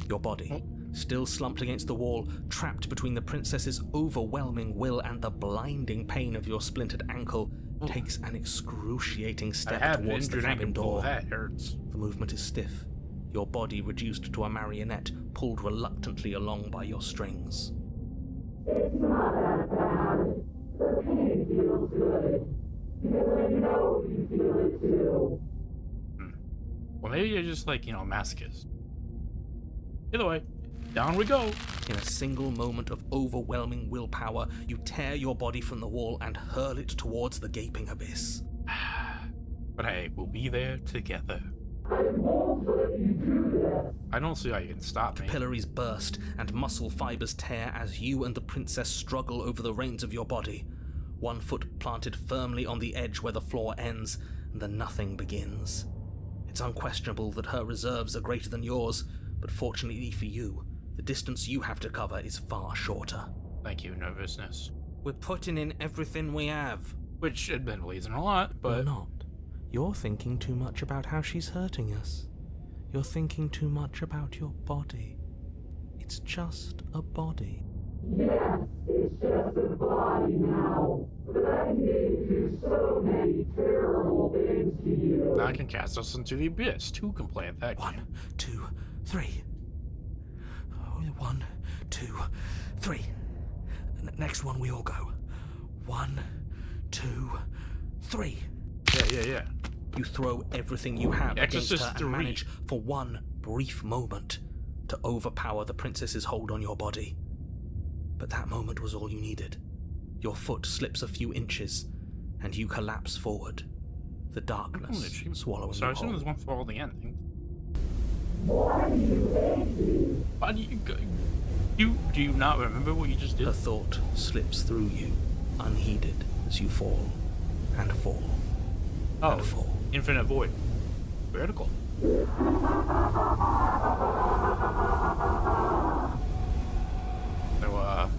Speaker 2: Your body, still slumped against the wall, trapped between the princess's overwhelming will and the blinding pain of your splintered ankle, takes an excruciating
Speaker 1: I
Speaker 2: step
Speaker 1: have an
Speaker 2: towards the
Speaker 1: injured
Speaker 2: cabin
Speaker 1: ankle.
Speaker 2: door.
Speaker 1: That hurts.
Speaker 2: The movement is stiff. your body reduced to a marionette pulled reluctantly along by your strings.
Speaker 6: It's not that bad. The pain feels good. Because I know you feel it too.
Speaker 1: Well, maybe you're just like, masochist. Either way, down we go.
Speaker 2: In a single moment of overwhelming willpower, you tear your body from the wall and hurl it towards the gaping abyss.
Speaker 1: But hey, we'll be there together.
Speaker 6: I won't let you do this.
Speaker 1: I don't see how you can stop me.
Speaker 2: Capillaries burst and muscle fibers tear as you and the princess struggle over the reins of your body. One foot planted firmly on the edge where the floor ends, and the nothing begins. It's unquestionable that her reserves are greater than yours, but fortunately for you, the distance you have to cover is far shorter.
Speaker 1: Thank you, nervousness.
Speaker 2: We're putting in everything we have.
Speaker 1: Which, admittedly, isn't a lot, but...
Speaker 2: You're not. You're thinking too much about how she's hurting us. You're thinking too much about your body. It's just a body.
Speaker 6: Yes, it's just a body now. But I can do so many terrible things to you.
Speaker 1: Now I can cast us into the abyss. Two can play at that game.
Speaker 2: 1, 2, 3. 1, 2, 3. Next one we all go. 1, 2, 3.
Speaker 1: Yeah.
Speaker 2: You throw everything you have against
Speaker 1: Exorcist
Speaker 2: her and
Speaker 1: 3.
Speaker 2: manage for one brief moment to overpower the princess's hold on your body. But that moment was all you needed. Your foot slips a few inches, and you collapse forward. The darkness swallowing
Speaker 1: So I
Speaker 2: you
Speaker 1: assume
Speaker 2: whole.
Speaker 1: there's one for all the ending.
Speaker 6: Why do you hate me?
Speaker 1: Why do you go? Do you not remember what you just did?
Speaker 2: Her thought slips through you, unheeded, as you fall, and fall, and fall.
Speaker 1: Infinite void. Vertical. So,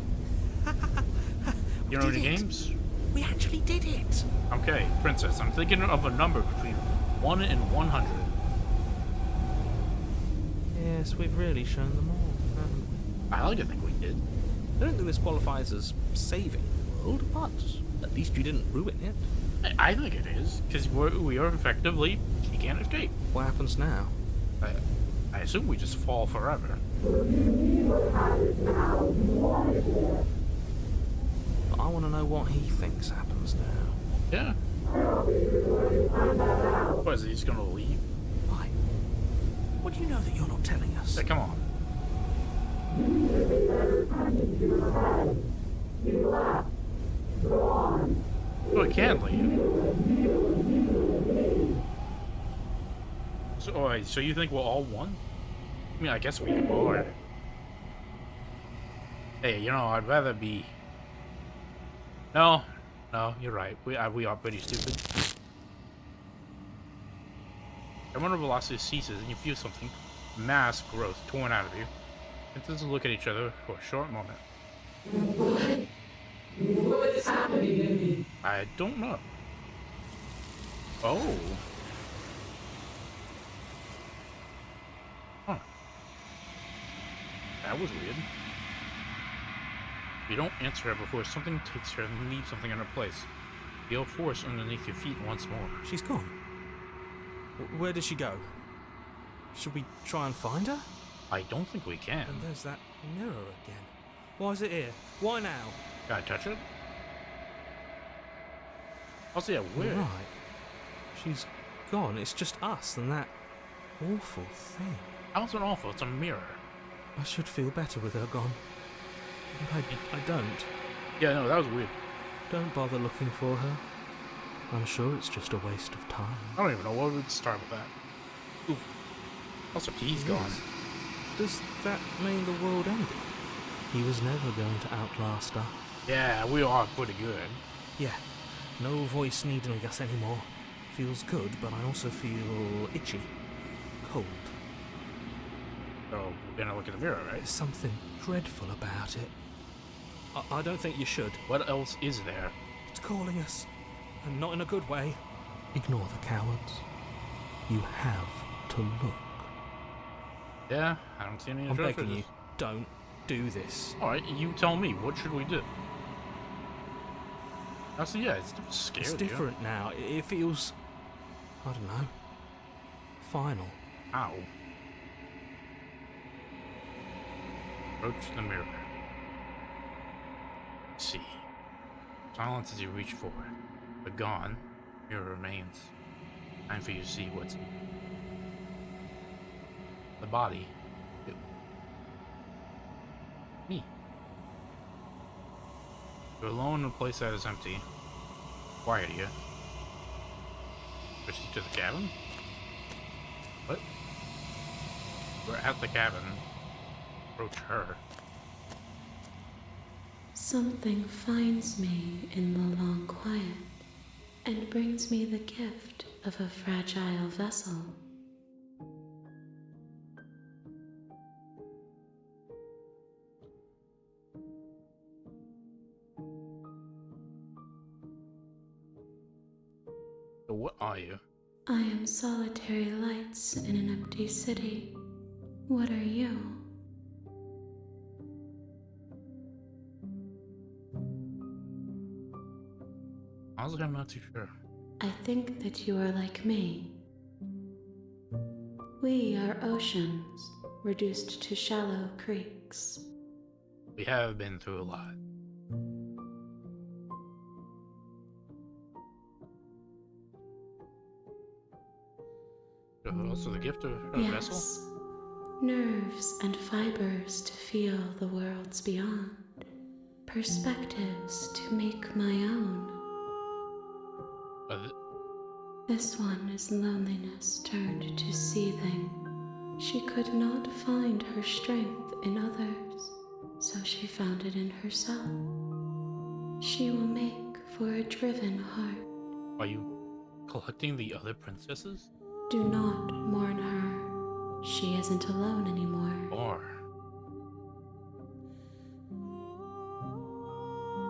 Speaker 1: you know any games?
Speaker 2: We actually did it!
Speaker 1: Okay, princess, I'm thinking of a number between 1 and 100.
Speaker 2: Yes, we've really shown them all, haven't we?
Speaker 1: I like to think we did.
Speaker 2: I don't think this qualifies as saving the world, but at least you didn't ruin it.
Speaker 1: I think it is, because we are effectively, she can't escape.
Speaker 2: What happens now?
Speaker 1: I assume we just fall forever.
Speaker 2: But I want to know what he thinks happens now.
Speaker 1: Yeah. What is he just gonna leave?
Speaker 2: Why? What do you know that you're not telling us?
Speaker 1: Hey, come on. Well, it can leave. So, alright, so you think we're all one? I mean, I guess we are. Hey, I'd rather be... No, you're right. We are pretty stupid. And when the velocity ceases and you feel something, mass growth torn out of you, and doesn't look at each other for a short moment.
Speaker 6: What is happening to me?
Speaker 1: I don't know. Oh. Huh. That was weird. You don't answer her before something takes her and leaves something in her place. Feel force underneath your feet once more.
Speaker 2: She's gone. Where did she go? Should we try and find her?
Speaker 1: I don't think we can.
Speaker 2: And there's that mirror again. Why is it here? Why now?
Speaker 1: Can I touch it? Also, yeah, where?
Speaker 2: Right. She's gone. It's just us and that awful thing.
Speaker 1: How's it awful? It's a mirror.
Speaker 2: I should feel better with her gone. But I don't.
Speaker 1: Yeah, no, that was weird.
Speaker 2: Don't bother looking for her. I'm sure it's just a waste of time.
Speaker 1: I don't even know where we'd start with that. Oof. Also, he's gone.
Speaker 2: Does that mean the world ended? He was never going to outlast her.
Speaker 1: Yeah, we are pretty good.
Speaker 2: Yeah, no voice needling us anymore. Feels good, but I also feel itchy. Cold.
Speaker 1: So, we're gonna look in the mirror, right?
Speaker 2: There's something dreadful about it. I don't think you should.
Speaker 1: What else is there?
Speaker 2: It's calling us. And not in a good way. Ignore the cowards. You have to look.
Speaker 1: Yeah, I don't see any
Speaker 2: I'm
Speaker 1: interest
Speaker 2: begging
Speaker 1: in
Speaker 2: you,
Speaker 1: this.
Speaker 2: don't do this.
Speaker 1: Alright, you tell me. What should we do? Actually, yeah, it's scary.
Speaker 2: It's different now. It feels, I don't know, final.
Speaker 1: Ow. Approach the mirror. See. Silence as you reach forward. But gone, mirror remains. Time for you to see what's the body. Me. You're alone in a place that is empty. Quiet here. Proceed to the cabin? What? We're at the cabin. Approach her.
Speaker 7: Something finds me in the long quiet and brings me the gift of a fragile vessel.
Speaker 1: So what are you?
Speaker 7: I am solitary lights in an empty city. What are you?
Speaker 1: Honestly, I'm not too sure.
Speaker 7: I think that you are like me. We are oceans, reduced to shallow creeks.
Speaker 1: We have been through a lot. Also the gift of a vessel?
Speaker 7: Yes, nerves and fibers to feel the worlds beyond, perspectives to make my own. This one is loneliness turned to seething. She could not find her strength in others, so she found it in herself. She will make for a driven heart.
Speaker 1: Are you collecting the other princesses?
Speaker 7: Do not mourn her. She isn't alone anymore.
Speaker 1: Or...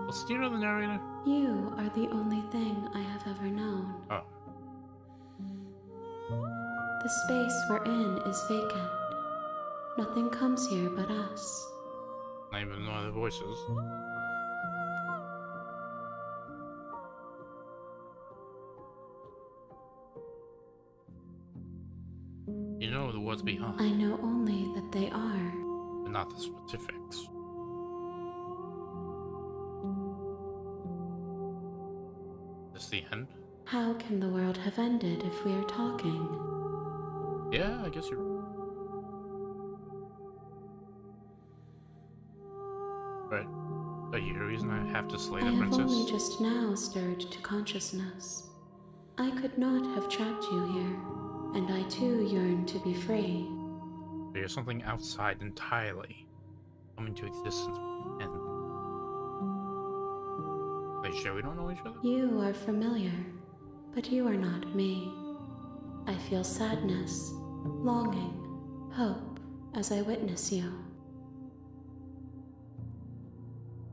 Speaker 1: Well, do you know the narrator?
Speaker 7: You are the only thing I have ever known.
Speaker 1: Oh.
Speaker 7: The space we're in is vacant. Nothing comes here but us.
Speaker 1: Not even know the voices. You know the what's behind.
Speaker 7: I know only that they are.
Speaker 1: But not the specifics. Is this the end?
Speaker 7: How can the world have ended if we are talking?
Speaker 1: Yeah, I guess you're... Right. Are you the reason I have to slay
Speaker 7: I
Speaker 1: the
Speaker 7: have
Speaker 1: princess?
Speaker 7: only just now stirred to consciousness. I could not have trapped you here, and I too yearn to be free.
Speaker 1: There's something outside entirely coming to existence. And... Are you sure we don't know each other?
Speaker 7: You are familiar, but you are not me. I feel sadness, longing, hope as I witness you.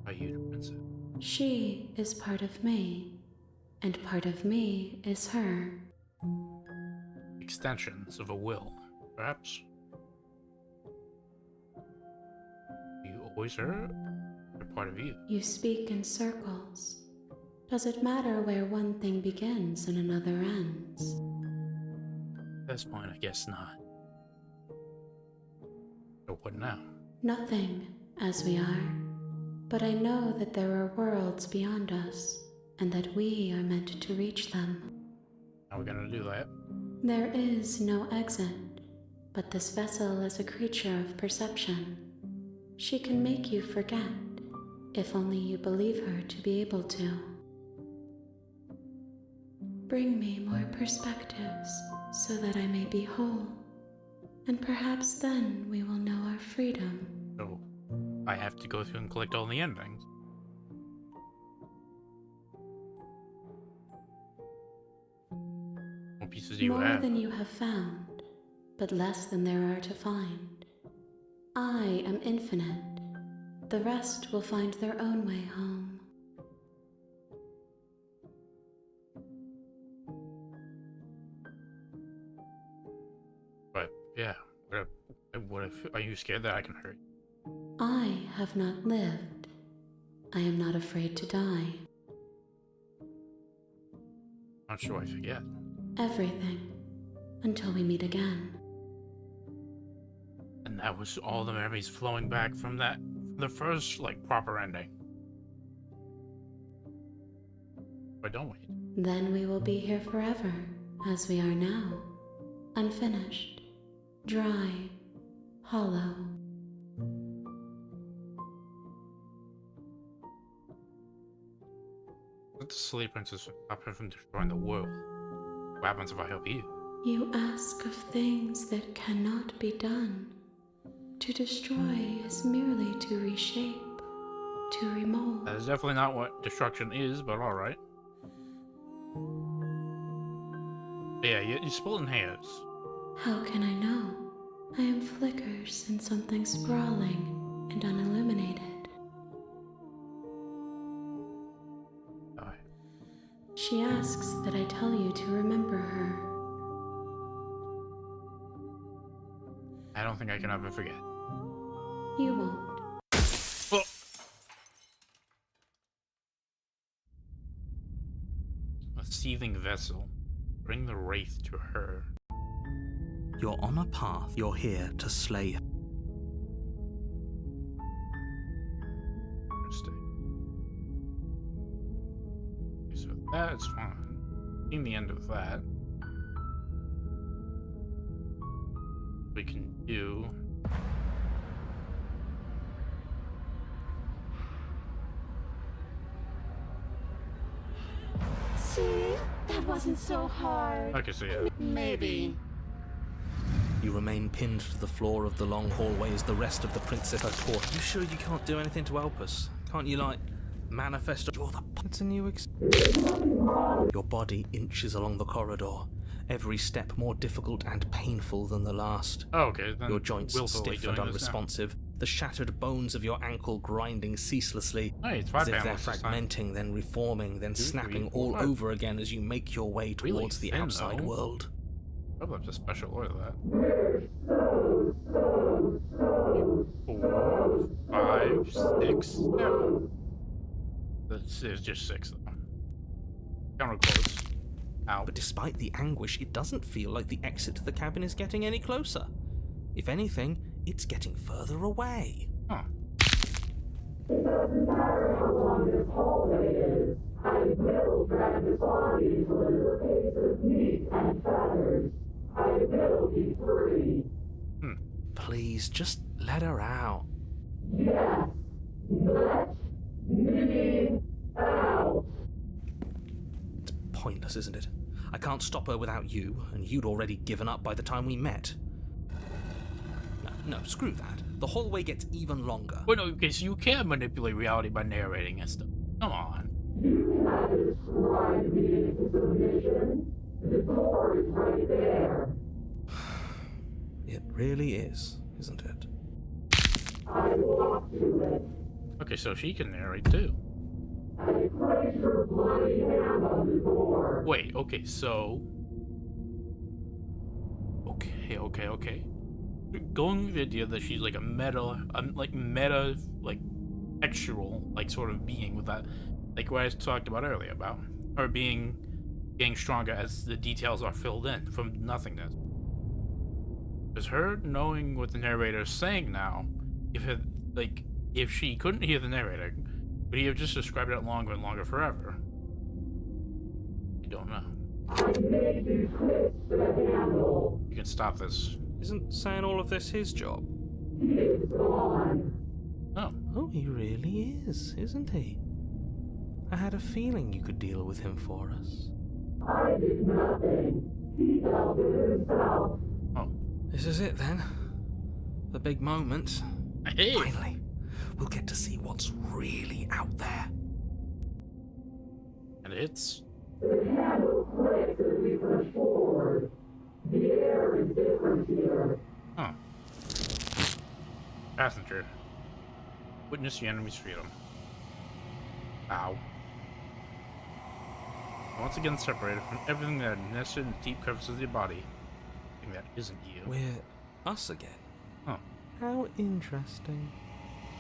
Speaker 1: Are you the princess?
Speaker 7: She is part of me, and part of me is her.
Speaker 1: Extensions of a will, perhaps? You always her? They're part of you.
Speaker 7: You speak in circles. Does it matter where one thing begins and another ends?
Speaker 1: At this point, I guess not. So what now?
Speaker 7: Nothing, as we are. But I know that there are worlds beyond us, and that we are meant to reach them.
Speaker 1: How are we gonna do that?
Speaker 7: There is no exit, but this vessel is a creature of perception. She can make you forget, if only you believe her to be able to. Bring me more perspectives, so that I may be whole, and perhaps then we will know our freedom.
Speaker 1: So, I have to go through and collect all the endings. What pieces do you
Speaker 7: More
Speaker 1: have?
Speaker 7: than you have found, but less than there are to find. I am infinite. The rest will find their own way home.
Speaker 1: But, yeah. What if... Are you scared that I can hurt you?
Speaker 7: I have not lived. I am not afraid to die.
Speaker 1: Not sure I forget.
Speaker 7: Everything, until we meet again.
Speaker 1: And And that was all the memories flowing back from the first, like, proper ending. Why don't we?
Speaker 7: Then we will be here forever, as we are now. Unfinished, dry, hollow.
Speaker 1: Let the Sleep Princess stop her from destroying the world. What happens if I help you?
Speaker 7: You ask of things that cannot be done. To destroy is merely to reshape, to remold.
Speaker 1: That is definitely not what destruction is, but alright. Yeah, you're splitting hairs.
Speaker 7: How can I know? I am flickers in something sprawling and unilluminated.
Speaker 1: Alright.
Speaker 7: She asks that I tell you to remember her.
Speaker 1: I don't think I can ever forget.
Speaker 7: You won't.
Speaker 1: Oh. A seething vessel. Bring the wraith to her.
Speaker 2: You're on a path. You're here to slay her.
Speaker 1: Interesting. Okay, so that's fine. Seen the end of that. We can do.
Speaker 4: See? That wasn't so hard.
Speaker 1: Okay, so yeah.
Speaker 4: Maybe.
Speaker 2: You remain pinned to the floor of the long hallway as the rest of the princess are caught. You sure you can't do anything to help us? Can't you, like, manifest? You're the. It's a new Your body inches along the corridor, every step more difficult and painful than the last.
Speaker 1: Oh, okay. Then
Speaker 2: Your joints
Speaker 1: we'll totally
Speaker 2: stiff
Speaker 1: doing
Speaker 2: and
Speaker 1: this now.
Speaker 2: unresponsive, the shattered bones of your ankle grinding ceaselessly,
Speaker 1: Hey, it's
Speaker 2: as
Speaker 1: five
Speaker 2: if they're
Speaker 1: panels this time.
Speaker 2: fragmenting, then reforming, then
Speaker 1: 2, 3,
Speaker 2: snapping
Speaker 1: 4,
Speaker 2: all
Speaker 1: 5.
Speaker 2: over again as you make your way
Speaker 1: Really
Speaker 2: towards the
Speaker 1: thin,
Speaker 2: outside
Speaker 1: though.
Speaker 2: world.
Speaker 1: Probably have to special order that.
Speaker 6: We're so
Speaker 1: 4, 5, 6, 7. There's just 6 though. Counter close. Ow.
Speaker 2: But despite the anguish, it doesn't feel like the exit to the cabin is getting any closer. If anything, it's getting further away.
Speaker 1: Huh.
Speaker 6: It doesn't matter how long this hallway is. I will drag this body to a little case of meat and feathers. I will be free.
Speaker 2: Please, just let her out.
Speaker 6: Yes. Let me out.
Speaker 2: It's pointless, isn't it? I can't stop her without you, and you'd already given up by the time we met. No, screw that. The hallway gets even longer.
Speaker 1: Wait, no, okay, so you can manipulate reality by narrating and stuff. Come on.
Speaker 6: You satisfied me into submission. The door is right there.
Speaker 2: It really is, isn't it?
Speaker 6: I walk to it.
Speaker 1: Okay, so she can narrate too.
Speaker 6: I place your bloody hand on the door.
Speaker 1: Wait, okay, so. Okay. Going with the idea that she's like a meta, like textual, like sort of being with that, like what I talked about earlier about her getting stronger as the details are filled in from nothingness. Is her knowing what the narrator is saying now, if she couldn't hear the narrator, would he have just described it longer and longer forever? You don't know.
Speaker 6: I made you twist the handle.
Speaker 1: You can stop this.
Speaker 2: Isn't saying all of this his job?
Speaker 6: He's gone.
Speaker 1: Oh.
Speaker 2: Oh, he really is, isn't he? I had a feeling you could deal with him for us.
Speaker 6: I did nothing. He dealt with himself.
Speaker 1: Oh.
Speaker 2: This is it then. The big moment.
Speaker 1: Hey.
Speaker 2: Finally, we'll get to see what's really out there.
Speaker 1: And it's.
Speaker 6: The handle clicks as we push forward. The air is different here.
Speaker 1: Huh. Passenger. Witness the enemy's freedom. Ow. Once again separated from everything that had nested in the deep crevices of your body. Something that isn't you.
Speaker 2: We're us again.
Speaker 1: Huh.
Speaker 2: How interesting.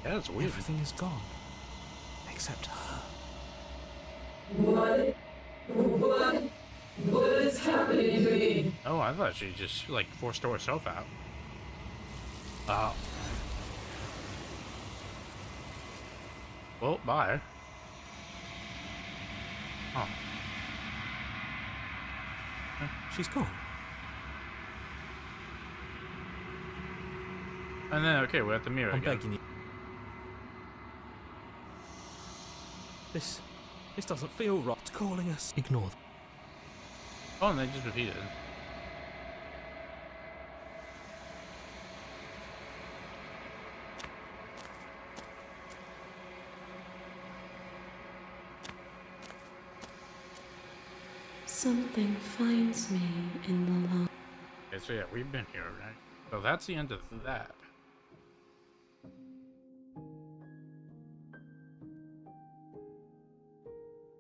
Speaker 1: Yeah, that's weird.
Speaker 2: Everything is gone. Except her.
Speaker 6: What is happening to me?
Speaker 1: Oh, I thought she just, like, forced herself out. Oh. Well, bye. Oh.
Speaker 2: She's gone.
Speaker 1: And then, okay, we're at the mirror
Speaker 2: I'm
Speaker 1: again.
Speaker 2: begging you. This doesn't feel right. It's calling us. Ignore them.
Speaker 1: Oh, and they just repeated it.
Speaker 7: Something finds me in the long.
Speaker 1: Okay, so yeah, we've been here, right? So that's the end of that.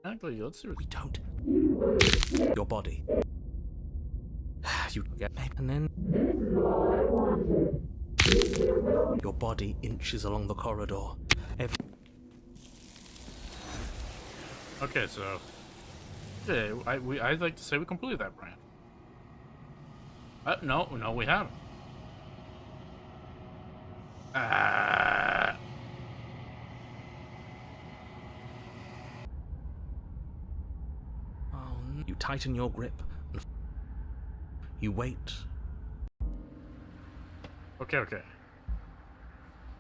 Speaker 1: Actually, let's see what
Speaker 2: We don't. Your body. You get maybe, and then your body inches along the corridor.
Speaker 1: Okay, so yeah, I'd like to say we completed that brand. No, we haven't.
Speaker 2: Oh, no. You tighten your grip. And you wait.
Speaker 1: Okay.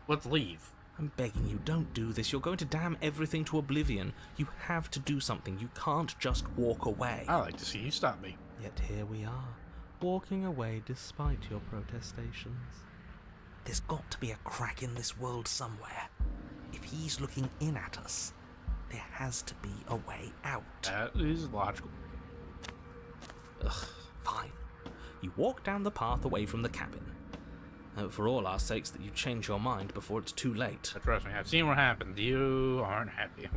Speaker 1: Let's leave.
Speaker 2: I'm begging you, don't do this. You're going to damn everything to oblivion. You have to do something. You can't just walk away.
Speaker 1: I like to see you stop me.
Speaker 2: Yet here we are, walking away despite your protestations. There's got to be a crack in this world somewhere. If he's looking in at us, there has to be a way out.
Speaker 1: That is logical.
Speaker 2: Ugh, fine. You walk down the path away from the cabin. For all our sakes that you change your mind before it's too late.
Speaker 1: But trust me, I've seen what happened. You aren't happy.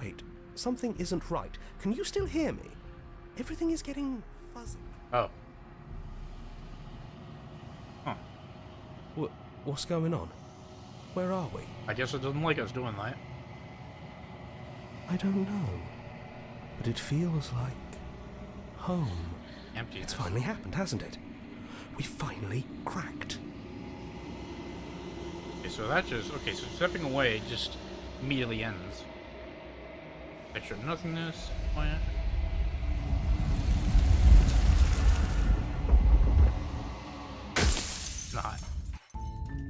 Speaker 8: Wait, something isn't right. Can you still hear me? Everything is getting fuzzy.
Speaker 1: Oh. Huh.
Speaker 8: What's going on? Where are we?
Speaker 1: I guess it doesn't like us doing that.
Speaker 8: I don't know. But it feels like home.
Speaker 1: Empty.
Speaker 8: It's finally happened, hasn't it? We finally cracked.
Speaker 1: Okay, so that just... Okay, so stepping away just immediately ends. Picture of nothingness. Quiet. Not.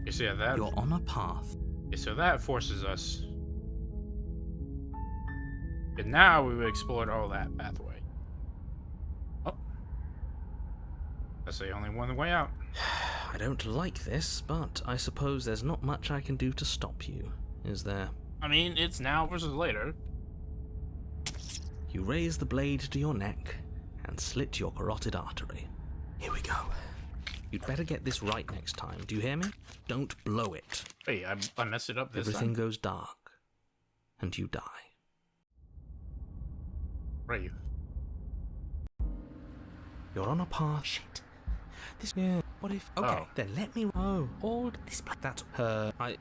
Speaker 1: Okay, so yeah, that...
Speaker 2: You're on a path.
Speaker 1: Okay, so that forces us... And now we've explored all that pathway. Oh. That's the only one way out.
Speaker 2: I don't like this, but I suppose there's not much I can do to stop you, is there?
Speaker 1: I mean, it's now versus later.
Speaker 2: You raise the blade to your neck and slit your carotid artery. Here we go. You'd better get this right next time, do you hear me? Don't blow it.
Speaker 1: Hey, I messed it up this
Speaker 2: Everything
Speaker 1: time.
Speaker 2: goes dark, and you die.
Speaker 1: Where are you?
Speaker 2: You're on a path. Shit. This. Yeah. What if? Okay,
Speaker 1: Oh.
Speaker 2: then let me. Oh, all this. That's her.
Speaker 1: Huh.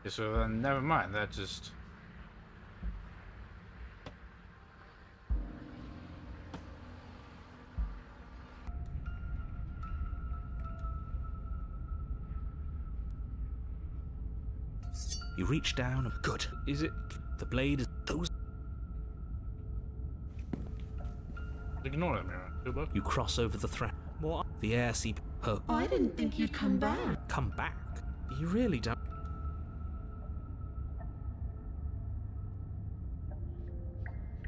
Speaker 1: Okay, so then never mind. That just.
Speaker 2: You reach down and good. Is it? The blade is those.
Speaker 1: Ignore the mirror, Tuba.
Speaker 2: You cross over the threat. What? The air seep. Her.
Speaker 4: I didn't think you'd come back.
Speaker 2: Come back. You really don't.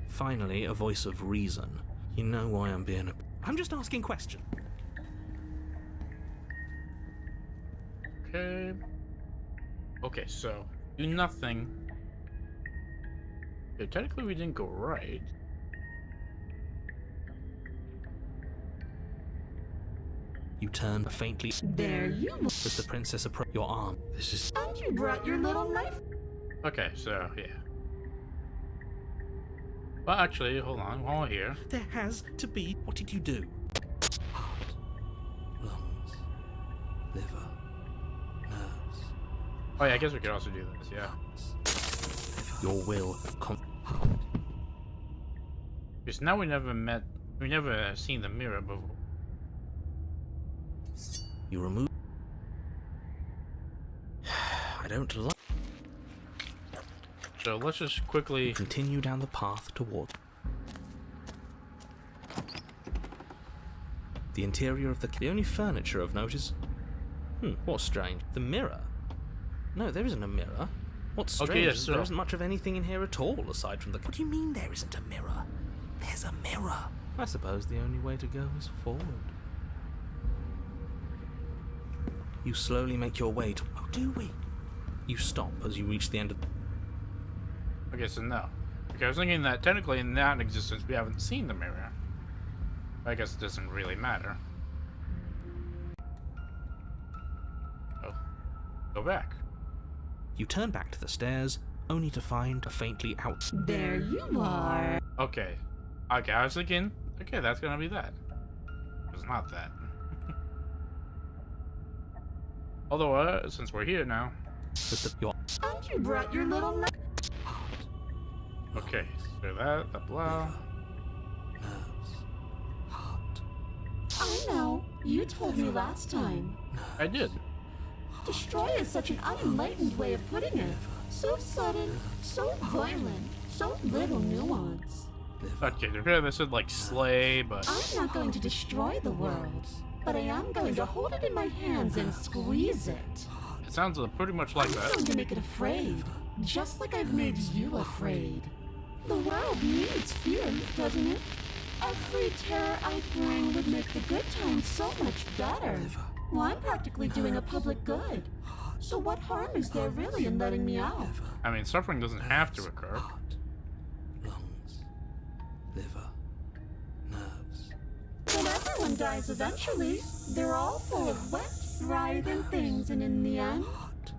Speaker 2: Finally, a voice of reason. You know why I'm being a. I'm just asking questions.
Speaker 1: Okay. Okay, so do nothing. Okay, technically we didn't go right.
Speaker 2: You turn faintly
Speaker 4: There you are.
Speaker 2: as the princess approaches your arm. This is.
Speaker 4: And you brought your little knife.
Speaker 1: Okay, so yeah. Well, actually, hold on. While we're here,
Speaker 2: There has to be. What did you do? Heart, lungs, liver, nerves.
Speaker 1: oh yeah, I guess we could also do this. Yeah.
Speaker 2: Your will. Heart,
Speaker 1: Because now we never seen the mirror before.
Speaker 2: You remove. I don't like.
Speaker 1: So let's just quickly
Speaker 2: Continue down the path toward. The interior of the only furniture of note is. What's strange? The mirror. No, there isn't a mirror. What's strange
Speaker 1: Okay, yes,
Speaker 2: is
Speaker 1: so
Speaker 2: there isn't much of anything in here at all aside from the. What do you mean there isn't a mirror? There's a mirror. I suppose the only way to go is forward. You slowly make your way to. Oh, do we? You stop as you reach the end of.
Speaker 1: okay, so no. Okay, I was thinking that technically in that existence we haven't seen the mirror. I guess it doesn't really matter. Oh. Go back.
Speaker 2: You turn back to the stairs, only to find a faintly out.
Speaker 3: There you are.
Speaker 1: Okay. Okay, I was thinking, okay, that's gonna be that. It's not that. Although, since we're here now.
Speaker 4: And you brought your little
Speaker 1: Okay, so that, the blah.
Speaker 2: Nerves. Heart.
Speaker 4: I know. You told me last time.
Speaker 1: I did.
Speaker 4: Destroy is such an unenlightened way of putting it. So sudden, so violent, so little nuance.
Speaker 1: Okay, to be fair, they said like slay, but
Speaker 4: I'm not going to destroy the world, but I am going to hold it in my hands and squeeze it.
Speaker 1: it sounds pretty much like
Speaker 4: I'm
Speaker 1: that.
Speaker 4: going to make it afraid, just like I've made you afraid. The world needs fear, doesn't it? Every terror I bring would make the good times so much better. Well, I'm practically doing a public good. So what harm is there really in letting me out?
Speaker 1: I mean, suffering doesn't have to occur.
Speaker 2: Heart. Lungs. Liver. Nerves.
Speaker 4: But everyone dies eventually. They're all full of wet, writhing things, and in the end,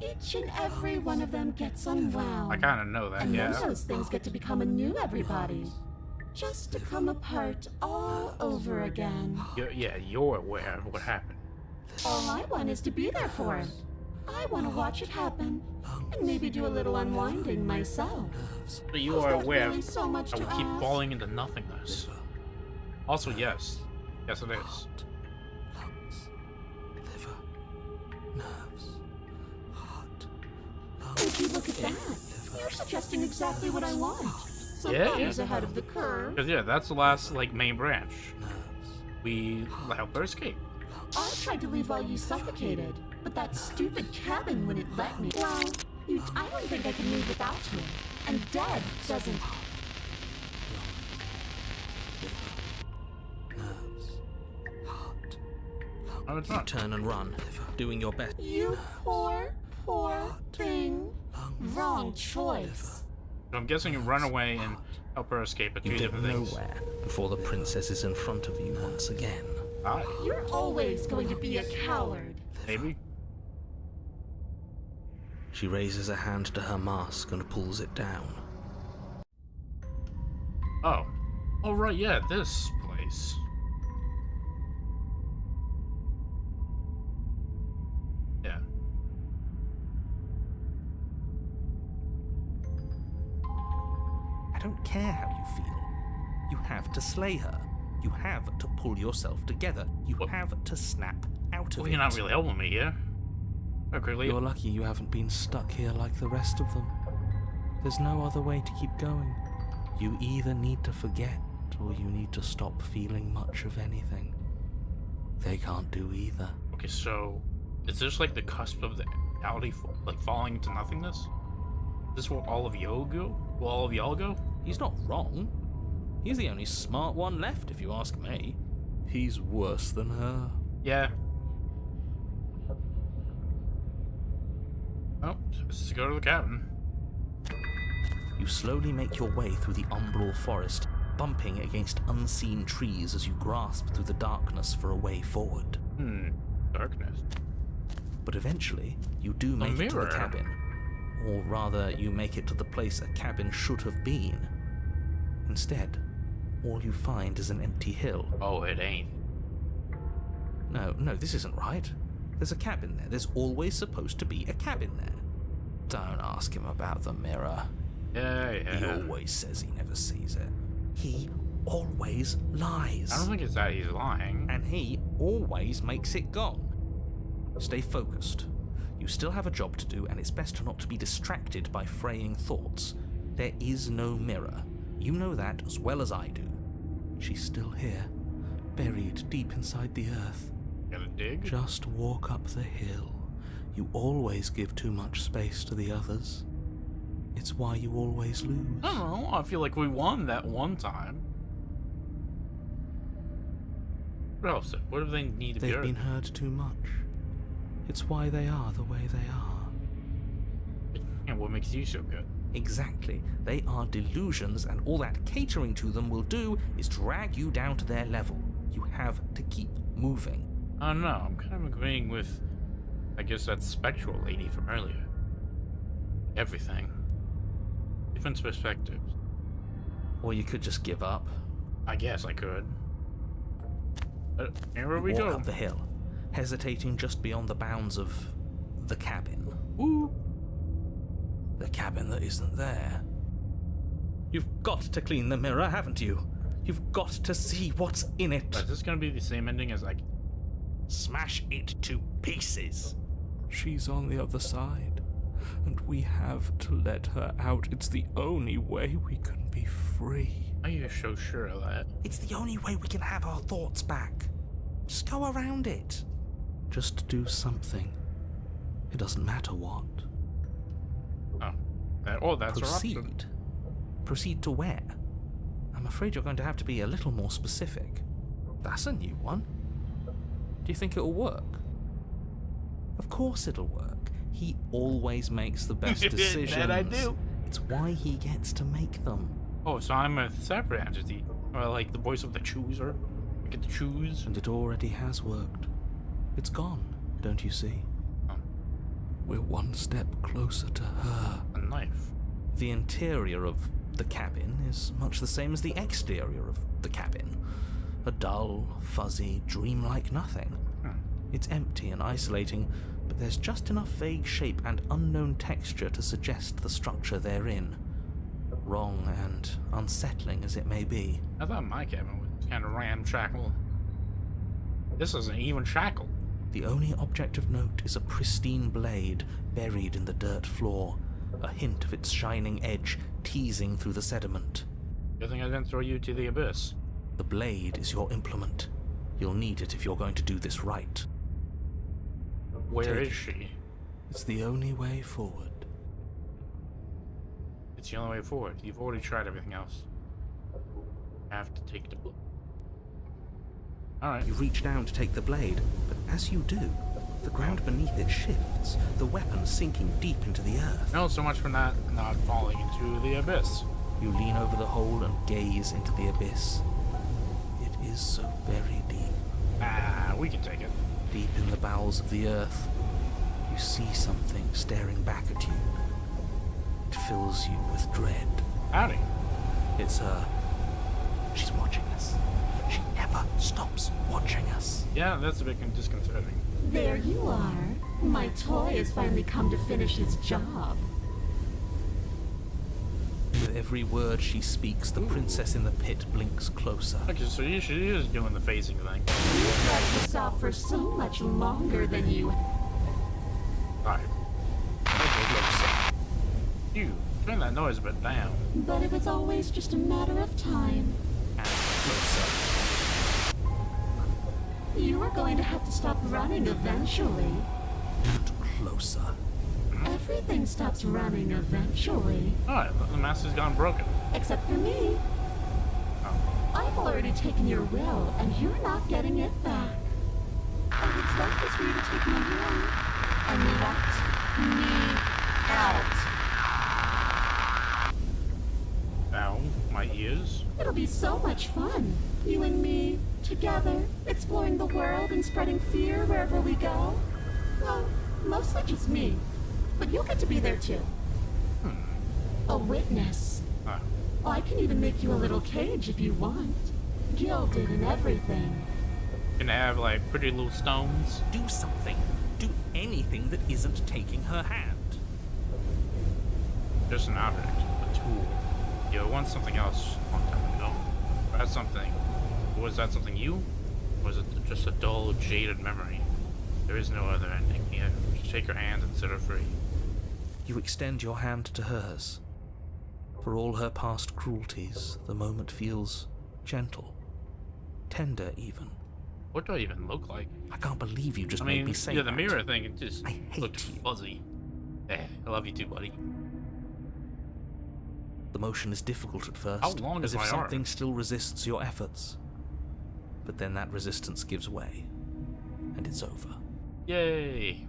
Speaker 4: each and every one of them gets unwound.
Speaker 1: I kind of know that,
Speaker 4: And
Speaker 1: yeah.
Speaker 4: then those things get to become a new everybody. Just to come apart all over again.
Speaker 1: Yeah, you're aware of what happened.
Speaker 4: All I want is to be there for it. I want to watch it happen. And maybe do a little unwinding myself.
Speaker 1: So you
Speaker 4: Is
Speaker 1: are
Speaker 4: that
Speaker 1: aware
Speaker 4: really so much
Speaker 1: that we
Speaker 4: to
Speaker 1: keep
Speaker 4: ask?
Speaker 1: falling into nothingness. Also, yes. Yes, it is.
Speaker 2: Lungs. Liver. Nerves. Heart.
Speaker 4: Would you look at that? You're suggesting exactly what I want. Somebody's ahead of the curve.
Speaker 1: Because, yeah, that's the last, like, main branch. We helped her escape.
Speaker 4: I tried to leave while you suffocated, but that stupid cabin wouldn't let me. Well, I don't think I can move without you. And dead doesn't.
Speaker 2: Nerves. Heart.
Speaker 1: Oh, it's
Speaker 2: You
Speaker 1: not.
Speaker 2: turn and run, doing your best.
Speaker 4: You poor, poor thing. Wrong choice.
Speaker 1: So I'm guessing you run away and help her escape at
Speaker 2: You
Speaker 1: two
Speaker 2: get
Speaker 1: different things.
Speaker 2: nowhere before the princess is in front of you once again.
Speaker 1: Hi.
Speaker 4: You're always going to be a coward.
Speaker 1: Maybe?
Speaker 2: She raises a hand to her mask and pulls it down.
Speaker 1: Oh. Oh, right, yeah, this place. Yeah.
Speaker 2: I don't care how you feel. You have to slay her. You have to pull yourself together. You
Speaker 1: What?
Speaker 2: have to snap out of
Speaker 1: Well,
Speaker 2: it.
Speaker 1: you're not really helping me here. Okay,
Speaker 2: You're lucky you haven't been stuck here like the rest of them. There's no other way to keep going. You either need to forget, or you need to stop feeling much of anything. They can't do either.
Speaker 1: Okay, so is this like the cusp of the reality, like falling into nothingness? Is this where all of y'all go? Will all of y'all go?
Speaker 2: He's not wrong. He's the only smart one left, if you ask me. He's worse than her.
Speaker 1: Yeah. Oh, let's go to the cabin.
Speaker 2: You slowly make your way through the umbral forest, bumping against unseen trees as you grasp through the darkness for a way forward.
Speaker 1: Darkness.
Speaker 2: But eventually, you do make it to the
Speaker 1: mirror.
Speaker 2: cabin. Or rather, you make it to the place a cabin should have been. Instead, all you find is an empty hill.
Speaker 1: Oh, it ain't.
Speaker 2: No, this isn't right. There's a cabin there. There's always supposed to be a cabin there. Don't ask him about the mirror.
Speaker 1: Yeah.
Speaker 2: He always says he never sees it. He always lies.
Speaker 1: I don't think it's that he's lying.
Speaker 2: And he always makes it gone. Stay focused. You still have a job to do, and it's best not to be distracted by fraying thoughts. There is no mirror. You know that as well as I do. She's still here, buried deep inside the earth.
Speaker 1: Gotta dig?
Speaker 2: Just walk up the hill. You always give too much space to the others. It's why you always lose.
Speaker 1: I don't know. I feel like we won that one time. What else? What do they need to be
Speaker 2: They've
Speaker 1: heard?
Speaker 2: been heard too much. It's why they are the way they are.
Speaker 1: And what makes you so good?
Speaker 2: Exactly. They are delusions, and all that catering to them will do is drag you down to their level. You have to keep moving.
Speaker 1: I don't know. I'm kind of agreeing with, I guess, that spectral lady from earlier. Everything. Different perspectives.
Speaker 2: Or you could just give up.
Speaker 1: I guess I could. Here we
Speaker 2: Walk
Speaker 1: go.
Speaker 2: up the hill, hesitating just beyond the bounds of the cabin.
Speaker 1: Woo!
Speaker 2: The cabin that isn't there. You've got to clean the mirror, haven't you? You've got to see what's in it.
Speaker 1: Is this gonna be the same ending as like?
Speaker 5: Smash it to pieces.
Speaker 2: She's on the other side, and we have to let her out. It's the only way we can be free.
Speaker 1: Are you so sure of that?
Speaker 2: It's the only way we can have our thoughts back. Just go around it. Just do something. It doesn't matter what.
Speaker 1: That's our option.
Speaker 2: Proceed. Proceed to where? I'm afraid you're going to have to be a little more specific. That's a new one. Do you think it'll work? Of course it'll work. He always makes the best decisions.
Speaker 1: That I do.
Speaker 2: It's why he gets to make them.
Speaker 1: Oh, so I'm a separate entity. Or like the voice of the chooser. I get to choose.
Speaker 2: And it already has worked. It's gone, don't you see?
Speaker 1: Oh.
Speaker 2: We're one step closer to her.
Speaker 1: A knife.
Speaker 2: The interior of the cabin is much the same as the exterior of the cabin. A dull, fuzzy, dreamlike nothing. It's empty and isolating, but there's just enough vague shape and unknown texture to suggest the structure they're in. Wrong and unsettling as it may be.
Speaker 1: I thought my cabin was kind of ramshackle. This isn't even shackle.
Speaker 2: The only object of note is a pristine blade buried in the dirt floor, a hint of its shining edge teasing through the sediment.
Speaker 1: Good thing I didn't throw you to the abyss.
Speaker 2: The blade is your implement. You'll need it if you're going to do this right.
Speaker 1: Where
Speaker 2: Take
Speaker 1: is
Speaker 2: it.
Speaker 1: she?
Speaker 2: It's the only way forward.
Speaker 1: It's the only way forward. You've already tried everything else. I have to take the book. Alright.
Speaker 2: You reach down to take the blade, but as you do, the ground beneath it shifts, the weapon sinking deep into the earth.
Speaker 1: No, so much for not falling into the abyss.
Speaker 2: You lean over the hole and gaze into the abyss. It is so very deep.
Speaker 1: Ah, we can take it.
Speaker 2: Deep in the bowels of the earth, you see something staring back at you. It fills you with dread.
Speaker 1: Howdy.
Speaker 2: It's her. She's watching us. She never stops watching us.
Speaker 1: Yeah, that's a bit disconcerting.
Speaker 4: There you are. My toy has finally come to finish his job.
Speaker 2: With every word she speaks, the princess in the pit blinks closer.
Speaker 1: Okay, so she is doing the phasing thing.
Speaker 4: You've had this out for so much longer than you.
Speaker 1: Alright.
Speaker 2: Closer.
Speaker 1: You, turn that noise a bit down.
Speaker 4: But it was always just a matter of time.
Speaker 2: And closer.
Speaker 4: You are going to have to stop running eventually.
Speaker 2: And closer.
Speaker 4: Everything stops running eventually.
Speaker 1: Alright, the master's gone broken.
Speaker 4: Except for me. I've already taken your will, and you're not getting it back. And what's left is for you to take my hand and let me out.
Speaker 1: Ow, my ears.
Speaker 4: It'll be so much fun. You and me, together, exploring the world and spreading fear wherever we go. Well, mostly just me. But you'll get to be there too. A witness. Oh, I can even make you a little cage if you want. Gilded and everything.
Speaker 1: Gonna have like pretty little stones.
Speaker 2: Do something. Do anything that isn't taking her hand.
Speaker 1: Just an object, a tool. You want something else a long time ago. That's something. Was that something you? Or was it just a dull, jaded memory? There is no other ending here. Just take her hand and set her free.
Speaker 2: You extend your hand to hers. For all her past cruelties, the moment feels gentle, tender even.
Speaker 1: What do I even look like?
Speaker 2: I can't believe you just
Speaker 1: I
Speaker 2: made
Speaker 1: mean,
Speaker 2: me say
Speaker 1: yeah,
Speaker 2: that.
Speaker 1: the mirror thing, it just
Speaker 2: I hate
Speaker 1: looked
Speaker 2: you.
Speaker 1: fuzzy. Yeah, I love you too, buddy.
Speaker 2: The motion is difficult at first,
Speaker 1: How long
Speaker 2: as
Speaker 1: is
Speaker 2: if
Speaker 1: my arm?
Speaker 2: something still resists your efforts. But then that resistance gives way, and it's over.
Speaker 1: Yay!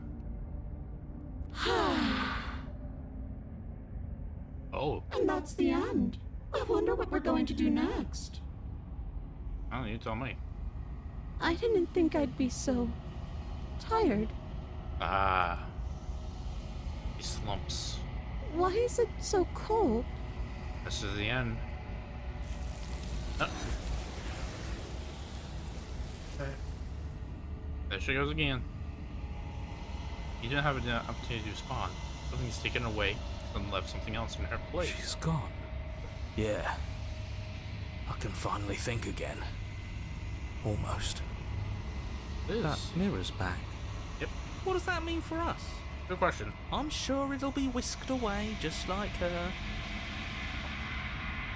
Speaker 1: Oh,
Speaker 4: And that's the end. I wonder what we're going to do next.
Speaker 1: well, you tell me.
Speaker 3: I didn't think I'd be so tired.
Speaker 1: Ah, these slumps.
Speaker 3: Why is it so cold?
Speaker 1: This is the end. Oh. Okay. There she goes again. You didn't have an opportunity to respond. Something's taken away and left something else in her place.
Speaker 2: She's gone. Yeah. I can finally think again. Almost. That mirror's back.
Speaker 1: Yep.
Speaker 2: What does that mean for us?
Speaker 1: Good question.
Speaker 2: I'm sure it'll be whisked away, just like her.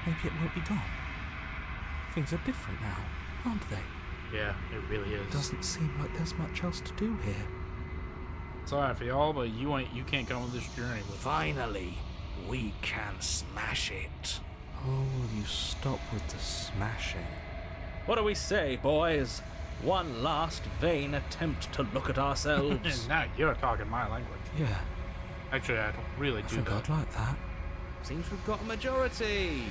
Speaker 2: Maybe it won't be gone. Things are different now, aren't they?
Speaker 1: Yeah, it really is.
Speaker 2: Doesn't seem like there's much else to do here.
Speaker 1: Sorry for y'all, but you can't come on this journey with us.
Speaker 5: Finally, we can smash it.
Speaker 2: Oh, will you stop with the smashing?
Speaker 9: What do we say, boys? One last vain attempt to look at ourselves.
Speaker 1: Now you're talking my language.
Speaker 2: Yeah,
Speaker 1: Actually, I don't really
Speaker 2: I
Speaker 1: do
Speaker 2: think
Speaker 1: that.
Speaker 2: I'd like that.
Speaker 9: Seems we've got a majority.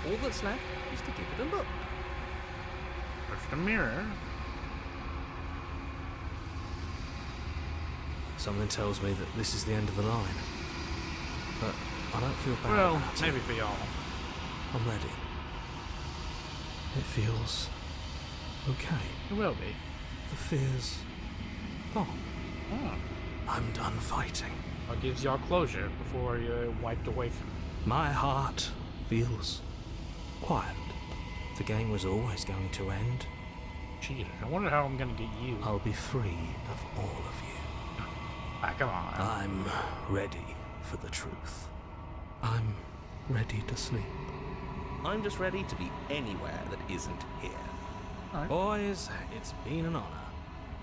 Speaker 9: All that's left is to give it a look.
Speaker 1: There's the mirror.
Speaker 2: Something tells me that this is the end of the line. But I don't feel bad
Speaker 1: Well,
Speaker 2: about
Speaker 1: maybe
Speaker 2: it.
Speaker 1: for y'all.
Speaker 2: I'm ready. It feels okay.
Speaker 1: It will be.
Speaker 2: The fear's gone.
Speaker 1: Oh.
Speaker 2: I'm done fighting.
Speaker 1: What gives y'all closure before you're wiped away from it?
Speaker 2: My heart feels quiet. The game was always going to end.
Speaker 1: Cheater. I wonder how I'm gonna get you.
Speaker 2: I'll be free of all of you.
Speaker 1: Ah, come on.
Speaker 2: I'm ready for the truth. I'm ready to sleep.
Speaker 9: I'm just ready to be anywhere that isn't here.
Speaker 1: Alright.
Speaker 9: Boys, it's been an honor.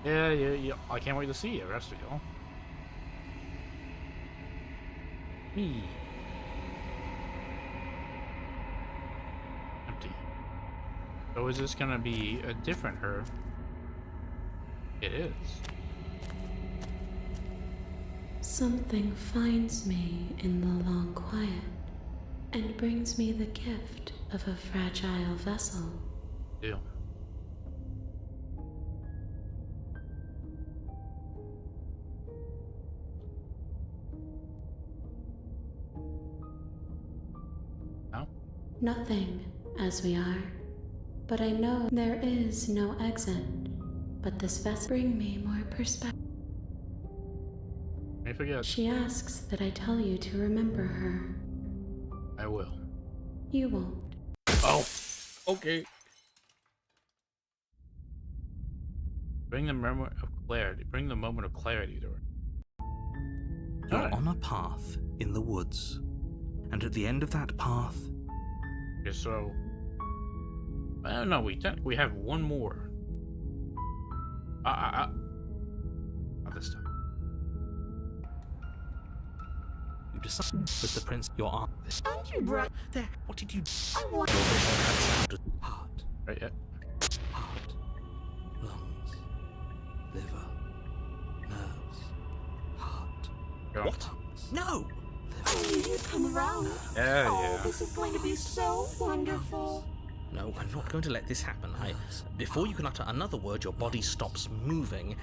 Speaker 1: Yeah. I can't wait to see you, the rest of y'all. Me. Empty. So is this gonna be a different her? It is.
Speaker 7: Something finds me in the long quiet and brings me the gift of a fragile vessel.
Speaker 1: Deal. No?
Speaker 7: Nothing as we are, but I know there is no exit. But this vessel bring me more perspective.
Speaker 1: May forget.
Speaker 7: She asks that I tell you to remember her.
Speaker 1: I will.
Speaker 7: You won't.
Speaker 1: Oh! Okay. Bring the moment of clarity. Bring the moment of clarity to her.
Speaker 2: You're
Speaker 1: Alright.
Speaker 2: on a path in the woods. And at the end of that path,
Speaker 1: Okay, so... no, we technically have one more. Not this time.
Speaker 2: you decide. Was the prince your arm?
Speaker 4: Aren't you bright?
Speaker 2: There, what did you do?
Speaker 4: I want.
Speaker 2: Your vision had sounded heart,
Speaker 1: Right, yeah.
Speaker 2: heart, lungs, liver, nerves, heart.
Speaker 1: Go.
Speaker 2: What? No!
Speaker 4: I knew you'd come around.
Speaker 1: Yeah,
Speaker 4: Oh,
Speaker 1: yeah.
Speaker 4: this is going to be so wonderful.
Speaker 9: No, I'm not going to let this happen. Before you can utter another word, your body stops moving,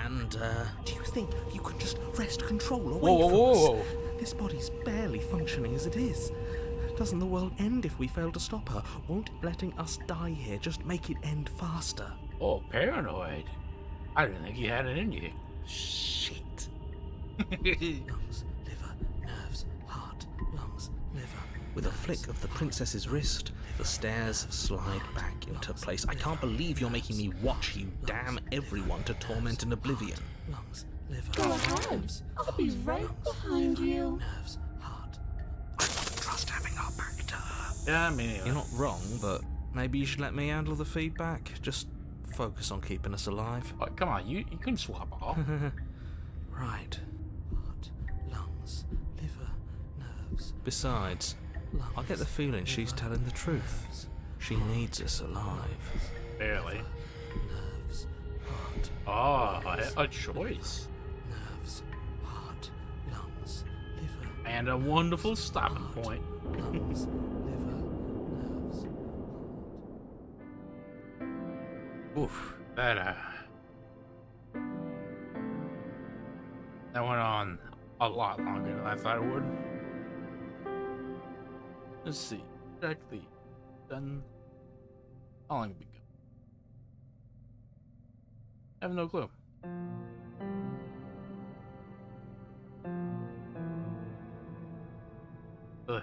Speaker 9: and,
Speaker 2: Do you think you can just wrest control away
Speaker 1: Whoa,
Speaker 2: from
Speaker 1: whoa,
Speaker 2: us?
Speaker 1: whoa.
Speaker 2: This body's barely functioning as it is. Doesn't the world end if we fail to stop her? Won't letting us die here just make it end faster?
Speaker 1: Oh, paranoid. I didn't think you had it in you.
Speaker 2: Shit. Lungs, liver, nerves, heart, lungs, liver, With a flick of the princess's wrist, the stairs slide back into place. I can't believe you're making me watch you damn everyone to torment in oblivion.
Speaker 4: Go ahead. I'll be right behind you.
Speaker 2: I don't trust having our back to her.
Speaker 1: Yeah, I mean,
Speaker 2: You're not wrong, but maybe you should let me handle the feedback. Just focus on keeping us alive.
Speaker 1: oh, come on, you can swap off.
Speaker 2: Right. Heart, lungs, liver, nerves. Besides, I get the feeling she's telling the truth. She needs us alive.
Speaker 1: Barely.
Speaker 2: Nerves, heart,
Speaker 1: Oh, a choice.
Speaker 2: nerves, heart, lungs, liver.
Speaker 1: And a wonderful stopping point.
Speaker 2: Lungs, liver, nerves.
Speaker 1: Oof, that went on a lot longer than I thought it would. Let's see, exactly done. How long have we got? I have no clue. Ugh.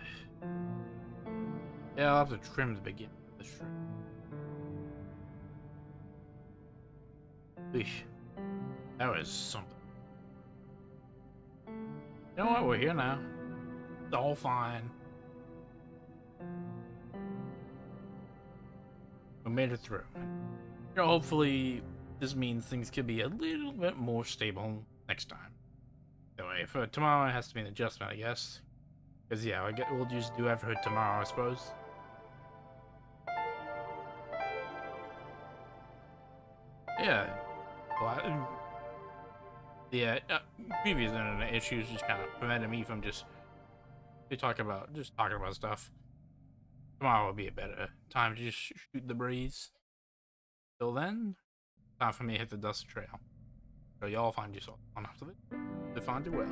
Speaker 1: Yeah, I'll have to trim the beginning of the shrimp. Eesh. That was something. You know what? We're here now. It's all fine. We made it through. You know, hopefully this means things could be a little bit more stable next time. Anyway, for tomorrow it has to be an adjustment, I guess. Because yeah, we'll just do Ever Heard tomorrow, I suppose. Yeah. Well, yeah, previous internet issues just kind of prevented me from just talking about stuff. Tomorrow will be a better time to just shoot the breeze. Till then, time for me to hit the dusty trail. So y'all find yourself on after it. To find you well.